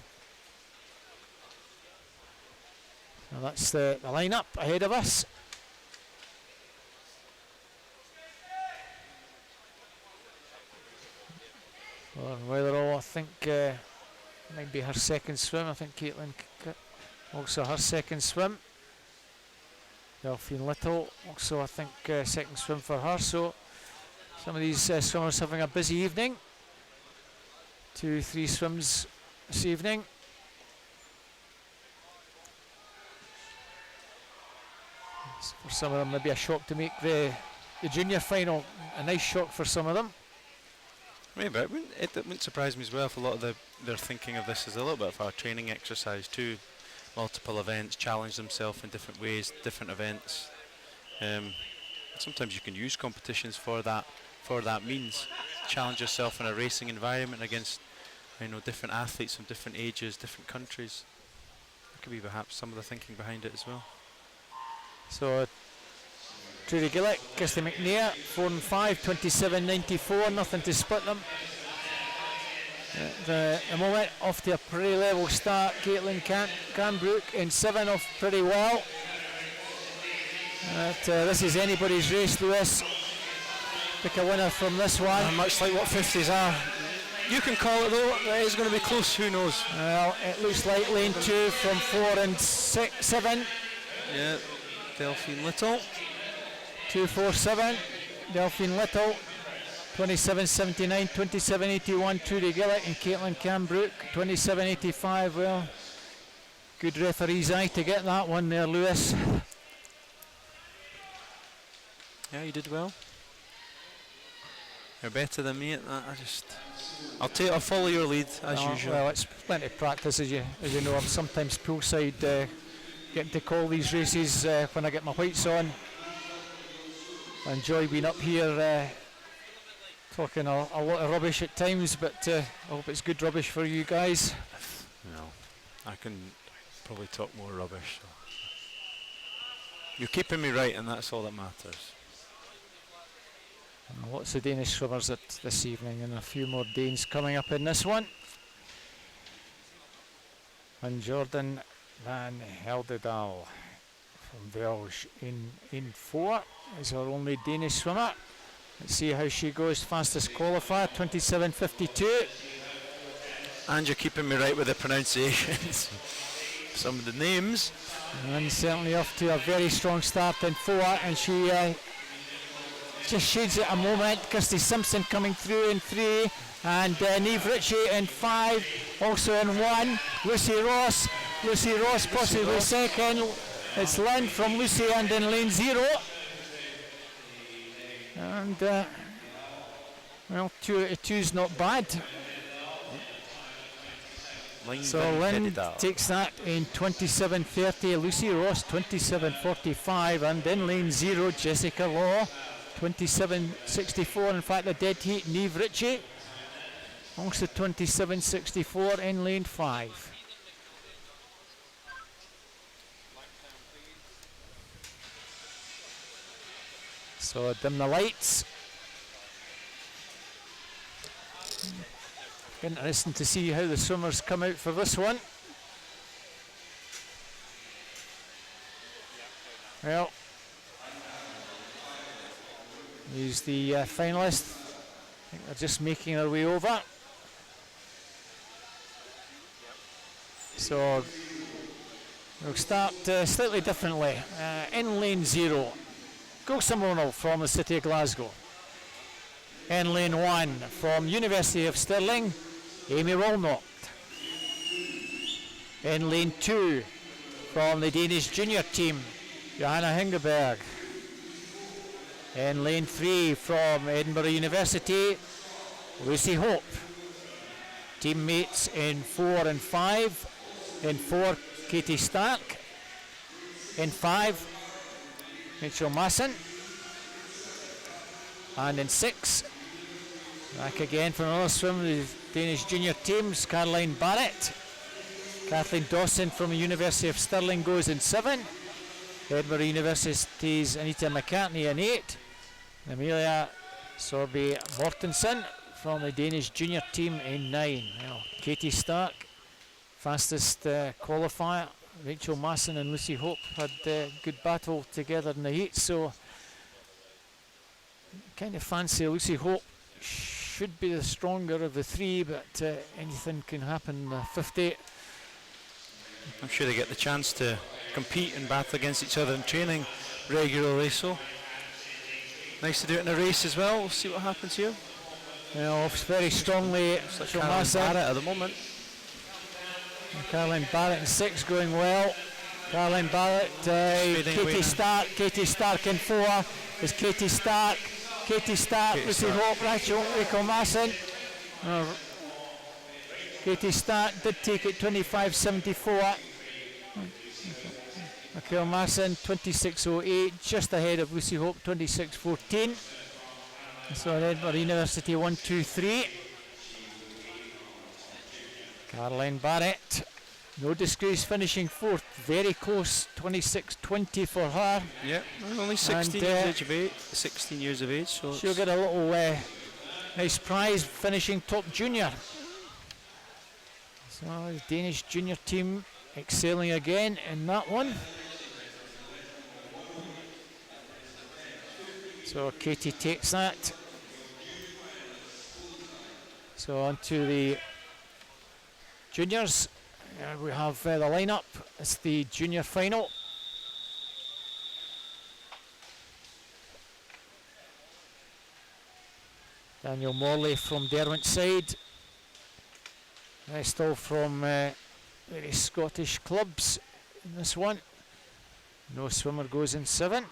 Speaker 5: So that's the lineup ahead of us. Weatherall, I think, might be her second swim. I think Caitlin also her second swim. Delphine Little also, I think, second swim for her. So some of these swimmers having a busy evening. 2, 3 swims this evening. For some of them, maybe a shock to make the junior final. A nice shock for some of them.
Speaker 7: Maybe it wouldn't surprise me as well if a lot of they're thinking of this as a little bit of a training exercise too. Multiple events, challenge themselves in different ways, different events. Sometimes you can use competitions for that means. Challenge yourself in a racing environment against different athletes from different ages, different countries. That could be perhaps some of the thinking behind it as well.
Speaker 5: So Trudy Gillett, Kirsty McNair, 4 and 5, 27.94, nothing to split them. The moment off to a pretty level start. Caitlin Cranbrook in 7 off pretty well. This is anybody's race, Lewis. Pick a winner from this one.
Speaker 7: Much like what 50s are. You can call it though, it is going to be close, who knows?
Speaker 5: Well, it looks like lane 2 from 4 and 7.
Speaker 7: Yeah, Delphine Little.
Speaker 5: 247, Delphine Little. 27.79, 27.81, Trudy Gillett and Caitlin Cambrook, 27.85. Well, good referee's eye to get that one there, Lewis.
Speaker 7: Yeah, you did well. You're better than me at that. I'll follow your lead as usual.
Speaker 5: Well, it's plenty of practice, as you know. I'm sometimes poolside getting to call these races when I get my whites on. I enjoy being up here. Talking a lot of rubbish at times, but I hope it's good rubbish for you guys.
Speaker 7: No, I can probably talk more rubbish. So. You're keeping me right, and that's all that matters.
Speaker 5: And lots of Danish swimmers at this evening, and a few more Danes coming up in this one. And Jordan van Heldendaal from Belge in 4 is our only Danish swimmer. Let's see how she goes. Fastest qualifier, 27.52.
Speaker 7: And you're keeping me right with the pronunciations. Some of the names.
Speaker 5: And certainly off to a very strong start in 4, and she just shades it a moment. Kirsty Simpson coming through in 3, and Niamh Ritchie in 5, also in 1. Lucy Ross possibly second. It's Lynn from Lucy and in lane 0. And well, 2 out of 2's not bad. So Lynn takes that in 27.30. Lucy Ross 27.45, and in lane 0 Jessica Law 27.64. In fact, the dead heat, Niamh Ritchie also 27.64 in lane 5. So dim the lights. Interesting to see how the swimmers come out for this one. Well, here's the finalist. I think they're just making their way over. So we'll start slightly differently. In lane 0, Go Simonal from the City of Glasgow. In lane 1 from University of Stirling, Amy Rolnott. In lane 2 from the Danish junior team, Johanna Hingeberg. In lane 3 from Edinburgh University, Lucy Hope. Teammates in 4 and 5. In 4, Katie Stark. In 5, Rachel Masson. And in 6, back again for another swim, the Danish junior teams, Caroline Barrett. Kathleen Dawson from the University of Stirling goes in 7. Edinburgh University's Anita McCartney in 8. Amelia Sorby Mortensen from the Danish junior team in 9. Well, Katie Stark, fastest qualifier. Rachel Masson and Lucy Hope had a good battle together in the heat, so kind of fancy Lucy Hope. Should be the stronger of the 3, but anything can happen in the 50.
Speaker 7: I'm sure they get the chance to compete and battle against each other in training regularly, so nice to do it in a race as well. We'll see what happens here.
Speaker 5: Well, very strongly,
Speaker 7: like Caroline Barrett at the moment.
Speaker 5: Caroline Barrett in 6 going well. Caroline Barrett, Katie Stark in 4 is Katie Stark, Lucy Hope, Rachel Masson. Katie Start did take it 25.74. Michael Masson 26.08, just ahead of Lucy Hope 26.14. So Edinburgh University 1-2-3. Caroline Barrett, no disgrace, finishing fourth, very close, 26.20 for her.
Speaker 7: Yeah, only 16 years of age, so
Speaker 5: she'll get a little nice prize, finishing top junior. So the Danish junior team excelling again in that one. So Katie takes that. So on to the juniors. We have the lineup. It's the junior final. Daniel Morley from Derwent side. Rest all from various Scottish clubs in this one. No swimmer goes in 7.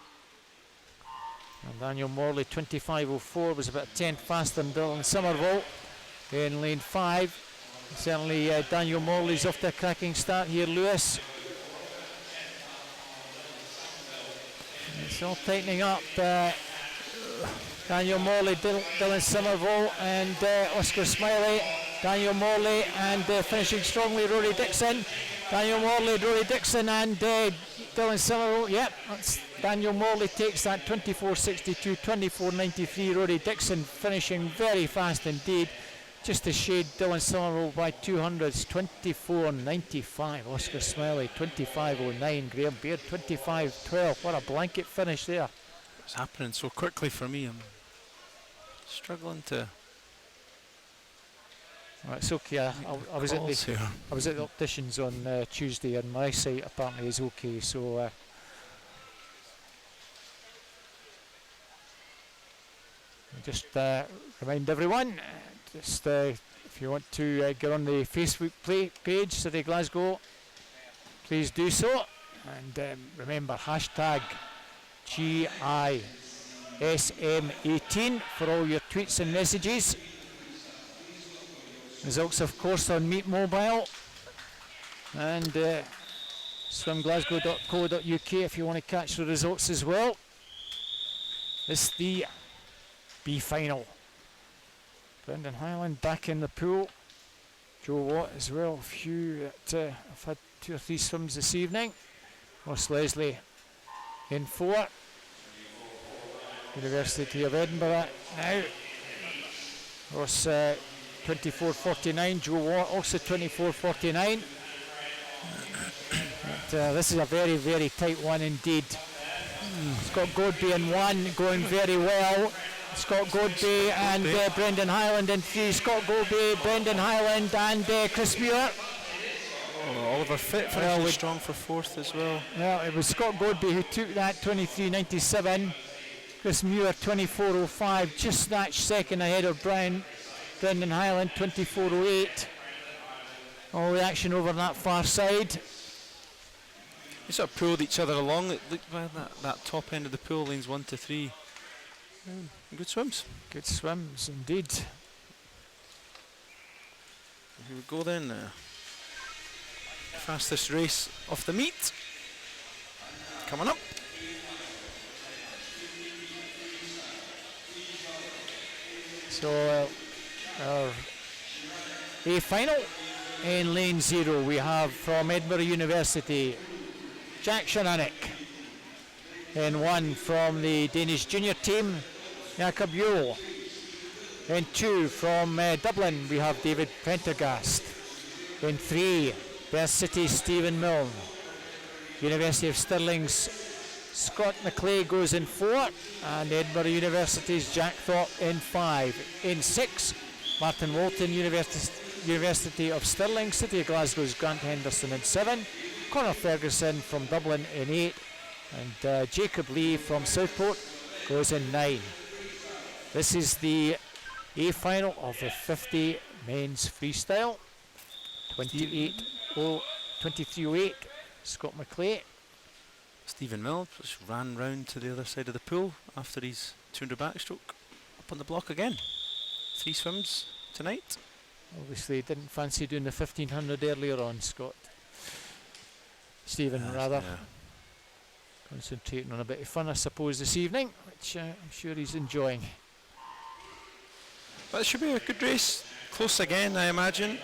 Speaker 5: And Daniel Morley 25.04 was about 10 faster than Dylan Somerville in lane 5. Certainly Daniel Morley's off to a cracking start here, Lewis. It's all tightening up. Daniel Morley, Dylan Somerville and Oscar Smiley. Daniel Morley and finishing strongly Rory Dixon. Daniel Morley, Rory Dixon and Dylan Somerville. Yep, that's Daniel Morley takes that 24.62, 24.93. Rory Dixon finishing very fast indeed. Just a shade Dylan Somerville by 200s, 24.95. Oscar Smiley, 25.09. Graham Beard, 25.12. What a blanket finish there.
Speaker 7: It's happening so quickly for me. I'm struggling to.
Speaker 5: Well, it's okay. I was at the opticians on Tuesday, and my eyesight apparently is okay. So. Just remind everyone, if you want to get on the Facebook page, City Glasgow, please do so. And remember, hashtag GISM18 for all your tweets and messages. Results, of course, on Meet Mobile and swimglasgow.co.uk if you want to catch the results as well. This is the B final. Brendan Highland back in the pool. Joe Watt as well. A few that have had 2 or 3 swims this evening. Ross Leslie in 4. University of Edinburgh now. Ross 24.49. Joe Watt also 24.49. This is a very, very tight one indeed. Scott Godby in 1, going very well. Scott Godby and Brendan Highland in 3. Scott Godby, Brendan Highland and Chris Muir.
Speaker 7: Oliver Fitt finishing strong for 4th as well.
Speaker 5: Well, it was Scott Godby who took that 23.97. Chris Muir 24.05, just snatched second ahead of Brendan Highland 24.08. All the action over on that far side.
Speaker 7: They sort of pulled each other along. Look at that top end of the pool, lanes 1 to 3. Good swims.
Speaker 5: Good swims indeed.
Speaker 7: Here we go then. Fastest race of the meet. Coming up.
Speaker 5: So our A final in lane 0 we have from Edinburgh University Jack Shananik. In 1 from the Danish junior team, Jakob Juhl. In 2 from Dublin we have David Prendergast. In 3, Perth City Stephen Milne. University of Stirling's Scott McClay goes in 4, and Edinburgh University's Jack Thorpe in 5. In 6, Martin Walton, University of Stirling. City of Glasgow's Grant Henderson in 7. Conor Ferguson from Dublin in 8. And Jacob Lee from Southport goes in 9. This is the A final of the 50 men's freestyle. 23.08, Scott McClay.
Speaker 7: Stephen Milne just ran round to the other side of the pool after his 200 backstroke. Up on the block again. 3 swims, tonight.
Speaker 5: Obviously didn't fancy doing the 1500 earlier on, Scott. Stephen, rather.
Speaker 7: Yeah.
Speaker 5: Concentrating on a bit of fun, I suppose, this evening, which I'm sure he's enjoying.
Speaker 7: But it should be a good race. Close again, I imagine.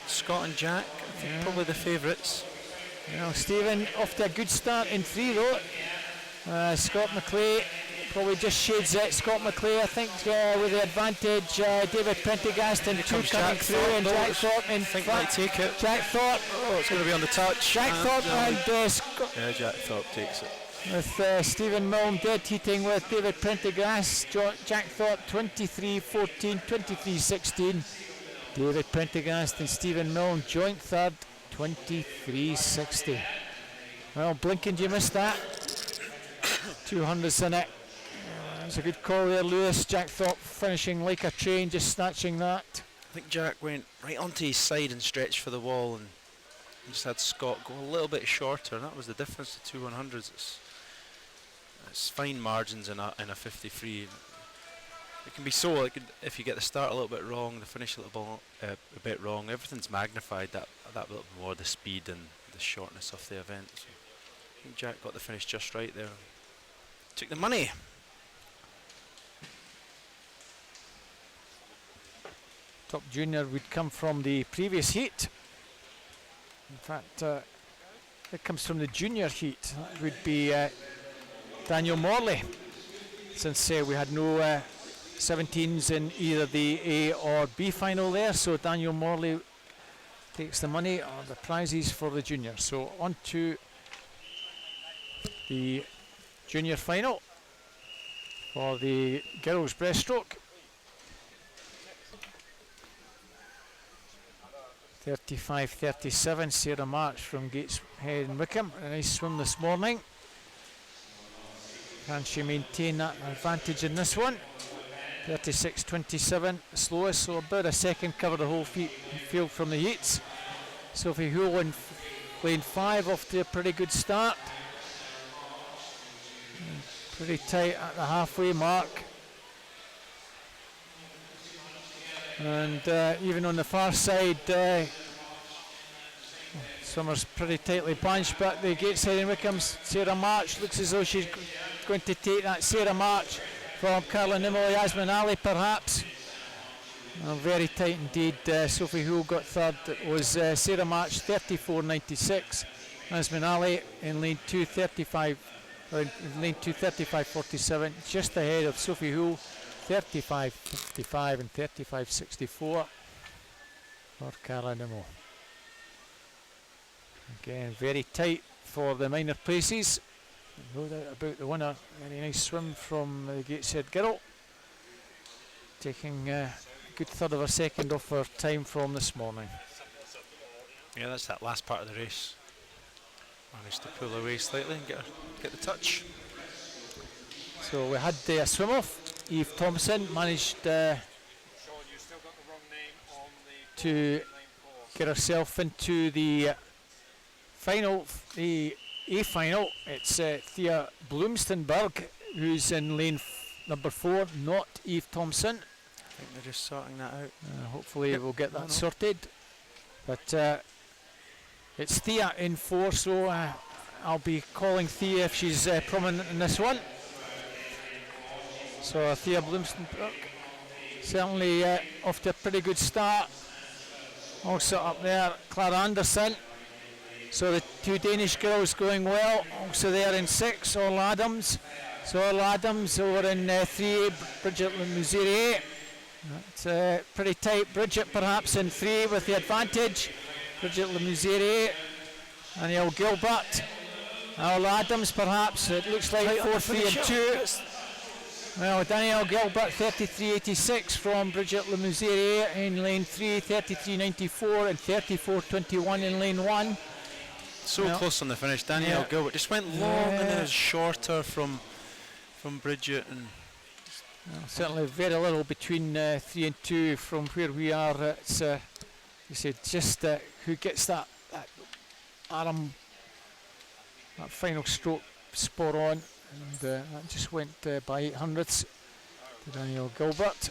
Speaker 7: Scott and Jack, I think probably the favourites.
Speaker 5: Well, Stephen off to a good start in 3 row. Scott McClay probably just shades it. Scott McClay, I think, with the advantage. David Prendergast and 2 coming
Speaker 7: Jack
Speaker 5: through,
Speaker 7: Thorpe,
Speaker 5: and Jack Thorpe in
Speaker 7: think
Speaker 5: front.
Speaker 7: might take it.
Speaker 5: Jack Thorpe.
Speaker 7: Oh, it's going to be on the touch.
Speaker 5: Jack Thorpe and Scott.
Speaker 7: Yeah, Jack Thorpe takes it.
Speaker 5: With Stephen Milne dead heating with David Prendergast. Jack Thorpe 23-14, 23-16. David Prendergast and Stephen Milne joint third, 23-60. Well, Blinken, you missed that. 200s in it. It's a good call there, Lewis. Jack Thorpe finishing like a train, just snatching that.
Speaker 7: I think Jack went right onto his side and stretched for the wall, and just had Scott go a little bit shorter, and that was the difference to 200s. It's fine margins in a 53. It can be so, if you get the start a little bit wrong, the finish a bit wrong, everything's magnified that little bit more, the speed and the shortness of the event. So I think Jack got the finish just right there. Took the money.
Speaker 5: Top junior would come from the previous heat. In fact, it comes from the junior heat. That would be Daniel Morley, since we had no 17s in either the A or B final there, so Daniel Morley takes the money or the prizes for the junior. So on to the junior final for the girls breaststroke. 35-37, Sarah March from Gateshead and Wickham. A nice swim this morning. Can she maintain that advantage in this one? 36-27, slowest, so about a second cover the whole field from the heats. Sophie Hull in lane 5 off to a pretty good start. Pretty tight at the halfway mark. And even on the far side, Summers pretty tightly bunched, but the Gateshead and Wickham's Sarah March looks as though she's going to take that. Sarah March from Carla Nimmo, Yasmin Ali perhaps. Very tight indeed. Sophie Hull got third. It was Sarah March 34.96. Yasmin Ali in lane 2 35.47, just ahead of Sophie Hull 35.55 and 35.64 for Carla Nimmo. Again, very tight for the minor places. No doubt about the winner. Very nice swim from the Gateshead girl, taking a good third of a second off her time from this morning.
Speaker 7: Yeah, that's that last part of the race. Managed to pull away slightly and get the touch.
Speaker 5: So we had a swim off. Eve Thompson managed to get herself into the final, the A final. It's Thea Bloomstenberg who's in lane number 4, not Eve Thompson.
Speaker 7: I think they're just sorting that out.
Speaker 5: Hopefully we'll get that sorted. But it's Thea in 4, so I'll be calling Thea if she's prominent in this one. So Thea Bloomstenberg certainly off to a pretty good start. Also up there, Clara Anderson. So the 2 Danish girls going well. Also there in 6, Orla Adams. So Orla Adams over in 3, Bridget Lemuzirier. That's pretty tight. Bridget perhaps in 3 with the advantage. Bridget Lemuzirier. Danielle Gilbert. Orla Adams perhaps. It looks like 4-3 and 2. Well, Danielle Gilbert 33.86 from Bridget Lemuzirier in lane 3, 33.94 and 34.21 in lane 1.
Speaker 7: So close on the finish. Danielle Gilbert just went long and then it was shorter from Bridget. And
Speaker 5: certainly very little between 3 and 2 from where we are. It's you said just who gets that arm, that final stroke spot on. And that just went by 800ths to Danielle Gilbert.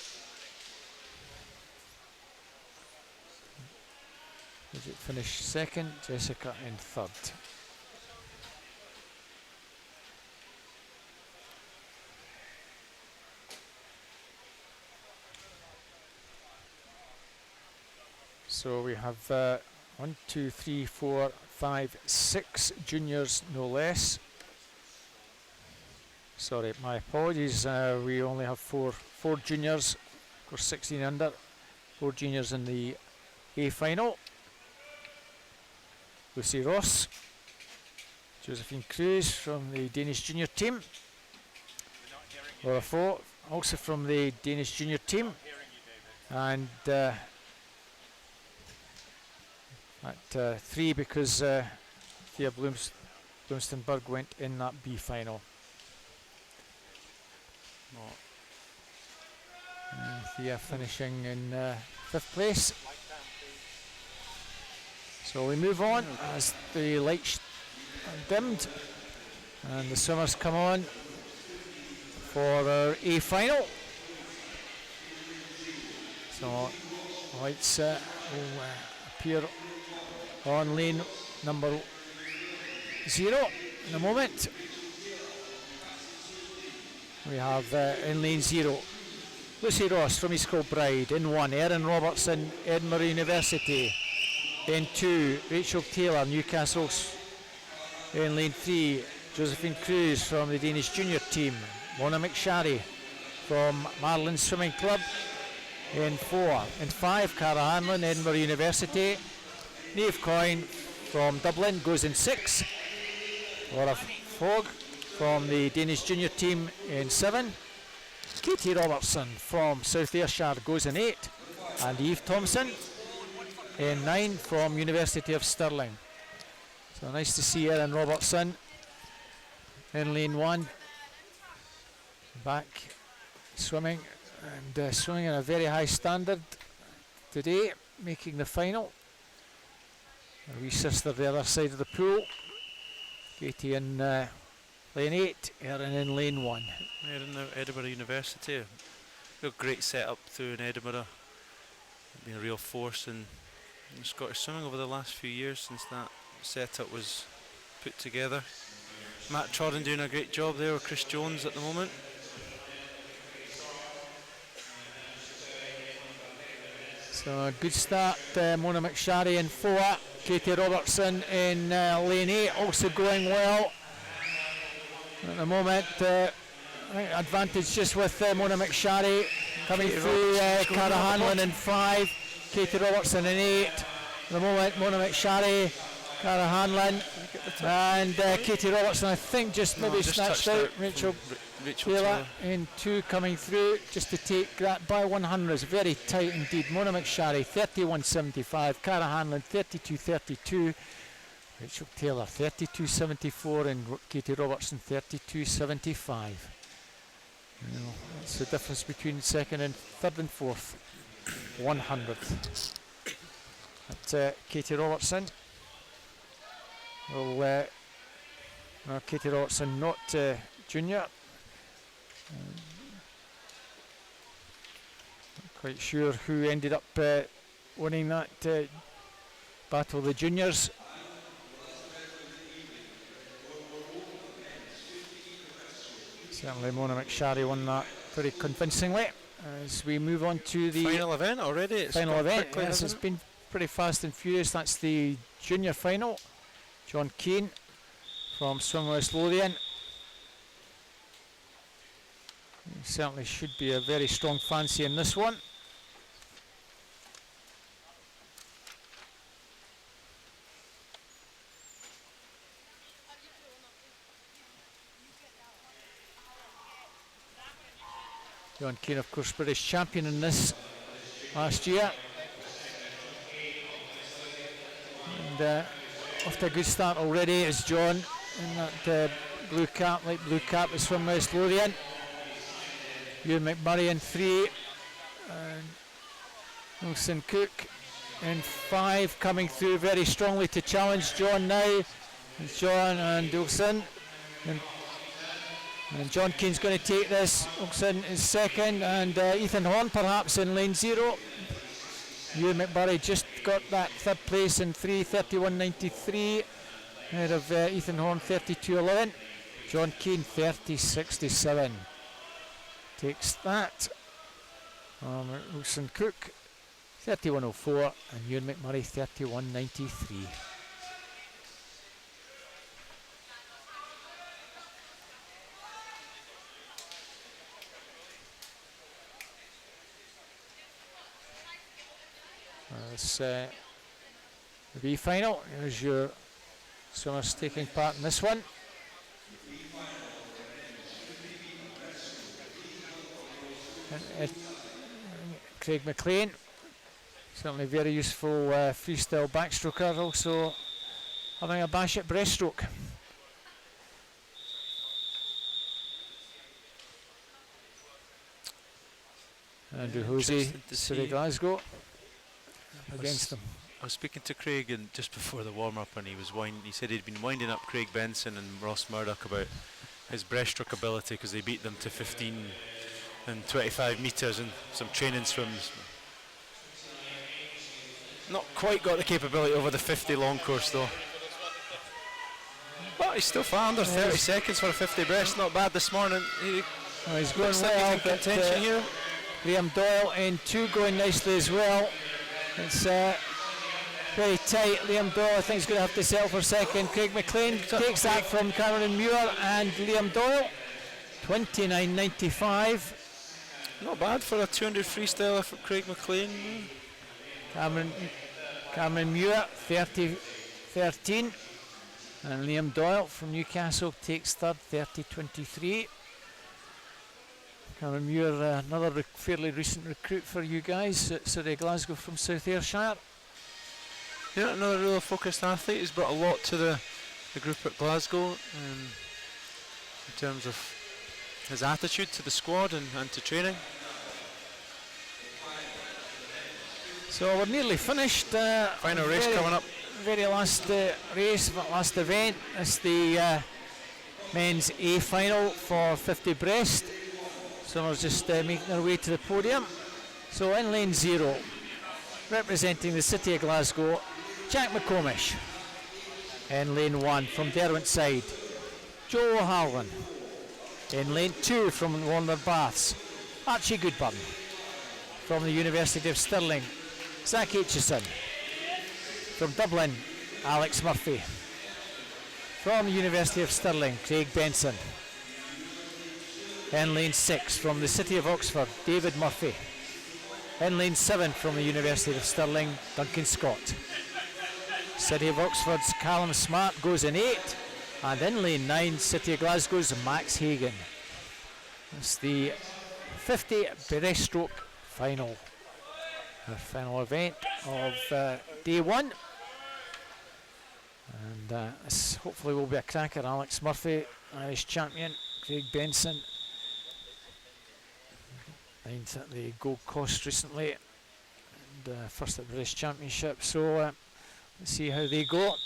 Speaker 5: Bridget finished second, Jessica in third. So we have 1, 2, 3, 4, 5, 6 juniors, no less. Sorry, my apologies. We only have four juniors, of course 16 under, 4 juniors in the A final. Lucy Ross, Josephine Cruz from the Danish junior team. Laura Foe, also from the Danish junior team. And at 3 because Thea Bloomstenberg went in that B final. Thea finishing in 5th place. So we move on as the lights are dimmed and the swimmers come on for our A final. So lights will appear on lane number 0 in a moment. We have in lane 0 Lucy Ross from East Kilbride, in 1 Erin Robertson, Edinburgh University, in 2 Rachel Taylor, Newcastle, in lane 3 Josephine Cruz from the Danish junior team, Mona McSharry from Marlin Swimming Club, in 4, in 5 Cara Hanlon, Edinburgh University, Niamh Coyne from Dublin goes in 6, Laura Fogg from the Danish junior team in 7, Katie Robertson from South Ayrshire goes in 8, and Eve Thompson in 9 from University of Stirling. So nice to see Erin Robertson in lane 1, back swimming, and swimming at a very high standard today, making the final. Her wee sister the other side of the pool, Katie in lane 8, Erin in lane 1.
Speaker 7: Erin, Edinburgh University, real great setup through in Edinburgh. Been a real force in Scottish swimming over the last few years since that setup was put together. Matt Trodden doing a great job there with Chris Jones at the moment.
Speaker 5: So a good start, Mona McSharry in 4, Katie Robertson in lane 8 also going well. At the moment, I think advantage just with Mona McSharry coming through, Cara Hanlon in 5, Katie Robertson in 8. At the moment, Mona McSharry, Cara Hanlon and Katie Robertson, I think just maybe snatched out. Rachel Taylor in 2 coming through just to take that by 100s, very tight indeed. Mona McSharry 31.75, Cara Hanlon 32.32, Rachel Taylor 32.74 and Katie Robertson 32.75. That's the difference between second and third and fourth, 100th. That's Katie Robertson. Well, no, Katie Robertson not junior. Not quite sure who ended up winning that battle of the juniors. Certainly Mona McSharry won that pretty convincingly. As we move on to the
Speaker 7: final event already. It's
Speaker 5: final event,
Speaker 7: quickly,
Speaker 5: yes, it's been pretty fast and furious. That's the junior final. John Keane from Swim West Lothian. Certainly should be a very strong fancy in this one. John Keane, of course, British champion in this last year. And off to a good start already is John in that blue cap, light blue cap is from West Lothian. Ewan McMurray in 3, and Wilson Cook in 5, coming through very strongly to challenge John now. It's John and Wilson. And John Keane's going to take this. Wilson is second, and Ethan Horn perhaps in lane 0. Ewan McMurray just got that third place in 3:31.93 ahead of Ethan Horn 32.11. John Keane 30.67 takes that. Wilson Cook 31.04 and Ewan McMurray 31.93. This the B final. Here's your swimmers taking part in this one. Craig McLean, certainly very useful freestyle backstroker, also having a bash at breaststroke. Andrew Hosey, City Glasgow, against them.
Speaker 7: I was speaking to Craig and just before the warm-up, and he said he'd been winding up Craig Benson and Ross Murdoch about his breaststroke ability because they beat them to 15 and 25 metres and some training swims. Not quite got the capability over the 50 long course though. But he's still far under 30 seconds for a 50 breast. Not bad this morning.
Speaker 5: He's going well,
Speaker 7: in contention here.
Speaker 5: Liam Doyle in 2 going nicely as well. It's very tight. Liam Doyle I think is going to have to settle for second. Craig McLean takes that from Cameron Muir and Liam Doyle. 29.95.
Speaker 7: Not bad for a 200 freestyler for Craig McLean.
Speaker 5: Cameron Muir 30.13 and Liam Doyle from Newcastle takes third 30.23. Cameron Muir, another fairly recent recruit for you guys at City Glasgow from South Ayrshire.
Speaker 7: Yeah, another real focused athlete. He's brought a lot to the group at Glasgow in terms of his attitude to the squad and to training.
Speaker 5: So we're nearly finished.
Speaker 7: Final race coming up.
Speaker 5: Very last race, last event. It's the men's A final for 50 breast. So we're just making our way to the podium. So in lane 0, representing the City of Glasgow, Jack McComish. In lane 1 from Derwent side, Joe O'Harlan. In lane 2 from Warner Baths, Archie Goodburn. From the University of Stirling, Zach Aitchison. From Dublin, Alex Murphy. From the University of Stirling, Craig Benson. In lane 6 from the City of Oxford, David Murphy. In lane 7 from the University of Stirling, Duncan Scott. City of Oxford's Callum Smart goes in 8. And in lane 9, City of Glasgow's Max Hagan. It's the 50 breaststroke final. Our final event of day 1. And this hopefully will be a cracker. Alex Murphy, Irish champion. Craig Benson, 9th at the Gold Coast recently. And first at the British Championship. So let's see how they go.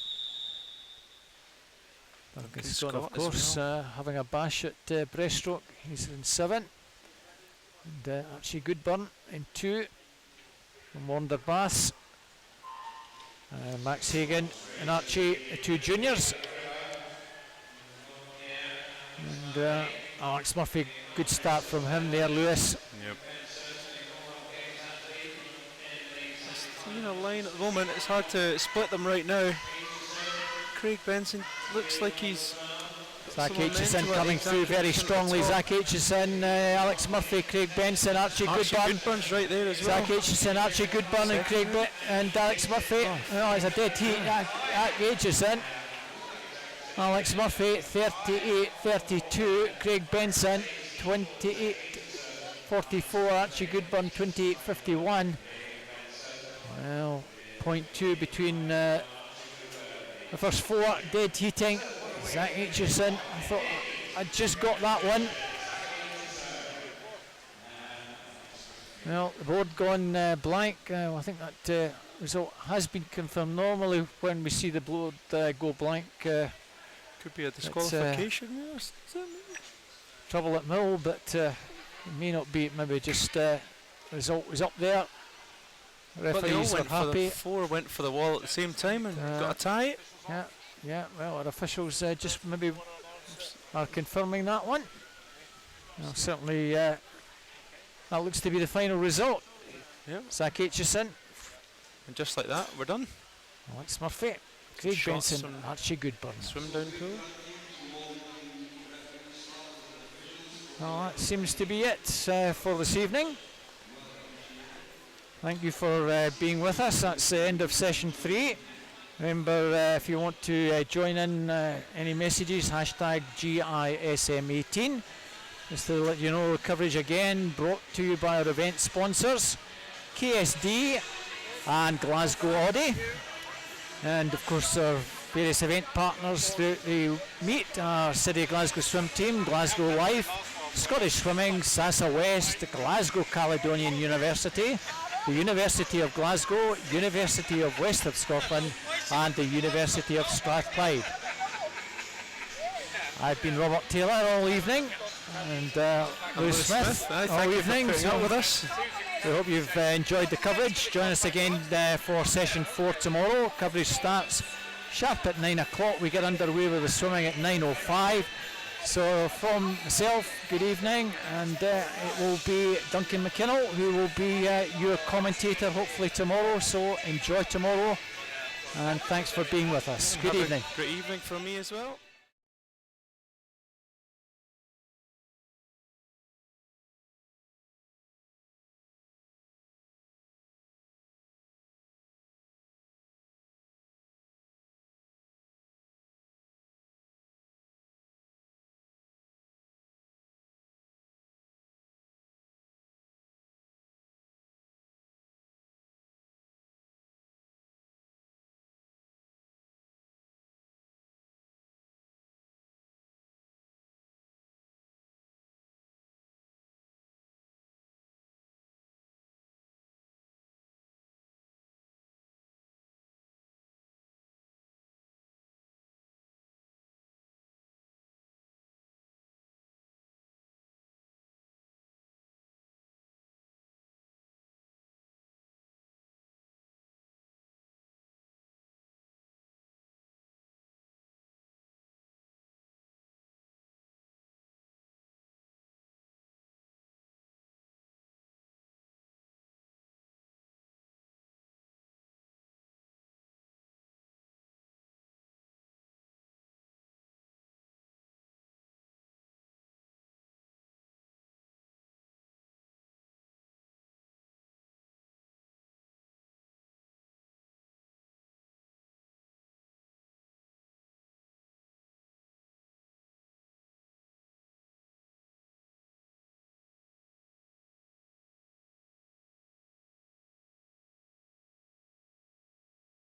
Speaker 5: Duncan Scott, of course, having a bash at breaststroke. He's in 7. And Archie Goodburn in 2. From Warner Baths. Max Hagan and Archie, 2 juniors. And Alex Murphy, good start from him there, Lewis.
Speaker 7: Yep. In a line at the moment, it's hard to split them right now. Craig Benson looks like he's
Speaker 5: Zach Aitchison coming through very strongly. Zach Aitchison, Alex Murphy, Craig Benson, Archie Goodburn.
Speaker 7: Goodburn's right there as well.
Speaker 5: Zach Aitchison, Archie Goodburn and Craig and Alex Murphy. Oh, it's a dead heat. Aitchison. Alex Murphy 38.32. Craig Benson 28.44. Archie Goodburn 28.51. Well, 0.2 between the first 4. Dead heating. Zach Aitchison, I thought I just got that one. Well, the board gone blank. I think that result has been confirmed. Normally when we see the board go blank,
Speaker 7: could be a disqualification. Yes.
Speaker 5: Trouble at mill, but it may not be. Maybe just result was up there.
Speaker 7: But they all
Speaker 5: Referees are
Speaker 7: went for
Speaker 5: happy.
Speaker 7: the 4 went for the wall at the same time and got a tie.
Speaker 5: Yeah. Well, our officials just maybe are confirming that one. Well, certainly, that looks to be the final result.
Speaker 7: Yeah.
Speaker 5: Zach Aitchison.
Speaker 7: And just like that, we're done.
Speaker 5: Alex Murphy. Craig
Speaker 7: Shots
Speaker 5: Benson.
Speaker 7: from
Speaker 5: Archie Goodburn.
Speaker 7: Swim down pool.
Speaker 5: Well, that seems to be it for this evening. Thank you for being with us. That's the end of session 3. Remember, if you want to join in any messages, hashtag GISM18. Just to let you know, the coverage again brought to you by our event sponsors, KSD and Glasgow Audi. And of course our various event partners throughout the meet, our City of Glasgow swim team, Glasgow Life, Scottish Swimming, Sasa West, Glasgow Caledonian University, the University of Glasgow, University of West of Scotland and the University of Strathclyde. I've been Robert Taylor all evening and Lewis Smith all evening.
Speaker 7: Putting up with us.
Speaker 5: We hope you've enjoyed the coverage. Join us again for session 4 tomorrow. Coverage starts sharp at 9 o'clock. We get underway with the swimming at 9:05. So from myself, good evening, and it will be Duncan McKinnell who will be your commentator hopefully tomorrow. So enjoy tomorrow, and thanks for being with us. Good evening.
Speaker 7: Great evening from me as well.